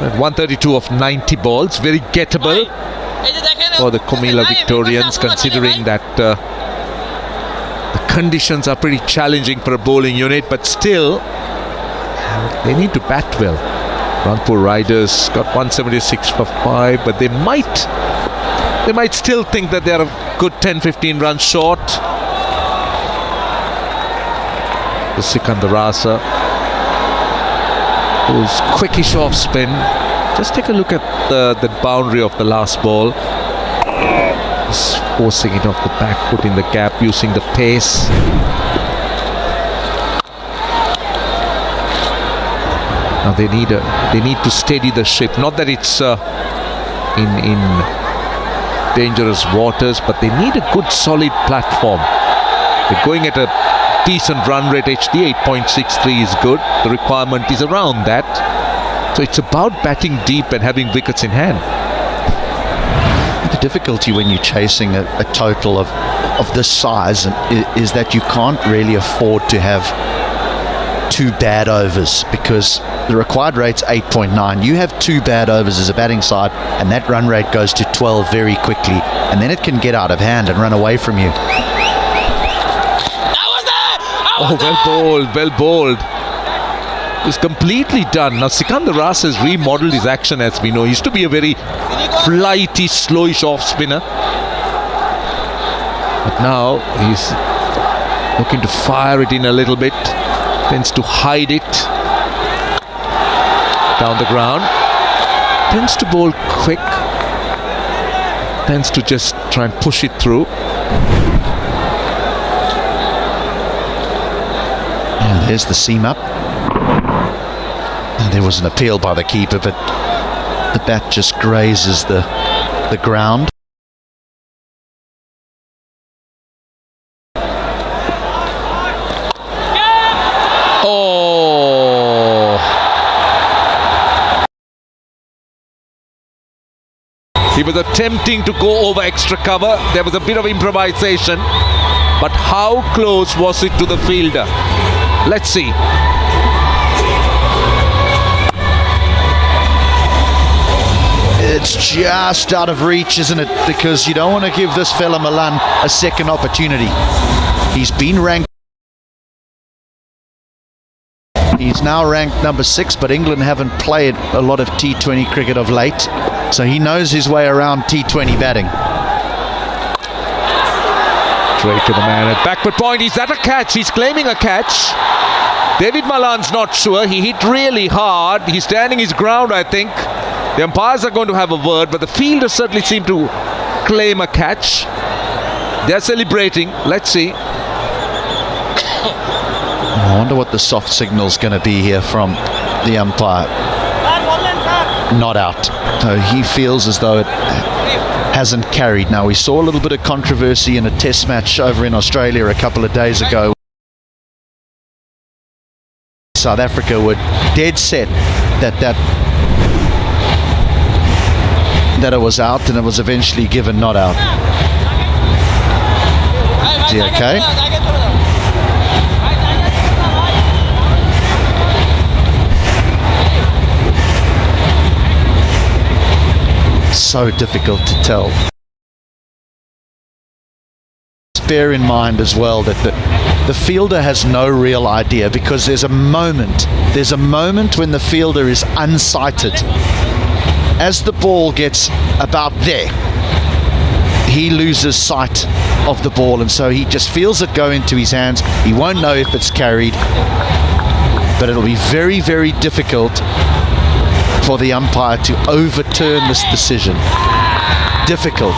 At 132 of 90 balls, very gettable for the Comilla Victorians, considering that the conditions are pretty challenging for a bowling unit, but still they need to bat well. Rangpur Riders got 176 for 5, but they might still think that they're a good 10-15 runs short. The Sikandar Rasa, who's quickish off spin. Just take a look at the boundary of the last ball. Just forcing it off the back foot in the gap, using the pace. Now they need to steady the ship. Not that it's in dangerous waters, but they need a good solid platform. They're going at a decent run rate. HD 8.63 is good. The requirement is around that. So it's about batting deep and having wickets in hand. The difficulty when you're chasing a total of this size is that you can't really afford to have 2 bad overs, because the required rate's 8.9. You have 2 bad overs as a batting side, and that run rate goes to 12 very quickly, and then it can get out of hand and run away from you. Oh, well bowled, well bowled. It's completely done. Now Sikandar Rasa has remodeled his action, as we know. He used to be a very flighty, slowish off spinner, but now he's looking to fire it in a little bit. Tends to hide it down the ground. Tends to bowl quick. Tends to just try and push it through. And there's the seam up. And there was an appeal by the keeper, but the bat just grazes the ground. Oh! He was attempting to go over extra cover. There was a bit of improvisation, but how close was it to the fielder? Let's see. It's just out of reach, isn't it? Because you don't want to give this fella Milan a second opportunity. He's been ranked. He's now ranked number 6, but England haven't played a lot of T20 cricket of late, so he knows his way around T20 batting. Straight to the man at backward point. Is that a catch? He's claiming a catch. David Malan's not sure. He hit really hard. He's standing his ground, I think. The umpires are going to have a word, but the fielders certainly seem to claim a catch. They're celebrating. Let's see. I wonder what the soft signal's going to be here from the umpire. Not out. So he feels as though it hasn't carried. Now, we saw a little bit of controversy in a test match over in Australia a couple of days ago. South Africa were dead set that it was out, and it was eventually given not out. Is he okay? So difficult to tell. Bear in mind as well that the fielder has no real idea, because there's a moment when the fielder is unsighted. As the ball gets about there, he loses sight of the ball, and so he just feels it go into his hands. He won't know if it's carried, but it'll be very, very difficult for the umpire to overturn this decision. Difficult.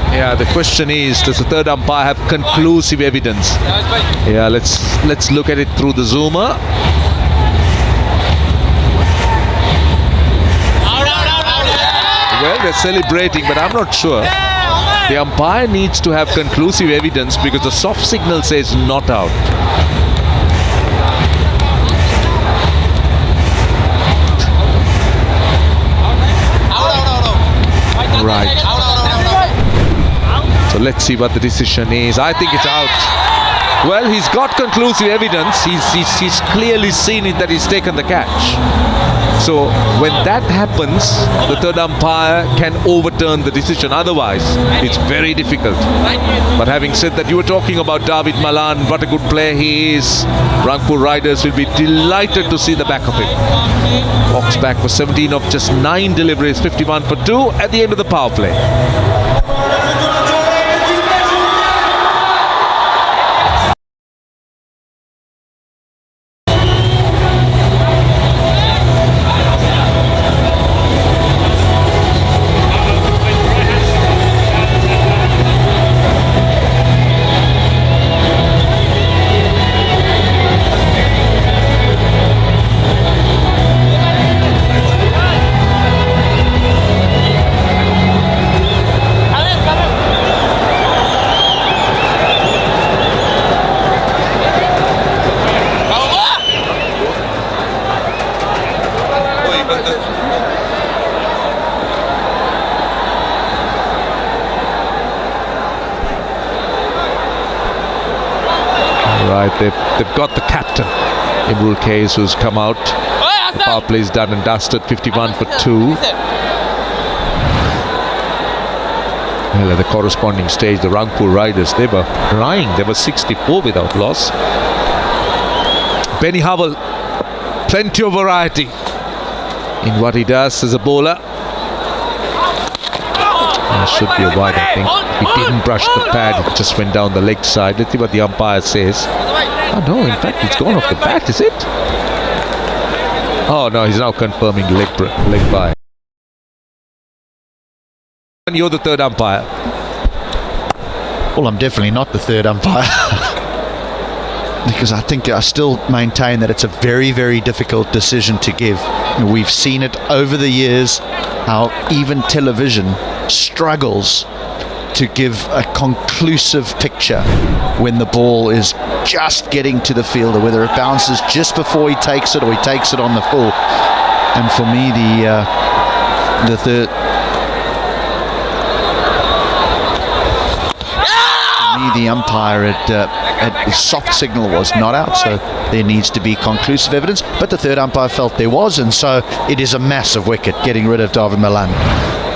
Yeah, the question is, does the third umpire have conclusive evidence? Yeah, let's look at it through the zoomer. Well, they're celebrating, but I'm not sure. The umpire needs to have conclusive evidence, because the soft signal says not out. Right. So let's see what the decision is. I think it's out. Well, he's got conclusive evidence. He's clearly seen it that he's taken the catch. So when that happens, the third umpire can overturn the decision. Otherwise, it's very difficult. But having said that, you were talking about David Malan. What a good player he is. Rangpur Riders will be delighted to see the back of him. Walks back for 17 of just 9 deliveries, 51 for 2 at the end of the power play. They've got the captain, Imrul Case, who's come out. The power play is done and dusted, 51 for 2. Well, at the corresponding stage, the Rangpur Riders, they were crying. They were 64 without loss. Benny Howell, plenty of variety in what he does as a bowler. Should be a wide, I think. He didn't brush the pad, it just went down the leg side. Let's see what the umpire says. Oh no, in fact it's gone off the bat, is it? Oh no, he's now confirming leg by. And you're the third umpire. Well, I'm definitely not the third umpire. Because I still maintain that it's a very, very difficult decision to give. We've seen it over the years, how even television struggles to give a conclusive picture when the ball is just getting to the fielder, whether it bounces just before he takes it or he takes it on the full. And for me, the third, the umpire at the soft signal was not out, so there needs to be conclusive evidence, but the third umpire felt there was, and so it is a massive wicket getting rid of David Malan.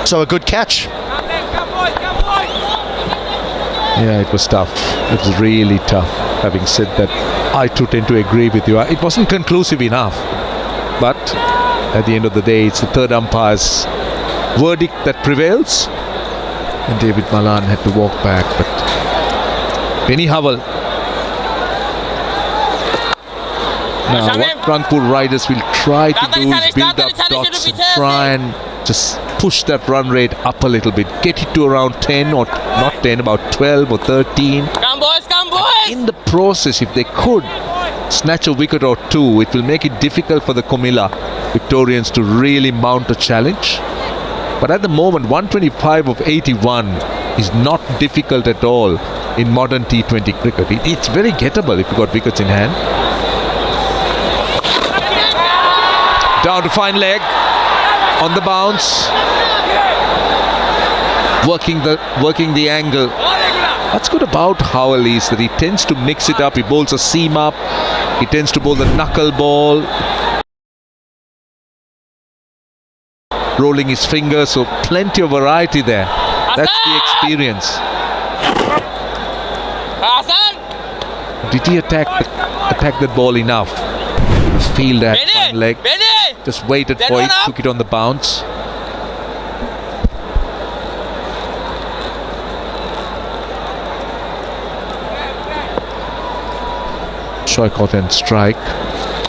So a good catch. Yeah, it was tough. It was really tough. Having said that, I too tend to agree with you. It wasn't conclusive enough, but at the end of the day, it's the third umpire's verdict that prevails, and David Malan had to walk back. But Benny Howell. Now, what Rangpur Riders will try to do is build up dots and try and just push that run rate up a little bit, get it to around 10 or not 10, about 12 or 13. Come boys, come boys! In the process, if they could snatch a wicket or two, it will make it difficult for the Comilla Victorians to really mount a challenge. But at the moment, 125 of 81 is not difficult at all in modern T20 cricket. It's very gettable if you got wickets in hand. Down to fine leg. On the bounce. Working the angle. What's good about Howell is that he tends to mix it up. He bowls a seam up. He tends to bowl the knuckle ball. Rolling his fingers, so plenty of variety there. That's the experience. Did he attack that ball enough? Field at fine leg. Just waited for it, took it on the bounce. Shoykot and strike.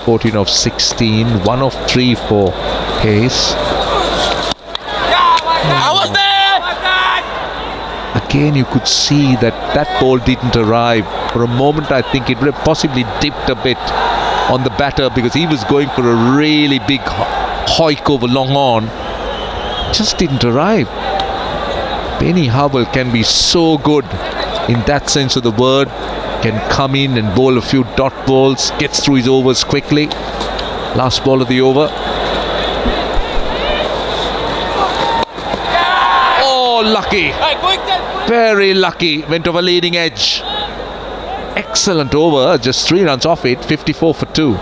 14 of 16, 1 of 3 for Hayes. Again, you could see that ball didn't arrive. For a moment, I think it would have possibly dipped a bit on the batter because he was going for a really big hoik over long on. Just didn't arrive. Benny Howell can be so good in that sense of the word. Can come in and bowl a few dot balls, gets through his overs quickly. Last ball of the over. Oh, lucky. Very lucky. Went over leading edge. Excellent over. Just 3 runs off it. 54 for 2.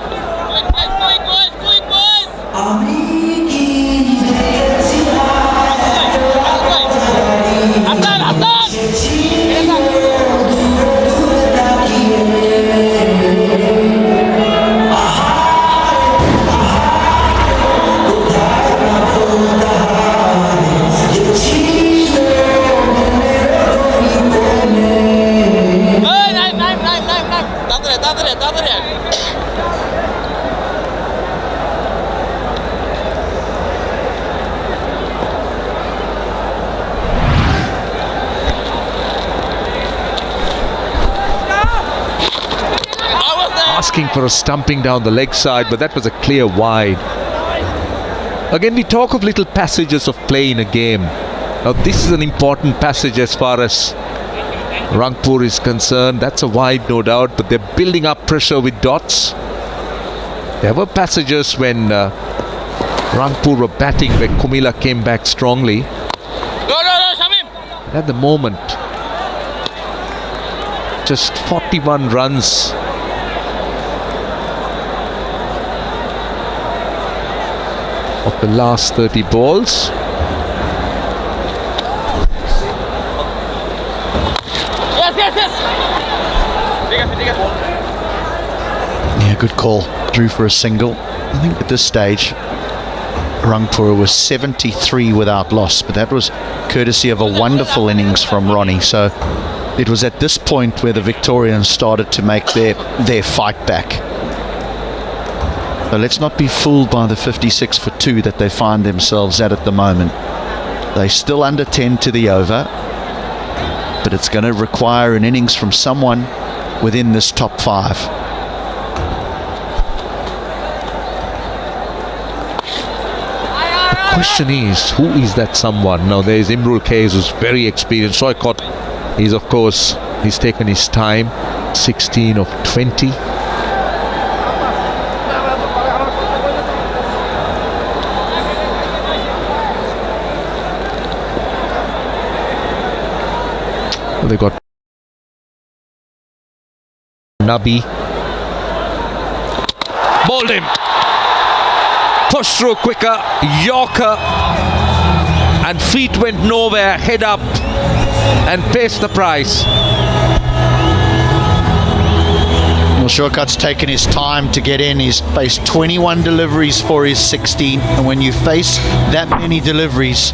Asking for a stumping down the leg side, but that was a clear wide. Again, we talk of little passages of play in a game. Now this is an important passage as far as Rangpur is concerned. That's a wide, no doubt, but they're building up pressure with dots. There were passages when Rangpur were batting where Comilla came back strongly. At the moment, just 41 runs of the last 30 balls. Yeah, good call. Drew for a single. I think at this stage Rangpur was 73 without loss, but that was courtesy of a wonderful innings from Ronnie. So it was at this point where the Victorians started to make their fight back. So let's not be fooled by the 56 for 2 that they find themselves at the moment. They're still under 10 to the over, but it's going to require an innings from someone within this top 5. The question is, who is that someone? Now there is Imrul Kayes, who's very experienced. Shoykot is, of course, he's taken his time. 16 of 20. They got Nabi. Bowled him. Pushed through quicker. Yorker. And feet went nowhere. Head up. And pays the price. Well, Shoykot's taken his time to get in. He's faced 21 deliveries for his 16. And when you face that many deliveries,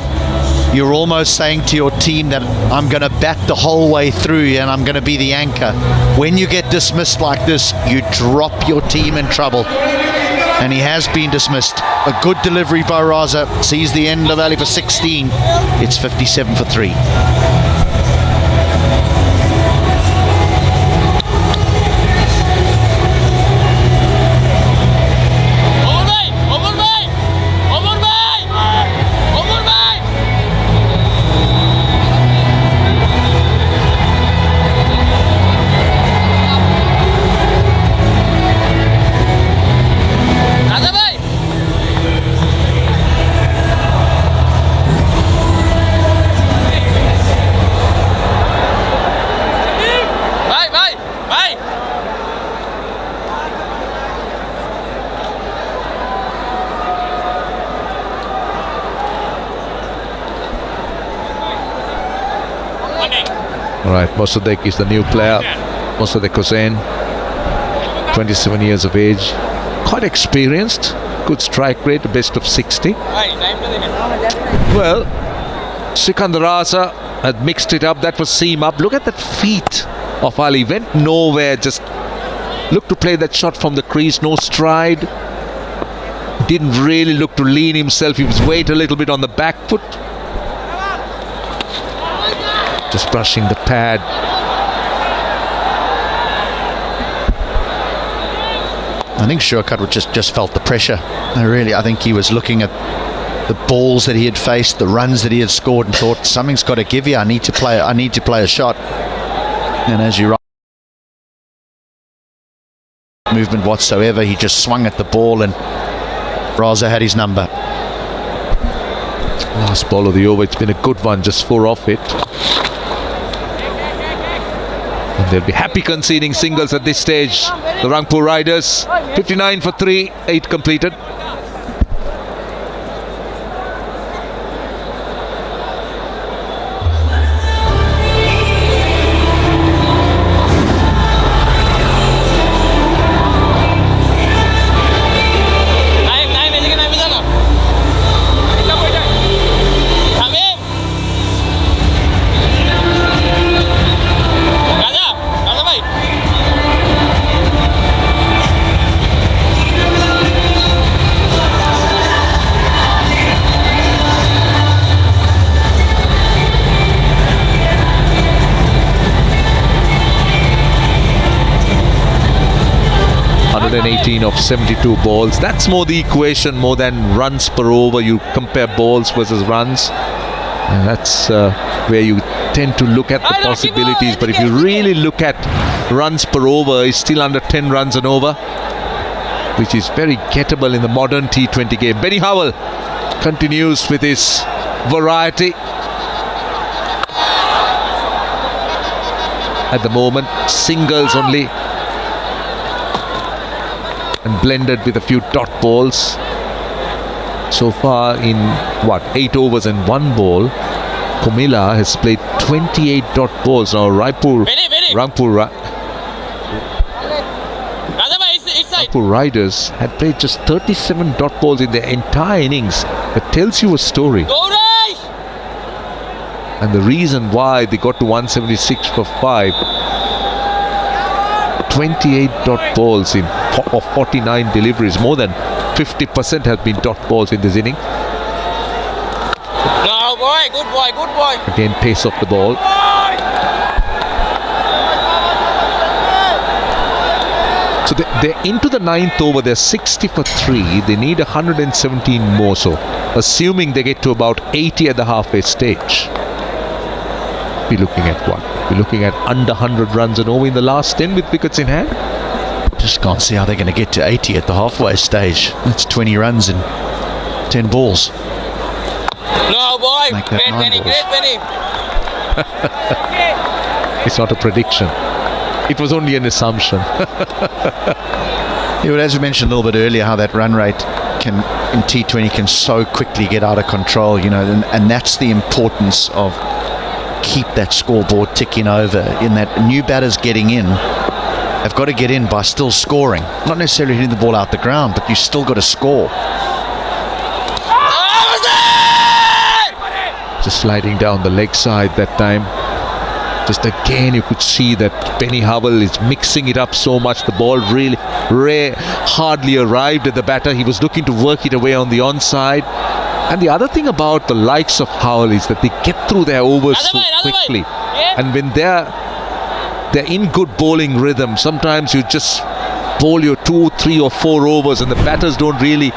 you're almost saying to your team that I'm going to bat the whole way through and I'm going to be the anchor. When you get dismissed like this, you drop your team in trouble. And he has been dismissed. A good delivery by Raza. Sees the end of alley for 16. It's 57 for 3. Right, Mossadegh is the new player. Mossadegh Hossain, 27 years of age, quite experienced, good strike rate, best of 60. Well, Sikandar Raza had mixed it up. That was seam up. Look at that feet of Ali. Went nowhere, just looked to play that shot from the crease, no stride. Didn't really look to lean himself. He was weight a little bit on the back foot. Just brushing the pad. I think Shurkut just felt the pressure. I think he was looking at the balls that he had faced, the runs that he had scored, and thought, something's got to give you. I need to play a shot. And as you movement whatsoever, he just swung at the ball, and Raza had his number. Last ball of the over. It's been a good one, just 4 off it. And they'll be happy conceding singles at this stage. The Rangpur Riders, 59 for 3, 8 completed. Of 72 balls. That's more the equation, more than runs per over. You compare balls versus runs, and that's where you tend to look at the possibilities. But if you really look at runs per over, it's still under 10 runs and over, which is very gettable in the modern T20 game. Benny Howell continues with his variety. At the moment, singles only, and blended with a few dot balls. So far in 8 overs and 1 ball, Comilla has played 28 dot balls. Now Rangpur Riders had played just 37 dot balls in their entire innings. That tells you a story. And the reason why they got to 176 for 5, 28 dot balls of 49 deliveries, more than 50% have been dot balls in this inning. No, boy, good boy, good boy. Again, pace of the ball. So they're into the 9th over. They're 60 for 3. They need 117 more. So assuming they get to about 80 at the halfway stage, we're looking at what? We're looking at under 100 runs and over in the last 10 with wickets in hand. Just can't see how they're going to get to 80 at the halfway stage. That's 20 runs in 10 balls. No, boy. Great Benny, great Benny. It's not a prediction. It was only an assumption. But as we mentioned a little bit earlier, how that run rate in T20 can so quickly get out of control, and that's the importance of keep that scoreboard ticking over, in that new batters getting in have got to get in by still scoring, not necessarily hitting the ball out the ground, but you still got to score. Just sliding down the leg side that time. Just again, you could see that Benny Howell is mixing it up so much. The ball really hardly arrived at the batter. He was looking to work it away on the onside. And the other thing about the likes of Howell is that they get through their overs so quickly. And when they're in good bowling rhythm, sometimes you just bowl your 2, 3 or 4 overs and the batters don't really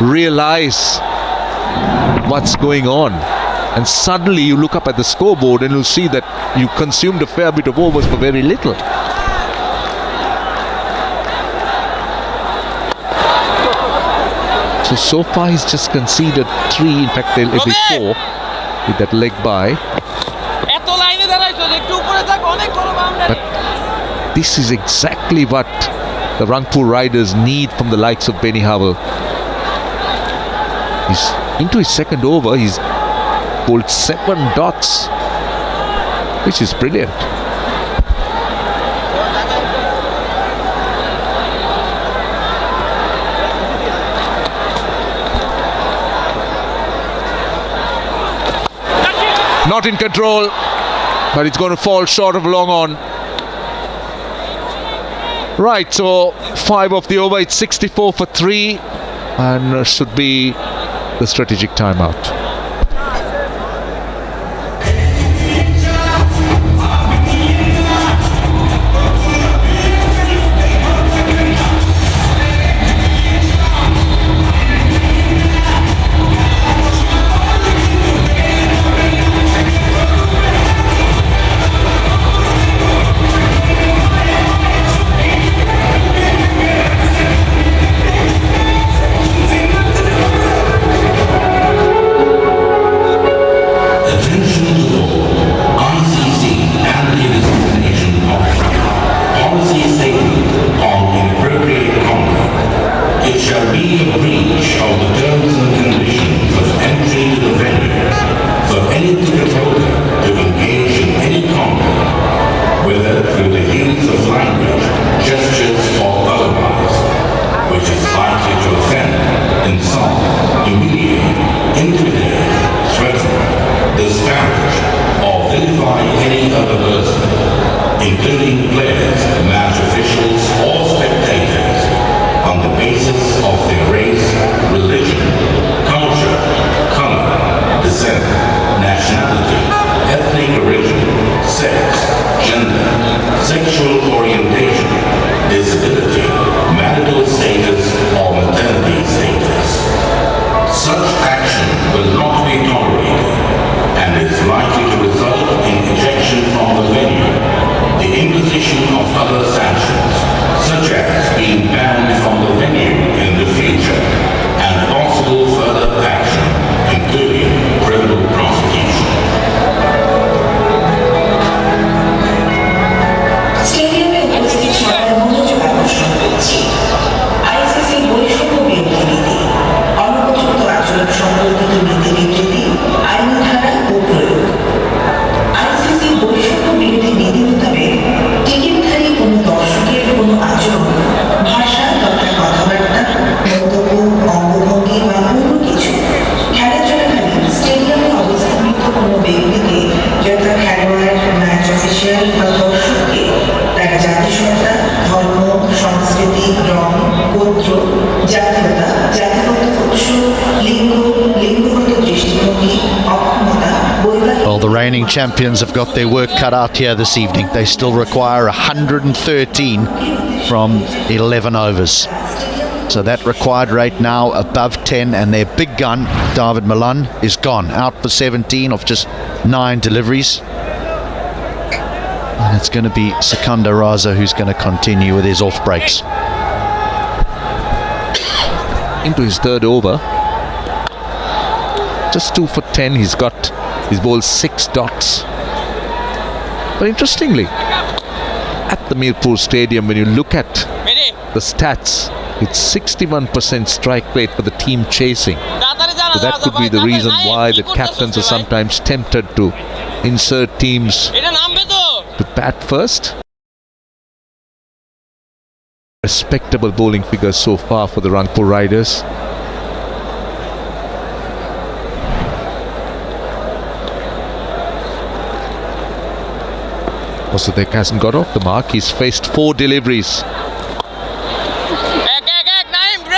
realize what's going on. And suddenly you look up at the scoreboard and you'll see that you consumed a fair bit of overs for very little. So far he's just conceded 3, in fact they'll be 4 with that leg by. But this is exactly what the Rangpur Riders need from the likes of Benny Howell. He's into his 2nd over. He's bowled 7 dots, which is brilliant. Not in control, but it's going to fall short of long on. Right, so 5 of the over, it's 64 for 3 and should be the strategic timeout. Well, the reigning champions have got their work cut out here this evening. They still require 113 from 11 overs. So that required rate now above 10, and their big gun, David Milan, is gone. Out for 17 of just 9 deliveries. And it's going to be Sikandar Raza who's going to continue with his off breaks. Into his third over. Just 2 for 10. He's got his bowled 6 dots. But interestingly, at the Mirpur Stadium, when you look at the stats, it's 61% strike rate for the team chasing. So that could be the reason why the captains are sometimes tempted to insert teams to bat first. Respectable bowling figures so far for the Rangpur Riders. Osudek hasn't got off the mark. He's faced 4 deliveries.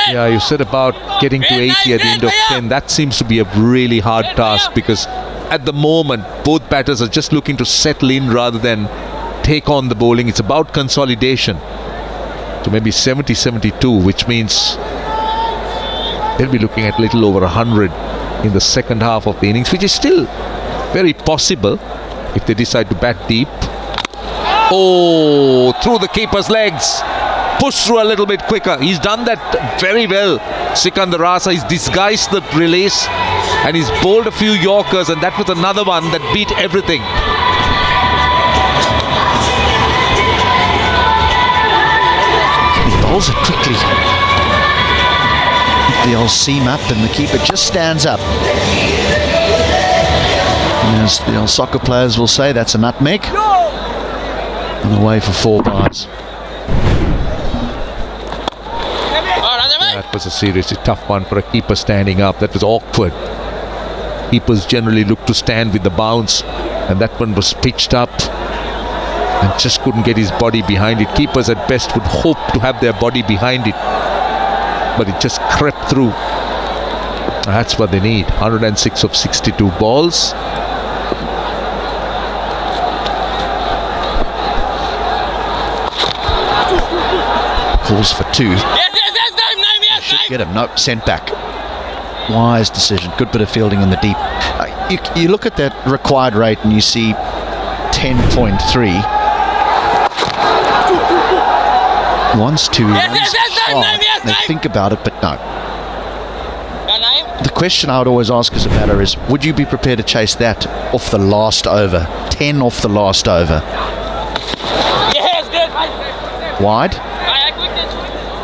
Yeah, you said about getting to 80 at the end of 10. That seems to be a really hard task, because at the moment both batters are just looking to settle in rather than take on the bowling. It's about consolidation. So maybe 70-72, which means they'll be looking at a little over 100 in the second half of the innings, which is still very possible if they decide to bat deep. Oh, through the keeper's legs. Push through a little bit quicker. He's done that very well. Sikandar Raza, he's disguised the release and he's bowled a few Yorkers, and that was another one that beat everything. He bowls it quickly. The old seam up, and the keeper just stands up. And as the old soccer players will say, that's a nutmeg. And away for 4 bars. That was a seriously tough one for a keeper standing up. That was awkward. Keepers generally look to stand with the bounce, and that one was pitched up and just couldn't get his body behind it. Keepers at best would hope to have their body behind it, but it just crept through. That's what they need. 106 of 62 balls. Calls for 2. Should get him. Nope, sent back. Wise decision. Good bit of fielding in the deep. You look at that required rate and you see 10.3. Wants to they think about it, but no. The question I would always ask as a batter is, would you be prepared to chase that off the last over? 10 off the last over. Wide?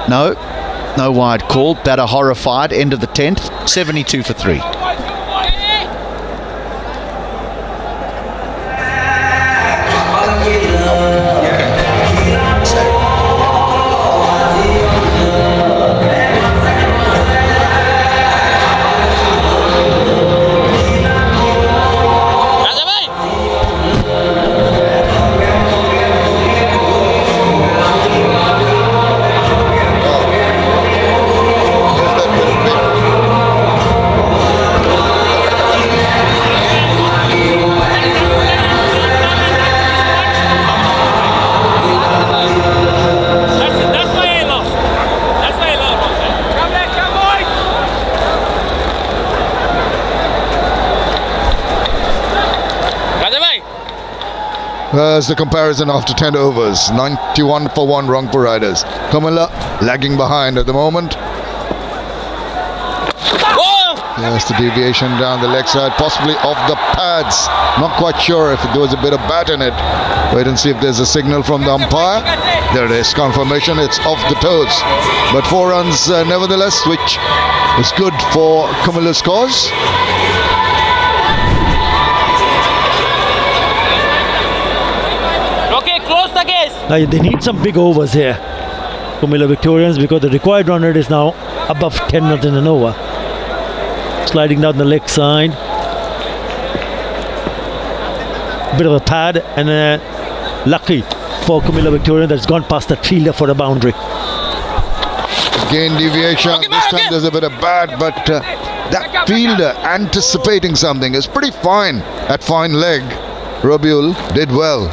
No wide call. Batter horrified. End of the 10th. 72 for 3. There's the comparison after 10 overs. 91 for 1 Rangpur Riders. Comilla lagging behind at the moment. There's the deviation down the leg side, possibly off the pads. Not quite sure if there was a bit of bat in it. Wait and see if there's a signal from the umpire. There it is, confirmation, it's off the toes. But 4 runs nevertheless, which is good for Comilla's cause. Now they need some big overs here, Comilla Victorians, because the required run rate is now above 10 runs in an over. Sliding down the leg side. Bit of a pad, and lucky for Comilla Victorians that's gone past that fielder for a boundary. Again deviation. This time there's a bit of bad, but that fielder anticipating something is pretty fine at fine leg. Rabiul did well.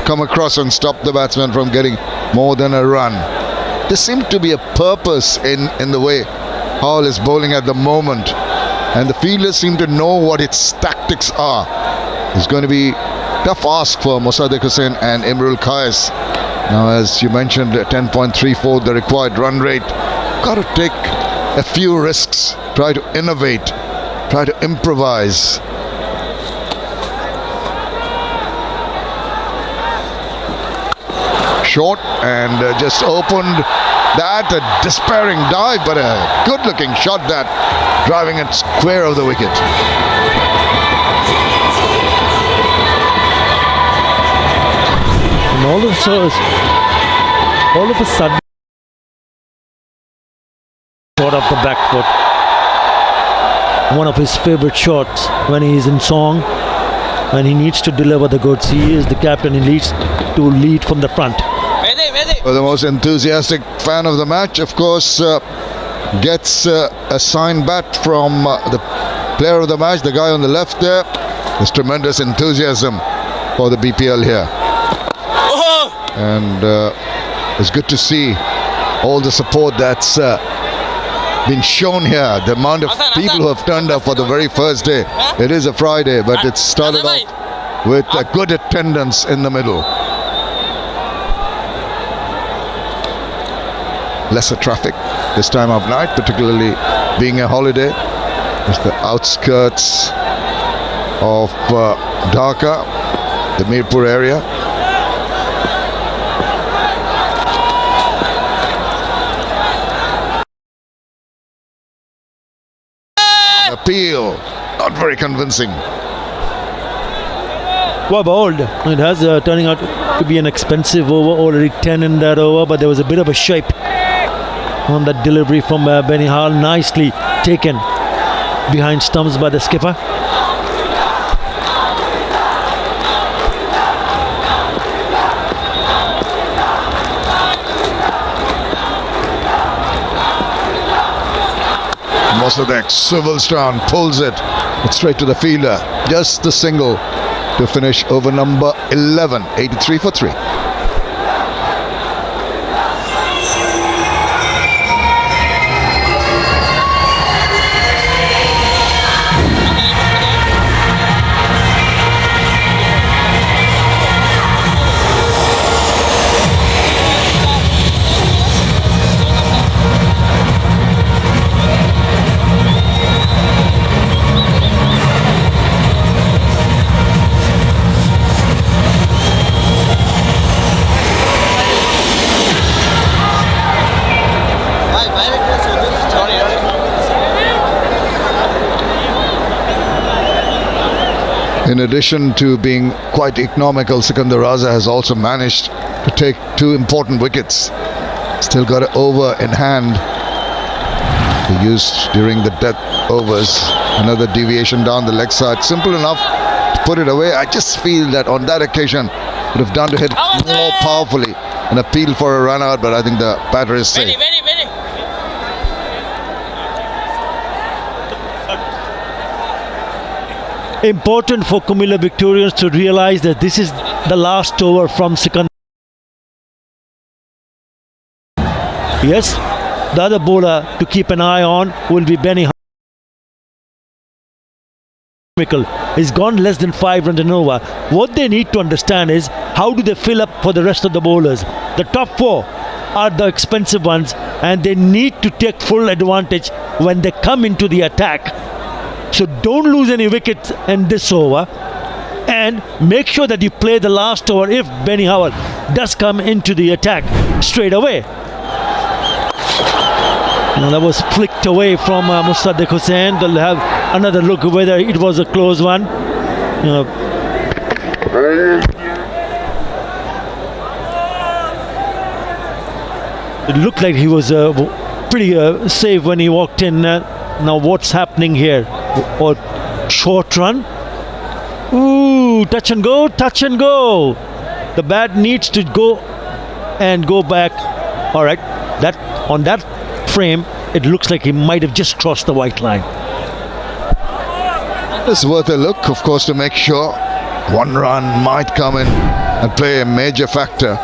Come across and stop the batsman from getting more than a run. There seems to be a purpose in the way Howell is bowling at the moment, and the fielders seem to know what its tactics are. It's going to be tough ask for Mosaddiq Hussain and Imrul Qais. Now, as you mentioned, 10.34 the required run rate. Got to take a few risks, try to innovate, try to improvise. Short and just opened that, a despairing dive, but a good looking shot, that driving it square of the wicket. And all of a sudden shot off the back foot. One of his favorite shots when he is in song, and he needs to deliver the goods. He is the captain, he needs to lead from the front. Well, the most enthusiastic fan of the match, of course, gets a signed bat from the player of the match, the guy on the left there. There's tremendous enthusiasm for the BPL here. And it's good to see all the support that's been shown here. The amount of people who have turned up for the very first day. It is a Friday, but it started off with a good attendance in the middle. Lesser traffic this time of night, particularly being a holiday. It's the outskirts of Dhaka, the Mirpur area. Appeal, not very convincing. Well bowled. It has turning out to be an expensive over, already 10 in that over, but there was a bit of a shape on that delivery from Benny Hall. Nicely taken behind stumps by the skipper. Mosadek swivels down, pulls it straight to the fielder. Just the single to finish over number 11, 83 for 3. In addition to being quite economical, Sikandar Raza has also managed to take 2 important wickets. Still got it over in hand. He used during the death overs another deviation down the leg side. Simple enough to put it away. I just feel that on that occasion would have done to hit more powerfully. An appeal for a run out, but I think the batter is safe. Important for Comilla Victorians to realize that this is the last over from Sikandar. Yes, the other bowler to keep an eye on will be Benny. He's gone less than 5 runs an over. What they need to understand is how do they fill up for the rest of the bowlers. The top 4 are the expensive ones, and they need to take full advantage when they come into the attack. So don't lose any wickets in this over, and make sure that you play the last over if Benny Howell does come into the attack straight away. Now that was flicked away from Mustadek Hussain. They'll have another look whether it was a close one. It looked like he was pretty safe when he walked in. Now what's happening here? Or short run? Ooh, touch and go, touch and go. The bat needs to go and go back. All right, that on that frame, it looks like he might have just crossed the white line. It's worth a look, of course, to make sure. 1 run might come in and play a major factor,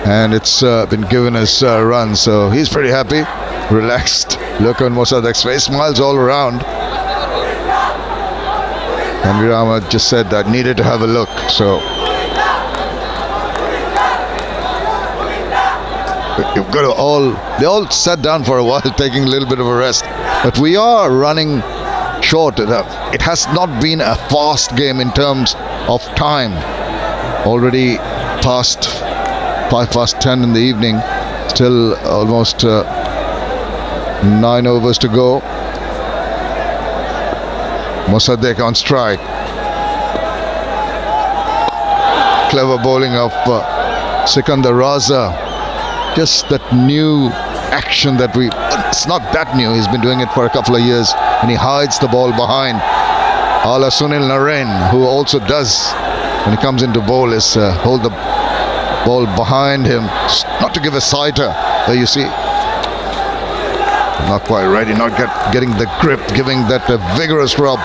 and it's been given as a run, so he's pretty happy. Relaxed look on Mosadek's face, smiles all around. And Virama just said that needed to have a look, so you've got to they all sat down for a while taking a little bit of a rest, but we are running short. It has not been a fast game in terms of time. Already past 10 in the evening, still almost 9 overs to go. Mosadek on strike. Clever bowling of Sikandar Raza. Just that new action that it's not that new, he's been doing it for a couple of years, and he hides the ball behind. A la Sunil Narain, who also does when he comes into bowl, is hold the ball behind him, not to give a sighter. There you see, not quite ready, not getting the grip, giving that a vigorous rub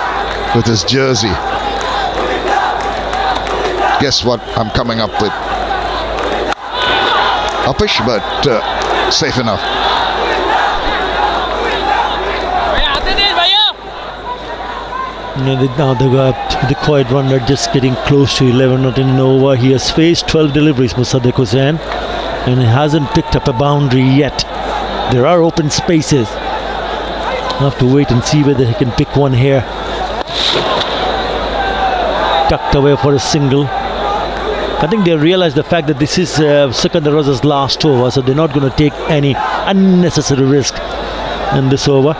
with his jersey. Guess what I'm coming up with? Uppish, but safe enough. Now the quiet runner just getting close to 11 not in over. He has faced 12 deliveries, Mosadek Hussain, and he hasn't picked up a boundary yet. There are open spaces. I'll have to wait and see whether he can pick one here. Tucked away for a single. I think they realize the fact that this is Sikandar Raza's last over, so they're not going to take any unnecessary risk in this over.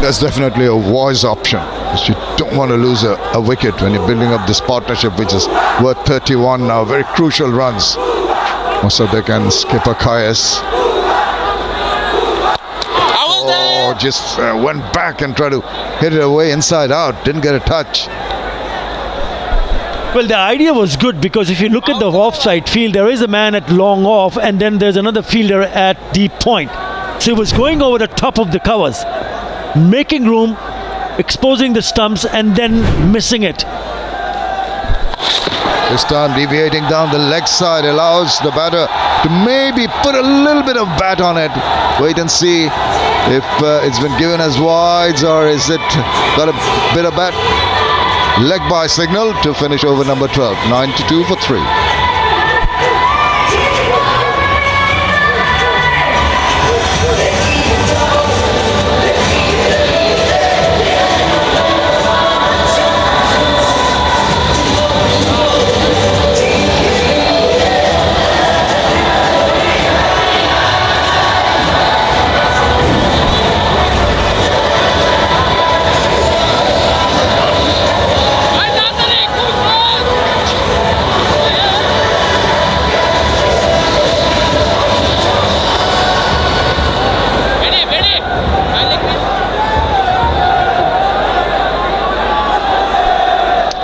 That's definitely a wise option, because you don't want to lose a wicket when you're building up this partnership, which is worth 31 now. Very crucial runs. Mosadek and skipper Kayas. Oh, just went back and tried to hit it away inside out. Didn't get a touch. Well, the idea was good because if you look at the offside field, there is a man at long off and then there's another fielder at deep point. So he was going over the top of the covers, making room, exposing the stumps and then missing it. This time deviating down the leg side allows the batter to maybe put a little bit of bat on it. Wait and see if it's been given as wides or is it got a bit of bat. Leg by signal to finish over number 12. 92 for 3.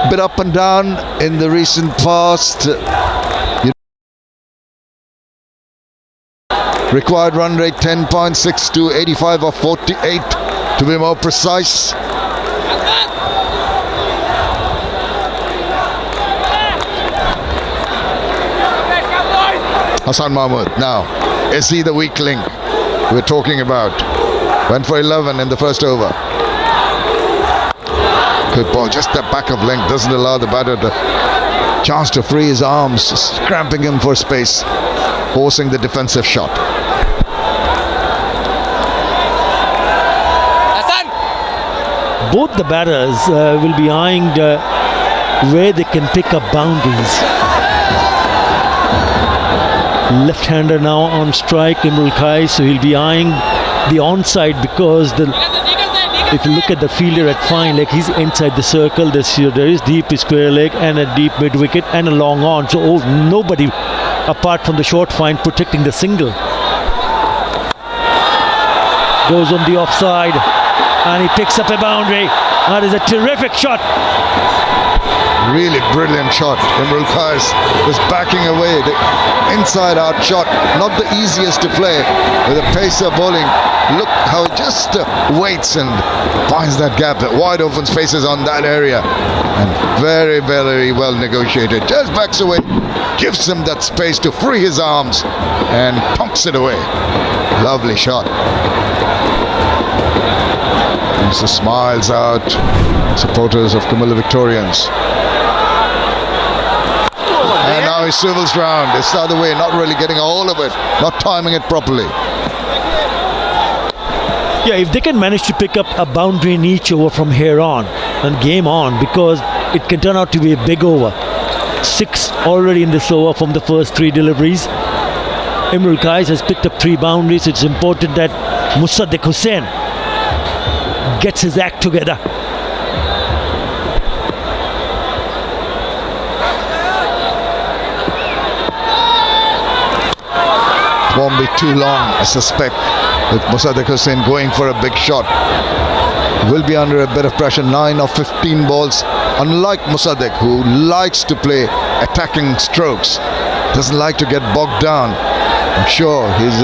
Bit up and down in the recent past. Required run rate 10.6 to 85 or 48 to be more precise. Hassan Mahmood now, is he the weak link we're talking about? Went for 11 in the first over. Good ball, just the back of length doesn't allow the batter the chance to free his arms, cramping him for space, forcing the defensive shot. Both the batters will be eyeing where they can pick up boundaries. Left-hander now on strike, Imrul Kai, so he'll be eyeing the onside because if you look at the fielder at fine leg, he's inside the circle. There is deep square leg and a deep mid wicket and a long on. So nobody apart from the short fine protecting the single. Goes on the offside and he picks up a boundary. That is a terrific shot. Really brilliant shot. Imrul Qais was backing away. The inside out shot, not the easiest to play with a pacer bowling. Look how he just waits and finds that gap, that wide open spaces on that area, and very, very well negotiated. Just backs away, gives him that space to free his arms and pumps it away. Lovely shot. And so smiles out, supporters of Comilla Victorians. And now he swivels round. It's the other way, not really getting a hold of it, not timing it properly. Yeah, if they can manage to pick up a boundary in each over from here on and game on, because it can turn out to be a big over. 6 already in this over from the first 3 deliveries. Imrul Qais has picked up 3 boundaries. It's important that Musaddiq Hussain gets his act together. Won't be too long, I suspect, with Musaddiq Hussain going for a big shot. Will be under a bit of pressure. 9 of 15 balls. Unlike Musaddiq, who likes to play attacking strokes, doesn't like to get bogged down. I'm sure he's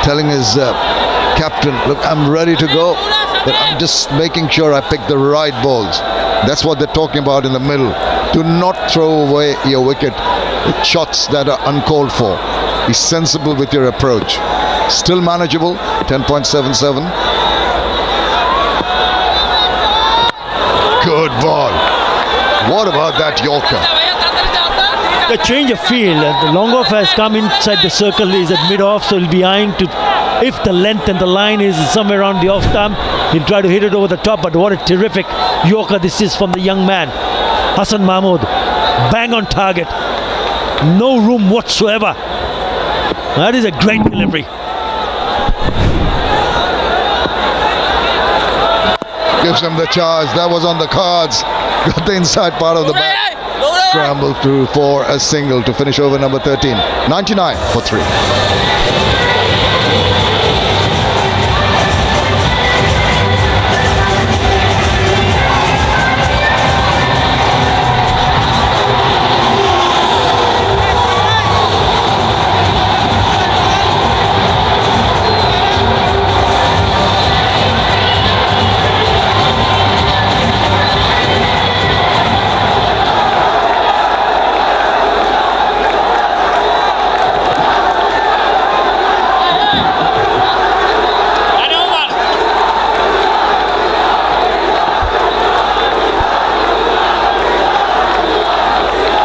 telling his captain, look, I'm ready to go, but I'm just making sure I pick the right balls. That's what they're talking about in the middle. Do not throw away your wicket with shots that are uncalled for. Be sensible with your approach. Still manageable, 10.77. Good ball. What about that Yorker? The change of field. The long off has come inside the circle. Is at mid off, so he'll be eyeing to, if the length and the line is somewhere around the off stump, he'll try to hit it over the top. But what a terrific Yorker this is from the young man, Hassan Mahmood. Bang on target. No room whatsoever. That is a great delivery. Gives him the charge. That was on the cards. Got the inside part of the bat. Scrambled through for a single to finish over number 13. 99 for 3.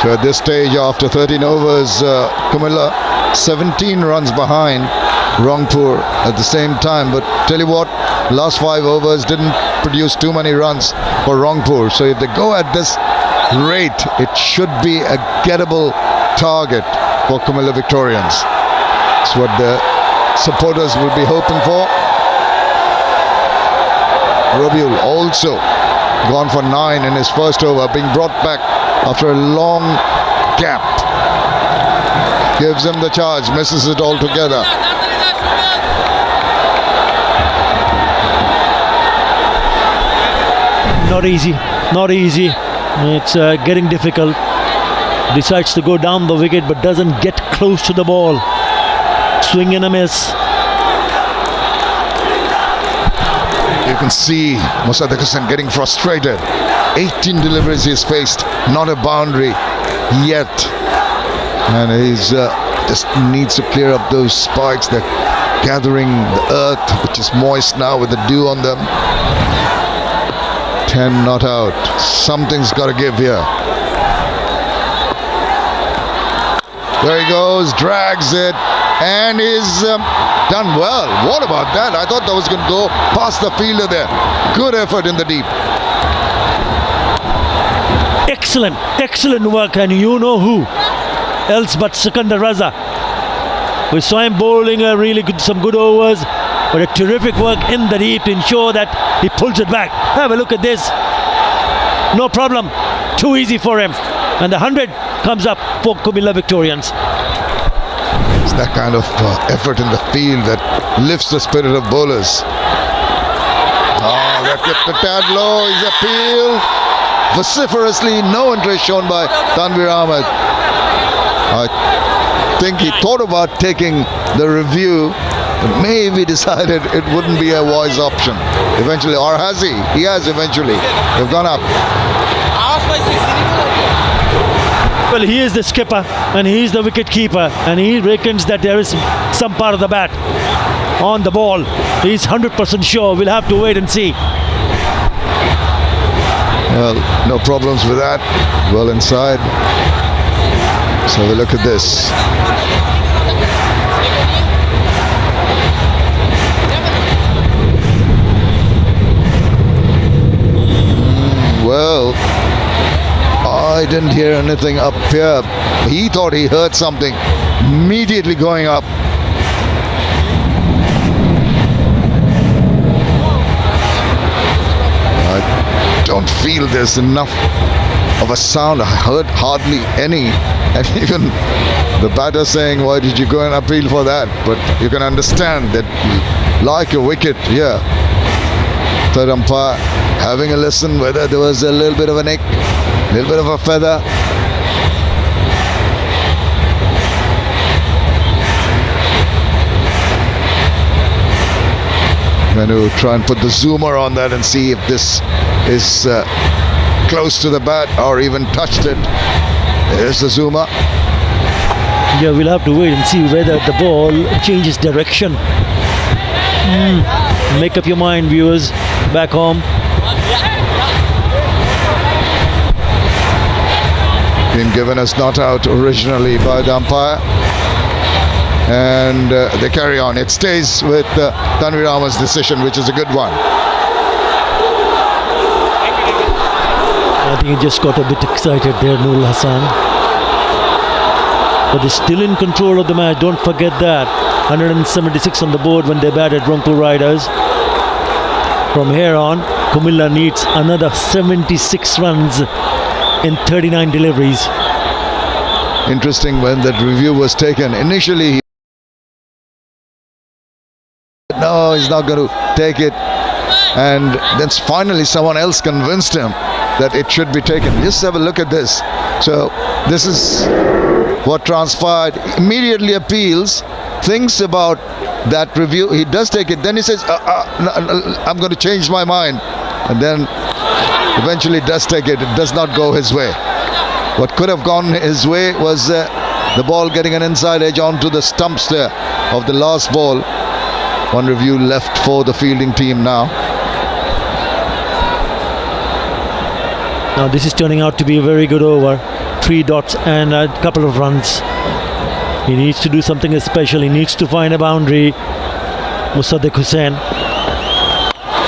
So at this stage, after 13 overs, Comilla 17 runs behind Rangpur at the same time. But tell you what, last 5 overs didn't produce too many runs for Rangpur. So if they go at this rate, it should be a gettable target for Comilla Victorians. That's what the supporters will be hoping for. Rabiul also gone for 9 in his first over, being brought back after a long gap. Gives him the charge, misses it altogether. Not easy, not easy. It's getting difficult. Decides to go down the wicket but doesn't get close to the ball. Swing and a miss. You can see Mushtaq Hussain getting frustrated. 18 deliveries he's faced, not a boundary yet. And he's just needs to clear up those spikes. They're gathering the earth, which is moist now with the dew on them. 10 not out. Something's got to give here. There he goes, drags it, and he's done well. What about that? I thought that was going to go past the fielder there. Good effort in the deep. Excellent, excellent work, and you know who else but Sikandar Raza. We saw him bowling a really good, some good overs, but a terrific work in the deep to ensure that he pulls it back. Have a look at this. No problem. Too easy for him. And the 100 comes up for Comilla Victorians. It's that kind of effort in the field that lifts the spirit of bowlers. Oh, that kept a tad low. He's appealed vociferously. No interest shown by Tanvir Ahmed. I think he thought about taking the review, but maybe decided it wouldn't be a wise option eventually. Or has he? He has eventually. They've gone up. Well, he is the skipper and he is the wicket keeper, and he reckons that there is some part of the bat on the ball. He's 100% sure. We'll have to wait and see. Well, no problems with that. Well inside. So we look at this. Well, I didn't hear anything up here. He thought he heard something. Immediately going up. I don't feel there's enough of a sound. I heard hardly any. And even the batter saying, why did you go and appeal for that? But you can understand that, like a wicket here, third umpire having a listen whether there was a little bit of a nick, a little bit of a feather. I'm going to try and put the zoomer on that and see if this is close to the bat or even touched it. There's the zoomer. Yeah, we'll have to wait and see whether the ball changes direction. Make up your mind, viewers back home. Been given as not out originally by the umpire, and they carry on. It stays with Tanvir Ahmed's decision, which is a good one. I think he just got a bit excited there, Nurul Hassan. But they're still in control of the match. Don't forget that. 176 on the board when they batted Rangpur Riders. From here on, Comilla needs another 76 runs in 39 deliveries. Interesting, when that review was taken, initially no, he's not going to take it, and then finally someone else convinced him that it should be taken. Just have a look at this. So this is what transpired. Immediately appeals, thinks about that review, he does take it, then he says I'm going to change my mind, and then eventually does take it. It does not go his way. What could have gone his way was the ball getting an inside edge onto the stumps there of the last ball. One review left for the fielding team now. Now this is turning out to be a very good over. 3 dots and a couple of runs. He needs to do something special. He needs to find a boundary. Musaddiq Hussain.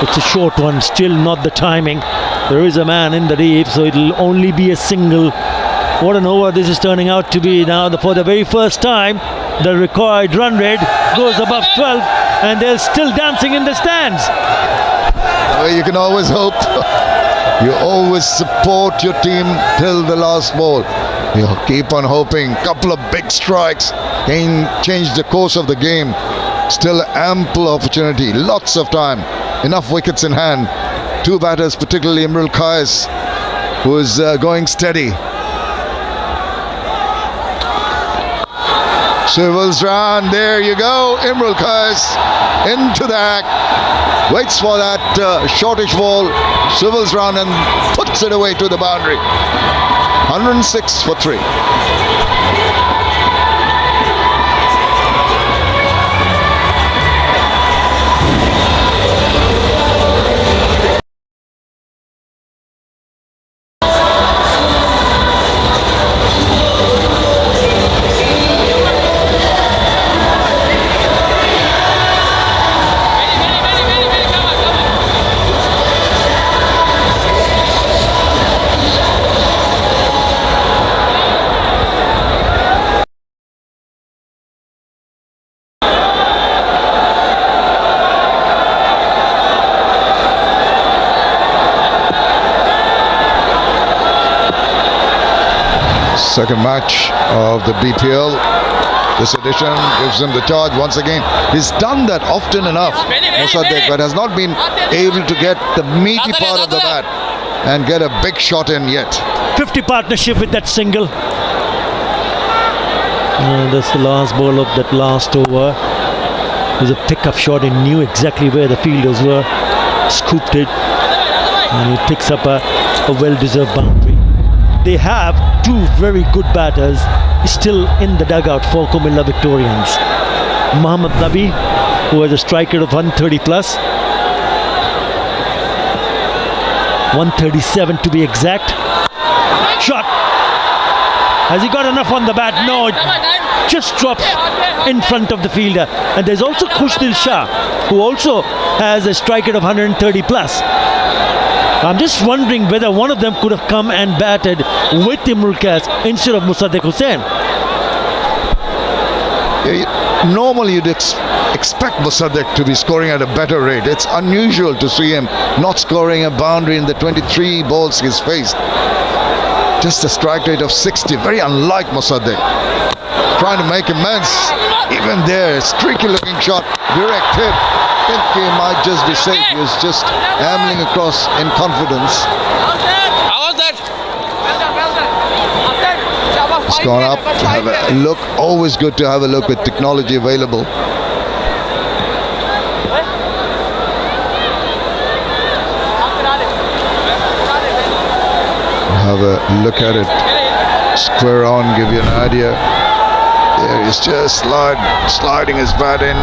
It's a short one, still not the timing. There is a man in the deep, so it'll only be a single. What an over this is turning out to be now. For the very first time, the required run rate goes above 12, and they're still dancing in the stands. Well, you can always hope. You always support your team till the last ball. You keep on hoping. Couple of big strikes can change the course of the game. Still ample opportunity, lots of time, enough wickets in hand. 2 batters, particularly Imrul Qais, who is going steady. Swivels round, there you go. Imrul Qais into the act, waits for that shortish ball, swivels round and puts it away to the boundary. 106 for 3. Second match of the BPL. This edition gives him the charge once again. He's done that often enough, Musaddiq, but has not been able to get the meaty part of the bat and get a big shot in yet. 50 partnership with that single. That's the last ball of that last over. It was a pickup shot. He knew exactly where the fielders were. Scooped it, and he picks up a well-deserved boundary. They have 2 very good batters still in the dugout for Comilla Victorians. Mohammad Nabi, who has a strike rate of 130 plus, 137 to be exact. Shot. Has he got enough on the bat? No, it just drops in front of the fielder. And there's also Khushdil Shah, who also has a strike rate of 130 plus. I'm just wondering whether one of them could have come and batted with Imrul Qais instead of Musaddiq Hussain. Normally you'd expect Musaddiq to be scoring at a better rate. It's unusual to see him not scoring a boundary in the 23 balls he's faced. Just a strike rate of 60, very unlike Musaddiq. Trying to make amends. Even there, streaky looking shot, direct hit. I think he might just be safe. He was just ambling across in confidence. It's gone up to have a look. Always good to have a look with technology available. Have a look at it. Square on, give you an idea. There he's just sliding his bat in.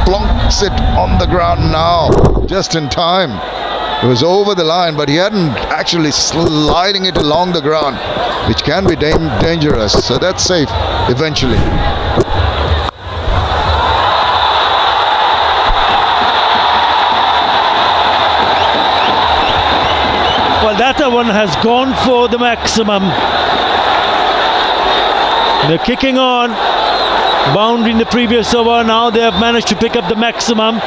Plonks it on the ground now, just in time. It was over the line, but he hadn't actually sliding it along the ground, which can be dangerous. So that's safe eventually. Well, that one has gone for the maximum. They're kicking on. Boundary in the previous over. Now they have managed to pick up the maximum.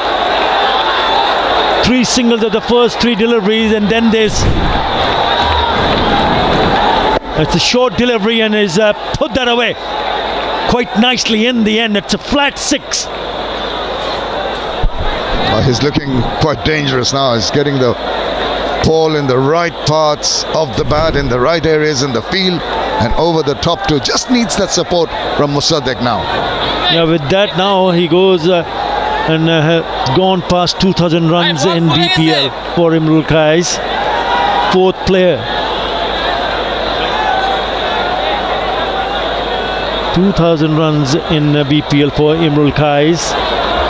3 singles of the first 3 deliveries, and then there's it's a short delivery, and is put that away quite nicely in the end. It's a flat 6. He's looking quite dangerous now. He's getting the ball in the right parts of the bat, in the right areas in the field, and over the top too. Just needs that support from Musaddiq now. Yeah, with that now he goes and has gone past 2,000 runs in BPL for Imrul Qais. 4th player. 2,000 runs in BPL for Imrul Qais.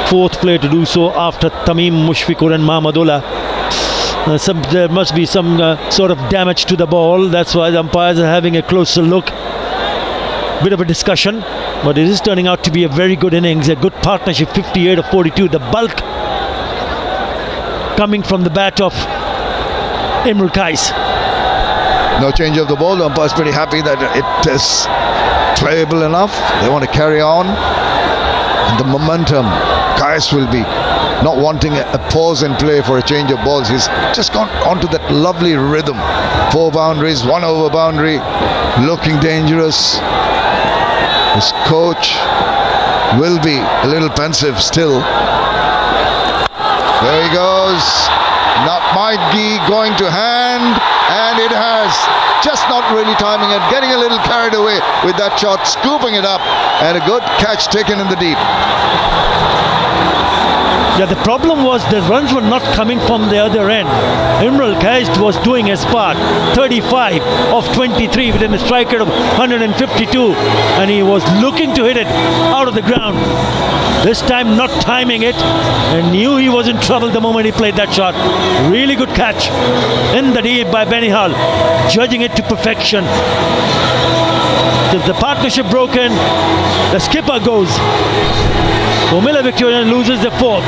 4th player to do so after Tamim Mushfiqur and Mahmudullah. There must be some sort of damage to the ball. That's why the umpires are having a closer look. Bit of a discussion, but it is turning out to be a very good innings, a good partnership, 58 of 42. The bulk coming from the bat of Imrul Kais. No change of the ball. The umpire's pretty happy that it is playable enough. They want to carry on. And the momentum, Kais will be not wanting a pause in play for a change of balls. He's just gone onto that lovely rhythm. 4 boundaries, 1 over boundary, looking dangerous. His coach will be a little pensive still. There he goes. Not might be going to hand, and it has. Just not really timing it, getting a little carried away with that shot, scooping it up, and a good catch taken in the deep. Yeah, the problem was the runs were not coming from the other end. Imrul Kais was doing his part, 35 of 23 within a strike rate of 152, and he was looking to hit it out of the ground. This time not timing it, and knew he was in trouble the moment he played that shot. Really good catch in the deep by Benihal, judging it to perfection. The partnership broken, the skipper goes. Comilla Victorian loses the 4th.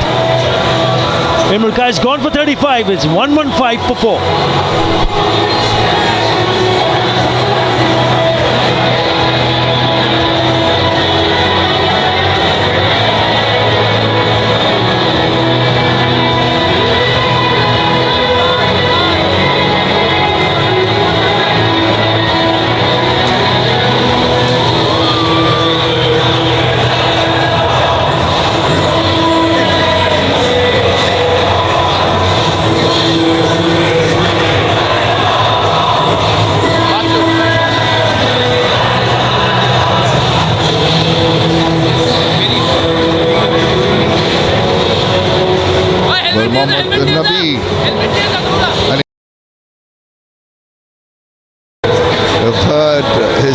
Imrul Kais gone for 35. It's 115 for 4.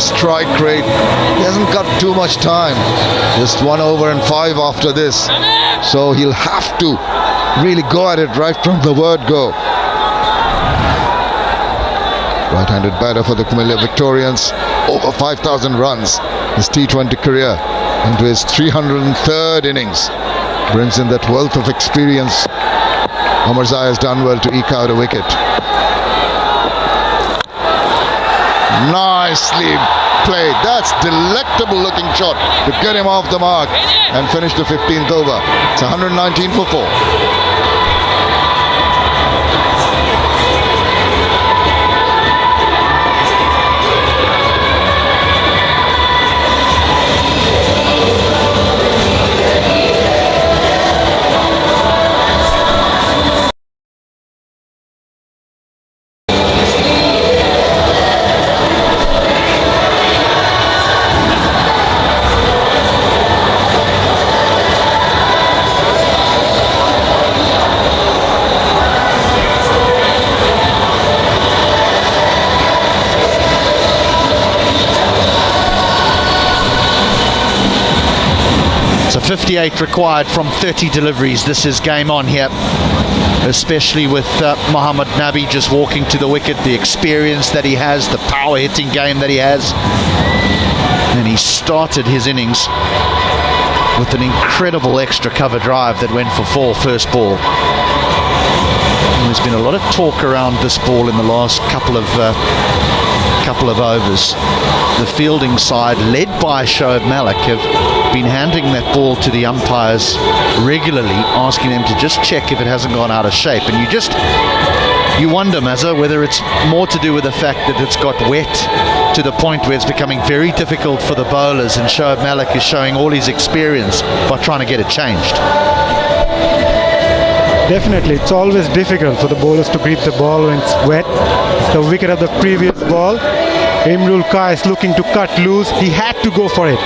Strike rate, he hasn't got too much time, just 1 over and 5 after this, so he'll have to really go at it right from the word go. Right-handed batter for the Comilla Victorians, over 5,000 runs his T20 career, into his 303rd innings, brings in that wealth of experience. Omar Zai has done well to eke out a wicket. Nicely played. That's delectable looking shot to get him off the mark and finish the 15th over. It's 119 for 4. So 58 required from 30 deliveries. This is game on here, especially with Mohammad Nabi just walking to the wicket, the experience that he has, the power hitting game that he has. And he started his innings with an incredible extra cover drive that went for 4 first ball. And there's been a lot of talk around this ball in the last couple of overs. The fielding side, led by Shoaib Malik, have been handing that ball to the umpires regularly, asking them to just check if it hasn't gone out of shape. And you wonder, Mazza, whether it's more to do with the fact that it's got wet to the point where it's becoming very difficult for the bowlers, and Shoaib Malik is showing all his experience by trying to get it changed. Definitely, it's always difficult for the bowlers to grip the ball when it's wet. It's the wicket of the previous ball. Imrul Kais looking to cut loose. He had to go for it.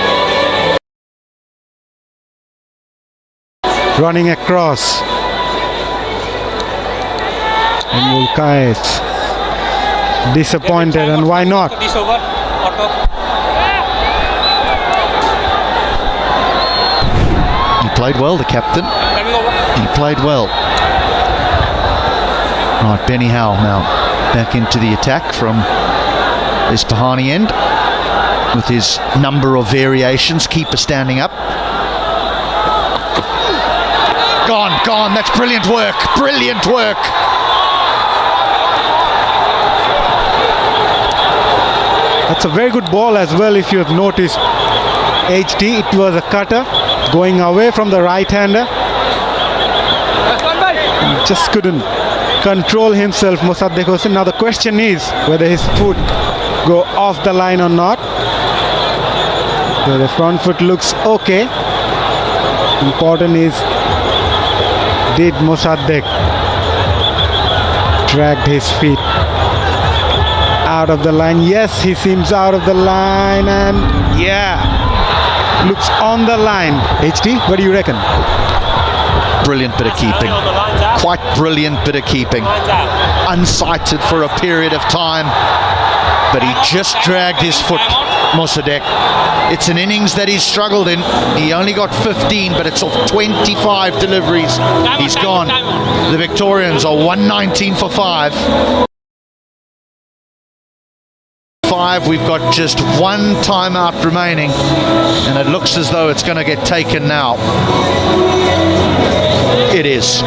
Running across. Imrul Kais disappointed, and why not? He played well, the captain. He played well. Right, Benny Howe now back into the attack from Ispahani end with his number of variations. Keeper standing up. Gone. That's brilliant work. Brilliant work. That's a very good ball as well, if you have noticed. HT, it was a cutter going away from the right-hander. He just couldn't control himself, Mosaddek Hossain. Now the question is whether his foot go off the line or not. So the front foot looks okay. Important is, did Mosaddek dragged his feet out of the line? Yes, he seems out of the line, and looks on the line. HT, what do you reckon? Brilliant bit of keeping. Quite brilliant bit of keeping. Unsighted for a period of time, but he just dragged his foot, Mosaddek. It's an innings that he's struggled in. He only got 15, but it's off 25 deliveries. He's gone. The Victorians are 119 for 5. We've got just one timeout remaining, and it looks as though it's going to get taken now. It is.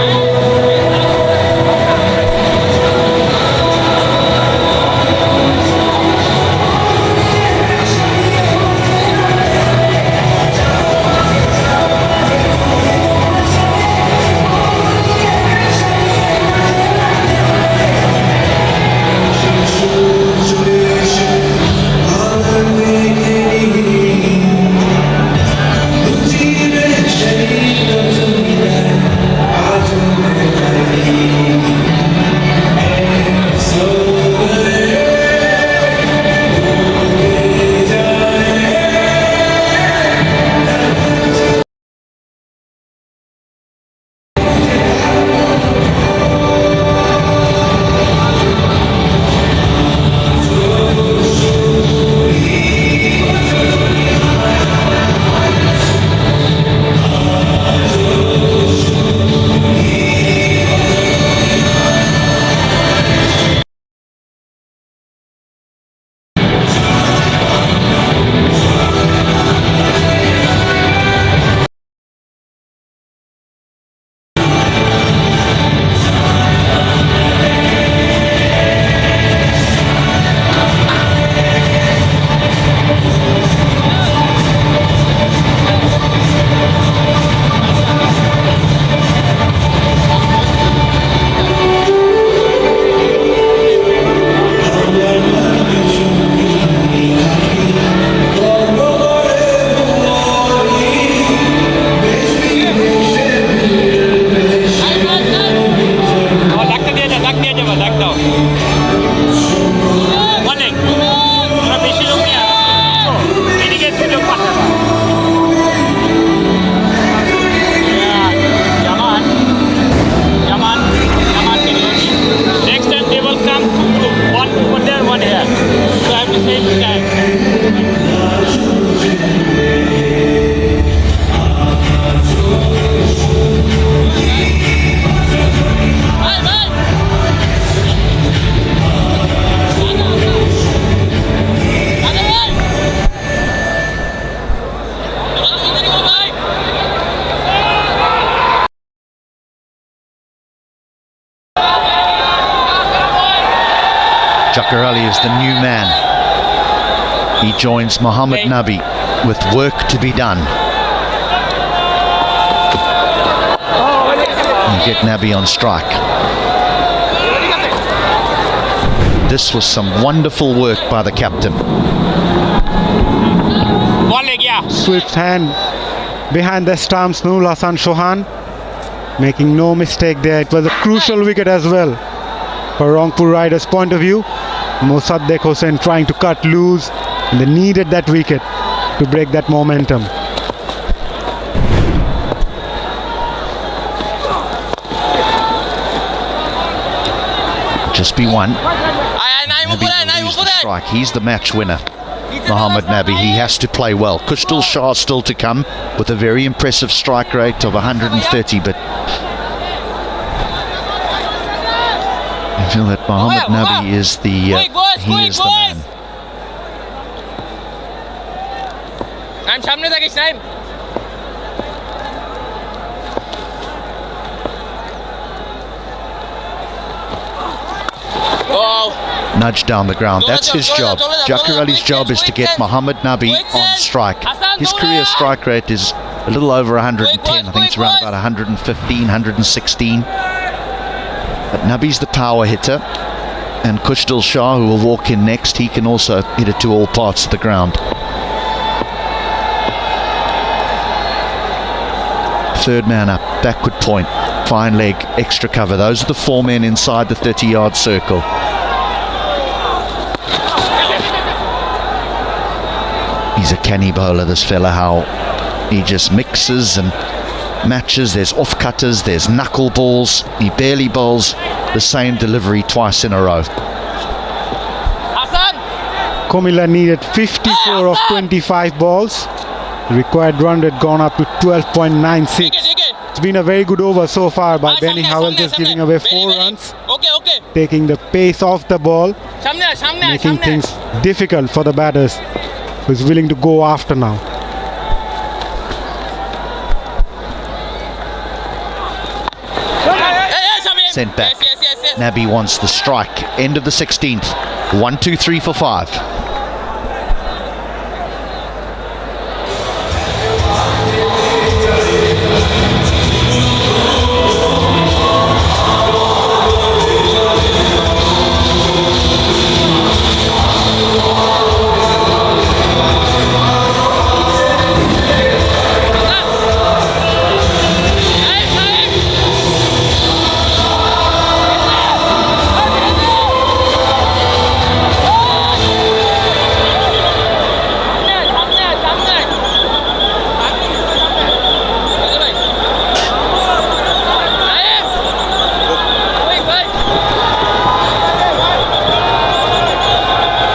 Jakarali is the new man. He joins Mohammad Nabi with work to be done. And get Nabi on strike. This was some wonderful work by the captain. Swift hand behind the stumps, Nurul Hasan Chauhan making no mistake there. It was a crucial wicket as well for Rangpur Riders' point of view. Mosaddek Hossain trying to cut loose, and they needed that wicket to break that momentum. Just be one. Nabi will use the strike. He's the match winner, Mohammad Nabi. He has to play well. Kushal Shah still to come with a very impressive strike rate of 130, but I feel that Mohammad Nabi is the man. Nudge down the ground. That's his job. Jakar Ali's job is to get Mohammad Nabi on strike. His career strike rate is a little over 110. I think it's around about 115, 116. But Nabi's the power hitter. And Kushdil Shah, who will walk in next, he can also hit it to all parts of the ground. Third man up, backward point, fine leg, extra cover. Those are the four men inside the 30-yard circle. He's a canny bowler, this fella, how he just mixes and matches. There's off-cutters, there's knuckleballs. He barely bowls the same delivery twice in a row. Comilla needed 54 of 25 balls. The required run rate gone up to 12.96. It's been a very good over so far by Benny Howell, just giving away 4 runs. Taking the pace off the ball, making things difficult for the batters, who's willing to go after now. Sent back. Nabi wants the strike. End of the 16th. 1, 2, 3 for 5.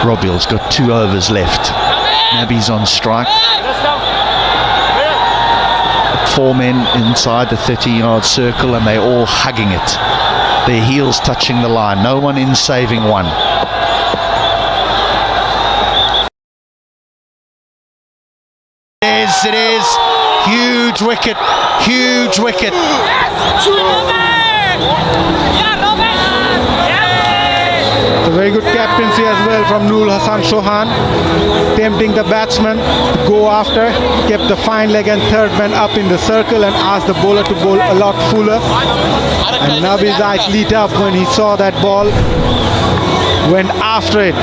Robbie's got 2 overs left. Nabi's on strike. 4 men inside the 30-yard circle, and they're all hugging it. Their heels touching the line. No one in saving one. It is. Huge wicket. Huge wicket. A very good captaincy as well from Nurul Hassan Chauhan, tempting the batsman to go after, kept the fine leg and third man up in the circle and asked the bowler to bowl a lot fuller. And Nabi's eyes lit up when he saw that ball, went after it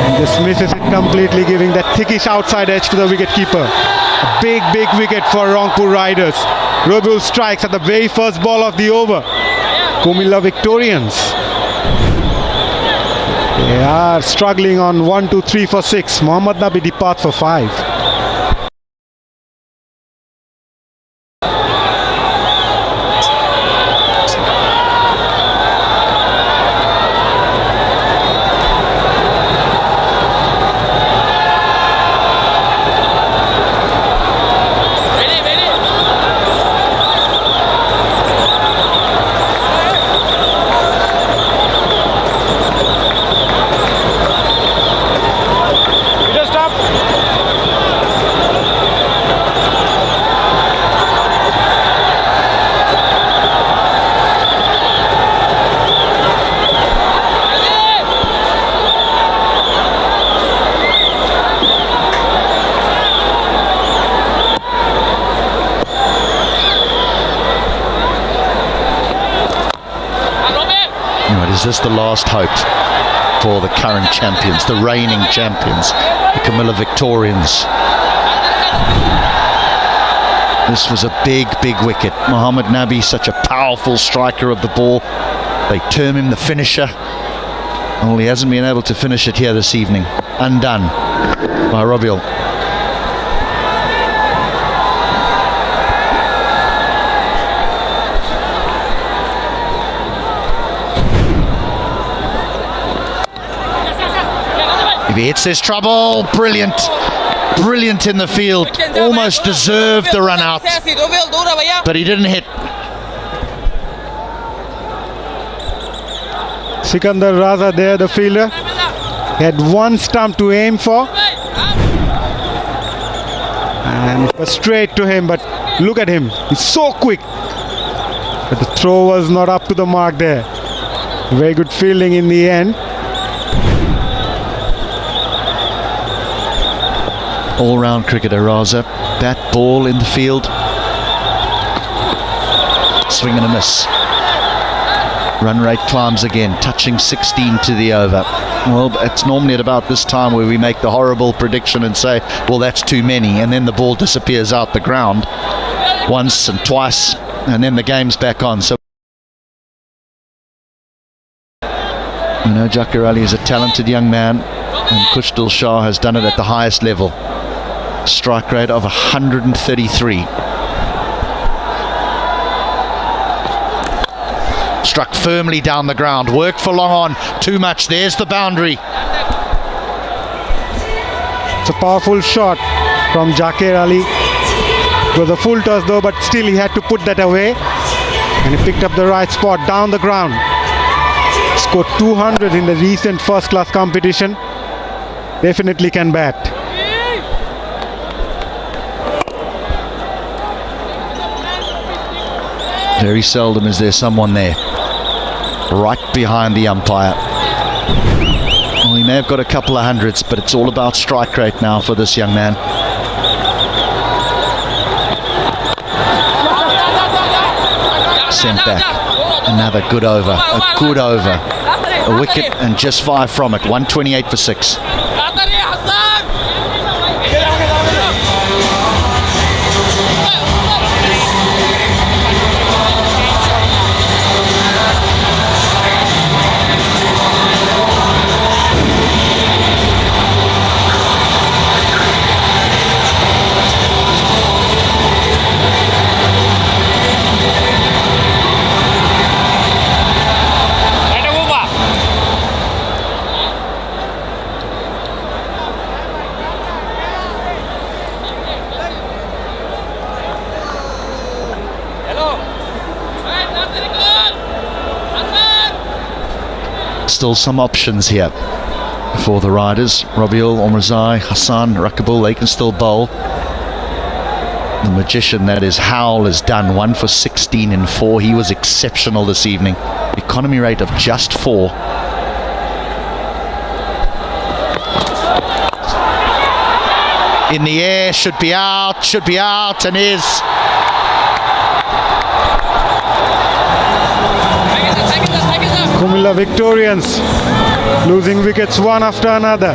and just misses it completely, giving that thickish outside edge to the wicketkeeper. A big wicket for Rangpur Riders. Robiul strikes at the very first ball of the over. Comilla Victorians. They are struggling on 1, 2, 3 for 6. Mohammad Nabi departs for 5. Is this the last hope for the current champions, the reigning champions, the Comilla Victorians? This was a big wicket. Mohammad Nabi, such a powerful striker of the ball. They term him the finisher. Well, he hasn't been able to finish it here this evening. Undone by Robiul. If he hits this trouble, brilliant in the field, almost deserved the run out, but he didn't hit. Sikandar Raza there, the fielder. He had one stump to aim for. And it was straight to him, but look at him. He's so quick. But the throw was not up to the mark there. Very good fielding in the end. All-round cricketer, Raza. Bat, ball in the field. Swing and a miss. Run rate climbs again, touching 16 to the over. Well, it's normally at about this time where we make the horrible prediction and say, well, that's too many, and then the ball disappears out the ground once and twice, and then the game's back on. So you know, Zakir Ali is a talented young man, and Kushdil Shah has done it at the highest level. Strike rate of 133. Struck firmly down the ground. Worked for long on. Too much. There's the boundary. It's a powerful shot from Zakir Ali. It was a full toss though, but still he had to put that away. And he picked up the right spot down the ground. Scored 200 in the recent first-class competition. Definitely can bat. Very seldom is there someone there, right behind the umpire. Well, he may have got a couple of hundreds, but it's all about strike rate now for this young man. Sent back. Another good over. A good over. A wicket and just 5 from it. 128 for 6. Still some options here for the riders. Rabiul, Omrazai, Hassan, Rakibul, they can still bowl. The magician, that is Howell, is done. 1 for 16 in 4. He was exceptional this evening. Economy rate of just 4. In the air, should be out, and is. Comilla Victorians losing wickets one after another.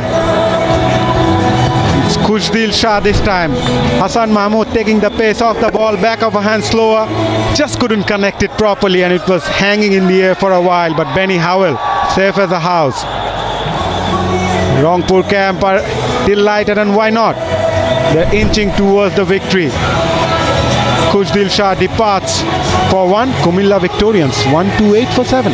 It's Kushdil Shah this time. Hassan Mahmood taking the pace off the ball, back of a hand slower. Just couldn't connect it properly and it was hanging in the air for a while. But Benny Howell, safe as a house. Rangpur camp are delighted, and why not? They're inching towards the victory. Kushdil Shah departs for 1. Comilla Victorians 128 for 7.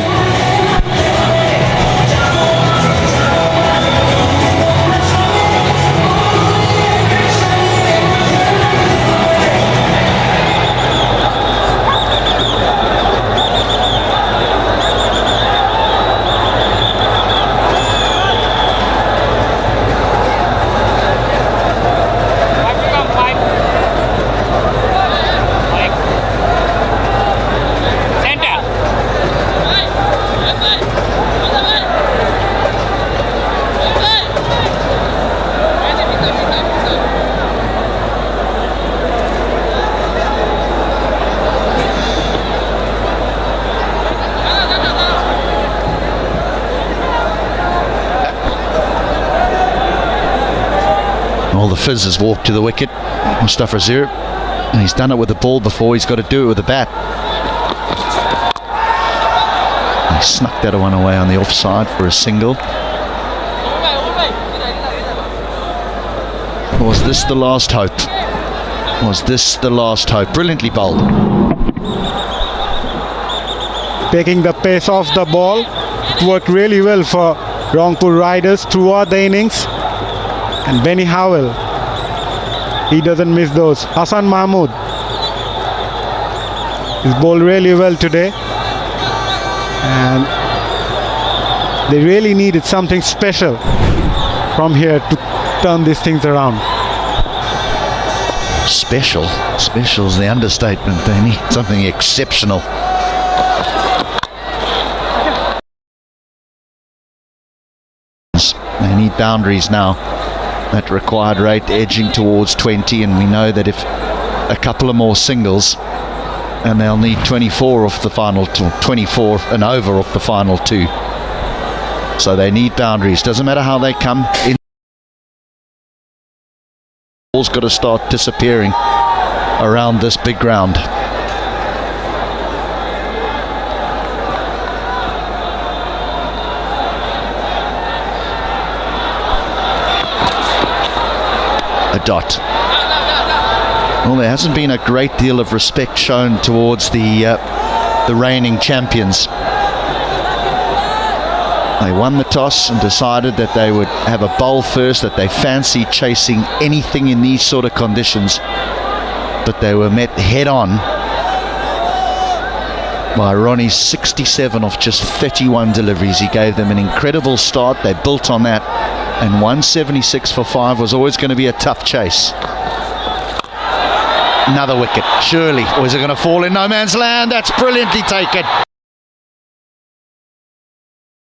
Well, the Fizz has walked to the wicket, Mustafa Azir, and he's done it with the ball before. He's got to do it with the bat. He snuck that one away on the offside for a single. Was this the last hope? Was this the last hope? Brilliantly bowled. Taking the pace off the ball. It worked really well for Rangpur riders throughout the innings. And Benny Howell, he doesn't miss those. Hassan Mahmood, he's bowled really well today. And They really needed something special from here to turn these things around. Special's the understatement. They need something exceptional. They need boundaries now. That required rate edging towards 20, and we know that if a couple of more singles, and they'll need 24 off the final 24 and over off the final 2. So they need boundaries. Doesn't matter how they come in. Ball's got to start disappearing around this big ground. A dot. Well, there hasn't been a great deal of respect shown towards the reigning champions. They won the toss and decided that they would have a bowl first, that they fancy chasing anything in these sort of conditions, but they were met head on by Ronnie's 67 off just 31 deliveries. He gave them an incredible start. They built on that, and 176 for 5 was always going to be a tough chase. Another wicket, surely. Or is it going to fall in no man's land? That's brilliantly taken.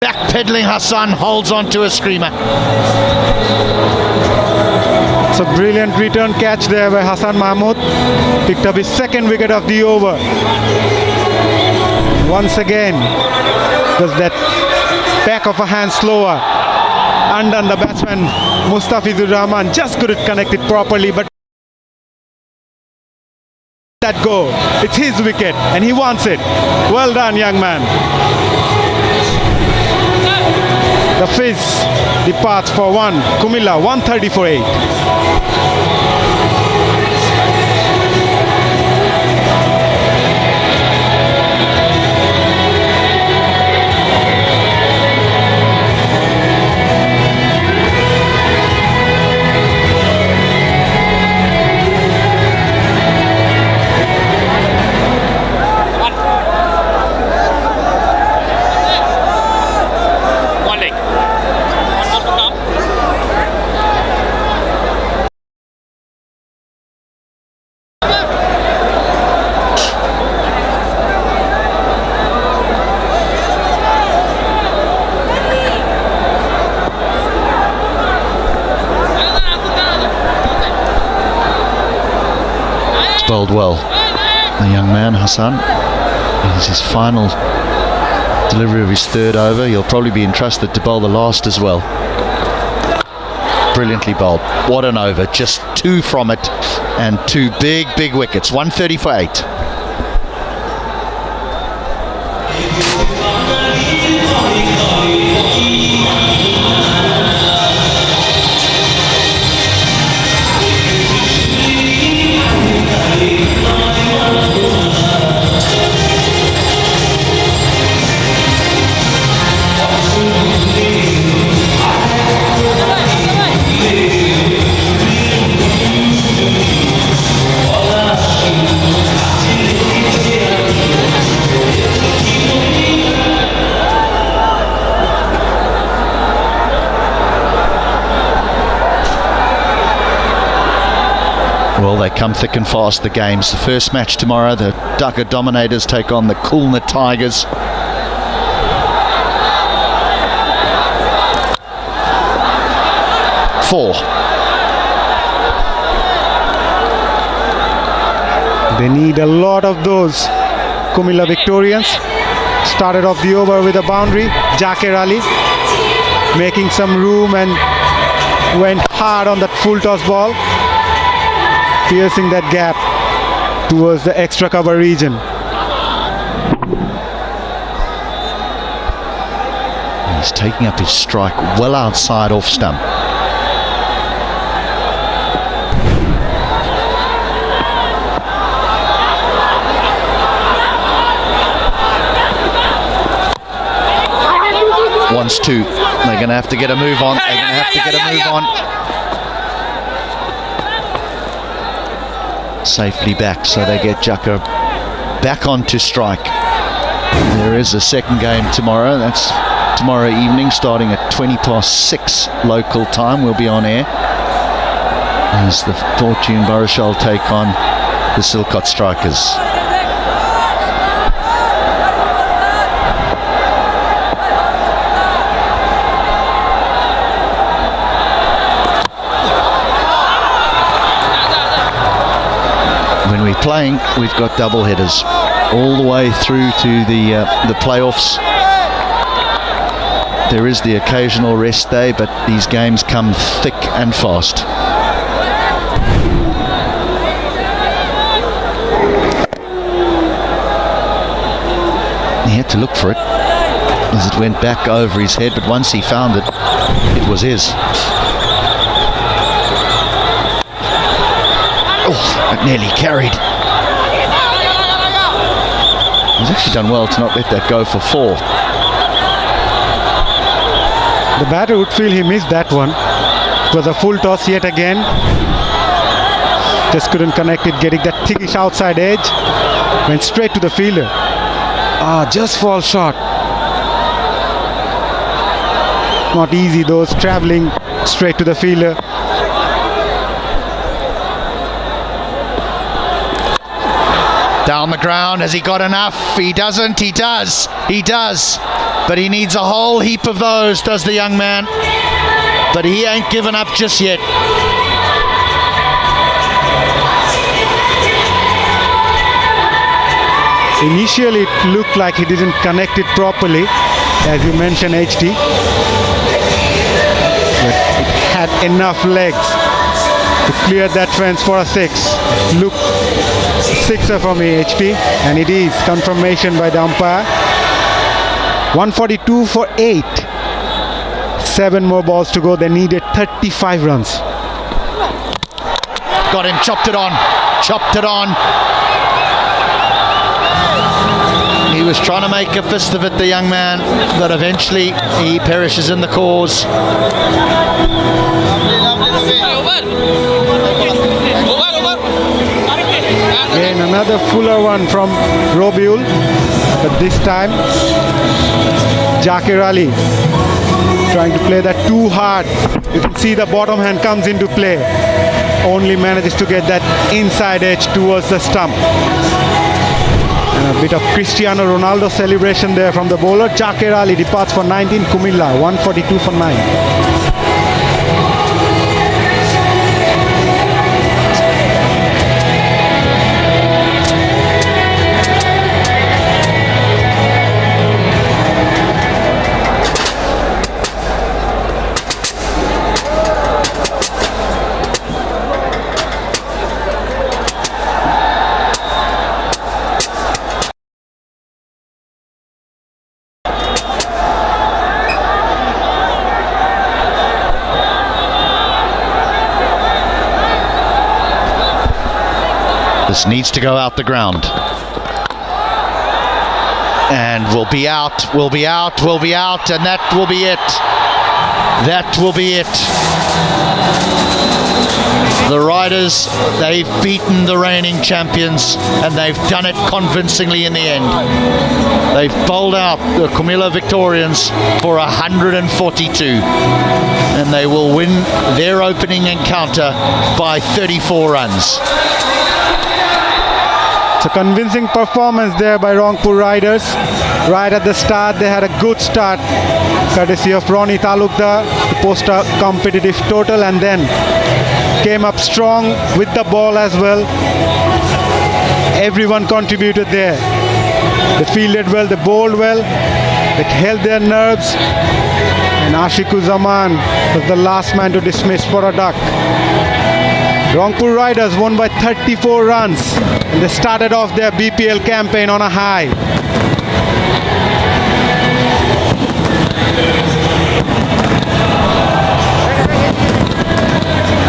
Backpedaling Hassan holds on to a screamer. It's a brilliant return catch there by Hassan Mahmood. Picked up his second wicket of the over. Once again, was that back of a hand slower. Undone the batsman Mustafizur Rahman just couldn't connect it properly, but that go. It's his wicket and he wants it. Well done, young man. The Fizz departs for 1. Comilla 130 for 8. Bowled well. The young man Hassan, this is his final delivery of his third over. He'll probably be entrusted to bowl the last as well. Brilliantly bowled. What an over. Just 2 from it, and 2 big wickets. 130 for 8. Well, they come thick and fast, the games. The first match tomorrow, the Dhaka Dominators take on the Khulna Tigers. They need a lot of those. Comilla Victorians started off the over with a boundary. Jakir Ali making some room and went hard on that full toss ball, piercing that gap towards the extra cover region. He's taking up his strike well outside off stump. Wants to. They're going to have to get a move on. They're going to have to get a move on. Safely back, so they get Jaka back onto strike. There is a second game tomorrow. That's tomorrow evening, starting at 6:20 local time. We'll be on air as the Fortune Baruchel take on the Silcott Strikers. When we're playing, we've got double headers all the way through to the playoffs. There is the occasional rest day, but these games come thick and fast. He had to look for it as it went back over his head, but once he found it, it was his. Oh, it nearly carried. He's actually done well to not let that go for 4. The batter would feel he missed that one. It was a full toss yet again. Just couldn't connect it, getting that thickish outside edge. Went straight to the fielder. Just fall short. Not easy, those travelling straight to the fielder. Down the ground, has he got enough? He doesn't, he does. He does. But he needs a whole heap of those, does the young man. But he ain't given up just yet. Initially it looked like he didn't connect it properly, as you mentioned, HT. But it had enough legs to clear that fence for a 6. Look, 6er for me, HT, and it is confirmation by the umpire. 142 for 8. 7 more balls to go. They needed 35 runs. Got him, chopped it on. Chopped it on. He was trying to make a fist of it, the young man, but eventually he perishes in the cause. Again, another fuller one from Robiul, but this time Zakir Ali trying to play that too hard. You can see the bottom hand comes into play. Only manages to get that inside edge towards the stump. And a bit of Cristiano Ronaldo celebration there from the bowler. Zakir Ali departs for 19. Comilla 142 for 9. This needs to go out the ground. And we'll be out, we'll be out, we'll be out, and that will be it. That will be it. The Riders, they've beaten the reigning champions, and they've done it convincingly in the end. They've bowled out the Comilla Victorians for 142, and they will win their opening encounter by 34 runs. It's a convincing performance there by Rangpur Riders. Right at the start, they had a good start, courtesy of Ronnie Talukdar to post a competitive total, and then came up strong with the ball as well. Everyone contributed there. They fielded well, they bowled well, they held their nerves, and Ashiqur Zaman was the last man to dismiss for a duck. Rangpur Riders won by 34 runs, and they started off their BPL campaign on a high.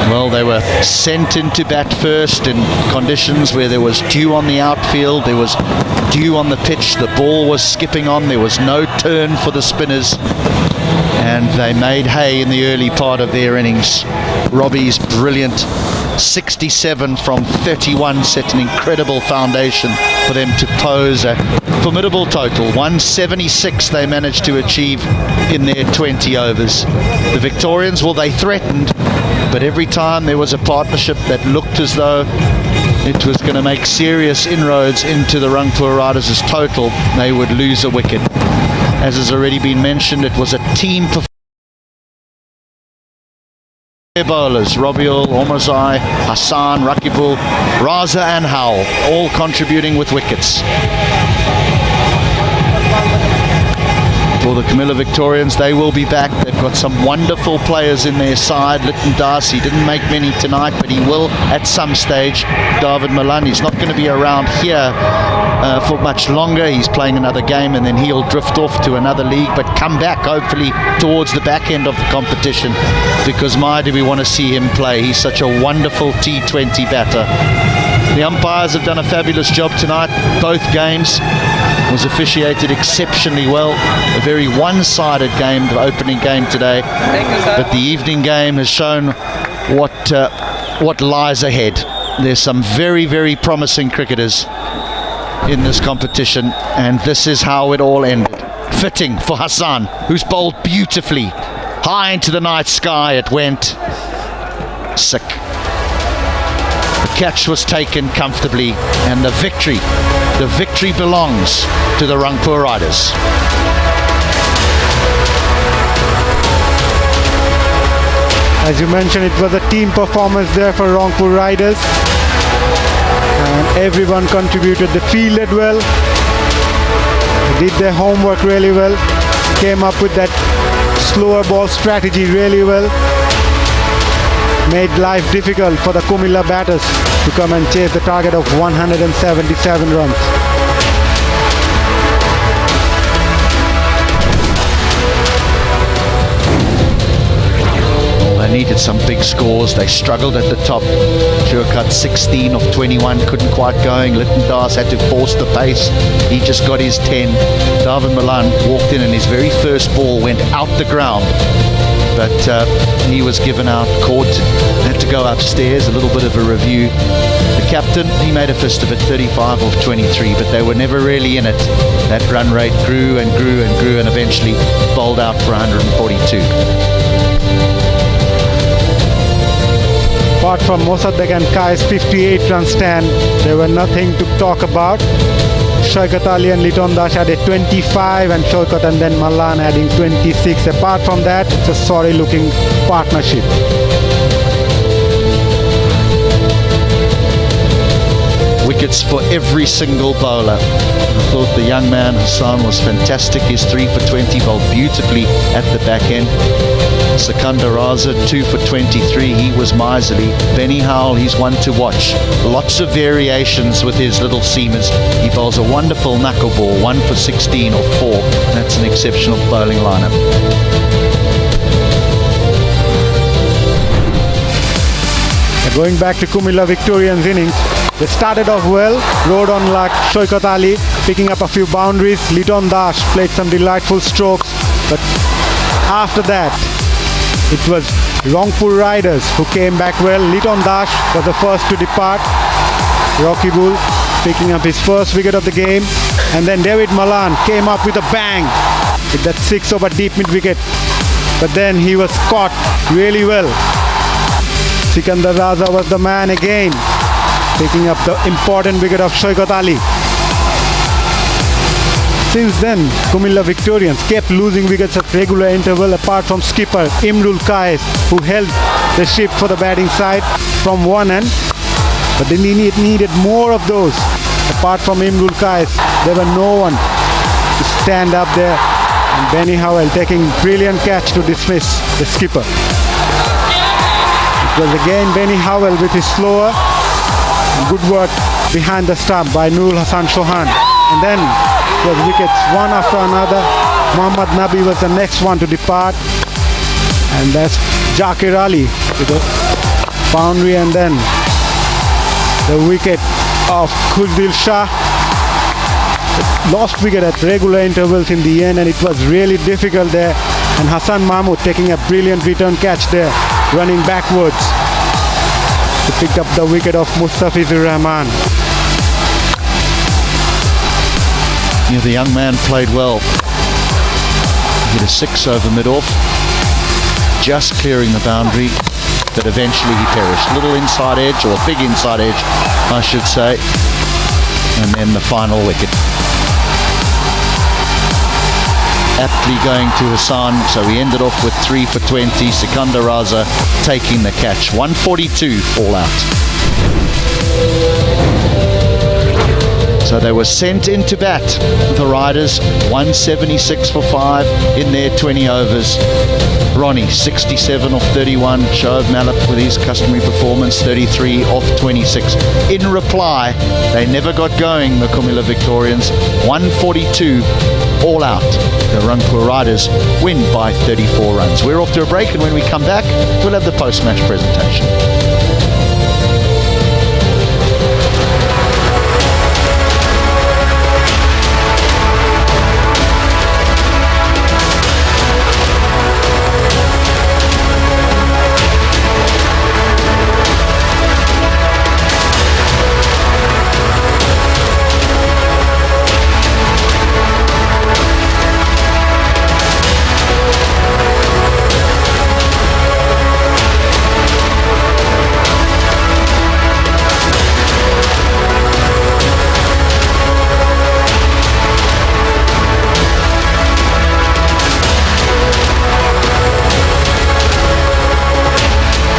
Well, they were sent into bat first in conditions where there was dew on the outfield, there was dew on the pitch, the ball was skipping on, there was no turn for the spinners, and they made hay in the early part of their innings. Robbie's brilliant 67 from 31 set an incredible foundation for them to pose a formidable total. 176 they managed to achieve in their 20 overs. The Victorians, well, they threatened, but every time there was a partnership that looked as though it was going to make serious inroads into the Rangpur Riders' total, they would lose a wicket. As has already been mentioned, it was a team performance. Bowlers, Robiul, Omarzai, Hassan, Rakibul, Raza and Howell, all contributing with wickets. For the Comilla Victorians, they will be back. They've got some wonderful players in their side. Litton Das, he didn't make many tonight, but he will at some stage. David Malan, he's not going to be around here for much longer. He's playing another game and then he'll drift off to another league, but come back hopefully towards the back end of the competition, because my, do we want to see him play. He's such a wonderful T20 batter. The umpires have done a fabulous job tonight. Both games was officiated exceptionally well. A very one-sided game, the opening game today, but the evening game has shown what lies ahead. There's some very, very promising cricketers in this competition, and this is how it all ended. Fitting for Hassan, who's bowled beautifully. High into the night sky it went. Sick. The catch was taken comfortably, and the victory belongs to the Rangpur Riders. As you mentioned, it was a team performance there for Rangpur Riders, and everyone contributed. They fielded well, they did their homework really well, came up with that slower ball strategy really well, made life difficult for the Comilla batters to come and chase the target of 177 runs. They needed some big scores. They struggled at the top. Shurkat 16 of 21, couldn't quite going. Litton Das had to force the pace. He just got his 10. David Malan walked in and his very first ball went out the ground. But he was given out, caught, had to go upstairs, a little bit of a review. The captain, he made a fist of it, 35 of 23, but they were never really in it. That run rate grew and grew and grew, and eventually bowled out for 142. Apart from Mossadegh and Kai's 58 run stand, there were nothing to talk about. Shaukat Ali and Litton Das had a 25, and Shaukat and then Malan adding 26. Apart from that, it's a sorry looking partnership. Wickets for every single bowler. I thought the young man Hassan was fantastic. His 3 for 20, bowled beautifully at the back end. Sikandar Raza 2 for 23, he was miserly. Benny Howell, he's one to watch. Lots of variations with his little seamers. He bowls a wonderful knuckle ball, 1 for 16 or 4. That's an exceptional bowling lineup. Going back to Comilla Victorians innings, they started off well, rode on luck. Shaukat Ali picking up a few boundaries. Litton Das played some delightful strokes, but after that, it was Rangpur Riders who came back well. Litton Das was the first to depart. Rakibul picking up his first wicket of the game, and then David Malan came up with a bang with that 6 over deep mid wicket, but then he was caught really well. Sikandar Raza was the man again, picking up the important wicket of Shaukat Ali. Since then, Comilla Victorians kept losing wickets at regular interval, apart from skipper Imrul Kais, who held the ship for the batting side from one end, but they needed more of those. Apart from Imrul Kais, there were no one to stand up there, and Benny Howell taking brilliant catch to dismiss the skipper. It was again Benny Howell with his slower, and good work behind the stump by Nurul Hassan Chauhan, and then it was wickets one after another. Muhammad Nabi was the next one to depart, and that's Zakir Ali with a boundary, and then the wicket of Khuzdil Shah. Lost wicket at regular intervals in the end, and it was really difficult there, and Hassan Mahmood taking a brilliant return catch there, running backwards to pick up the wicket of Mustafizur Rahman. Yeah, the young man played well. He hit a 6 over mid-off, just clearing the boundary, but eventually he perished. Little inside edge, or big inside edge, I should say. And then the final wicket. Aptly going to Hassan, so he ended off with 3 for 20. Sikandar Raza taking the catch. 142 all out. So they were sent into bat, the Riders, 176 for 5 in their 20 overs. Ronnie, 67 off 31. Shoaib Malik with his customary performance, 33 off 26. In reply, they never got going, the Comilla Victorians. 142 all out. The Rangpur Riders win by 34 runs. We're off to a break, and when we come back, we'll have the post-match presentation.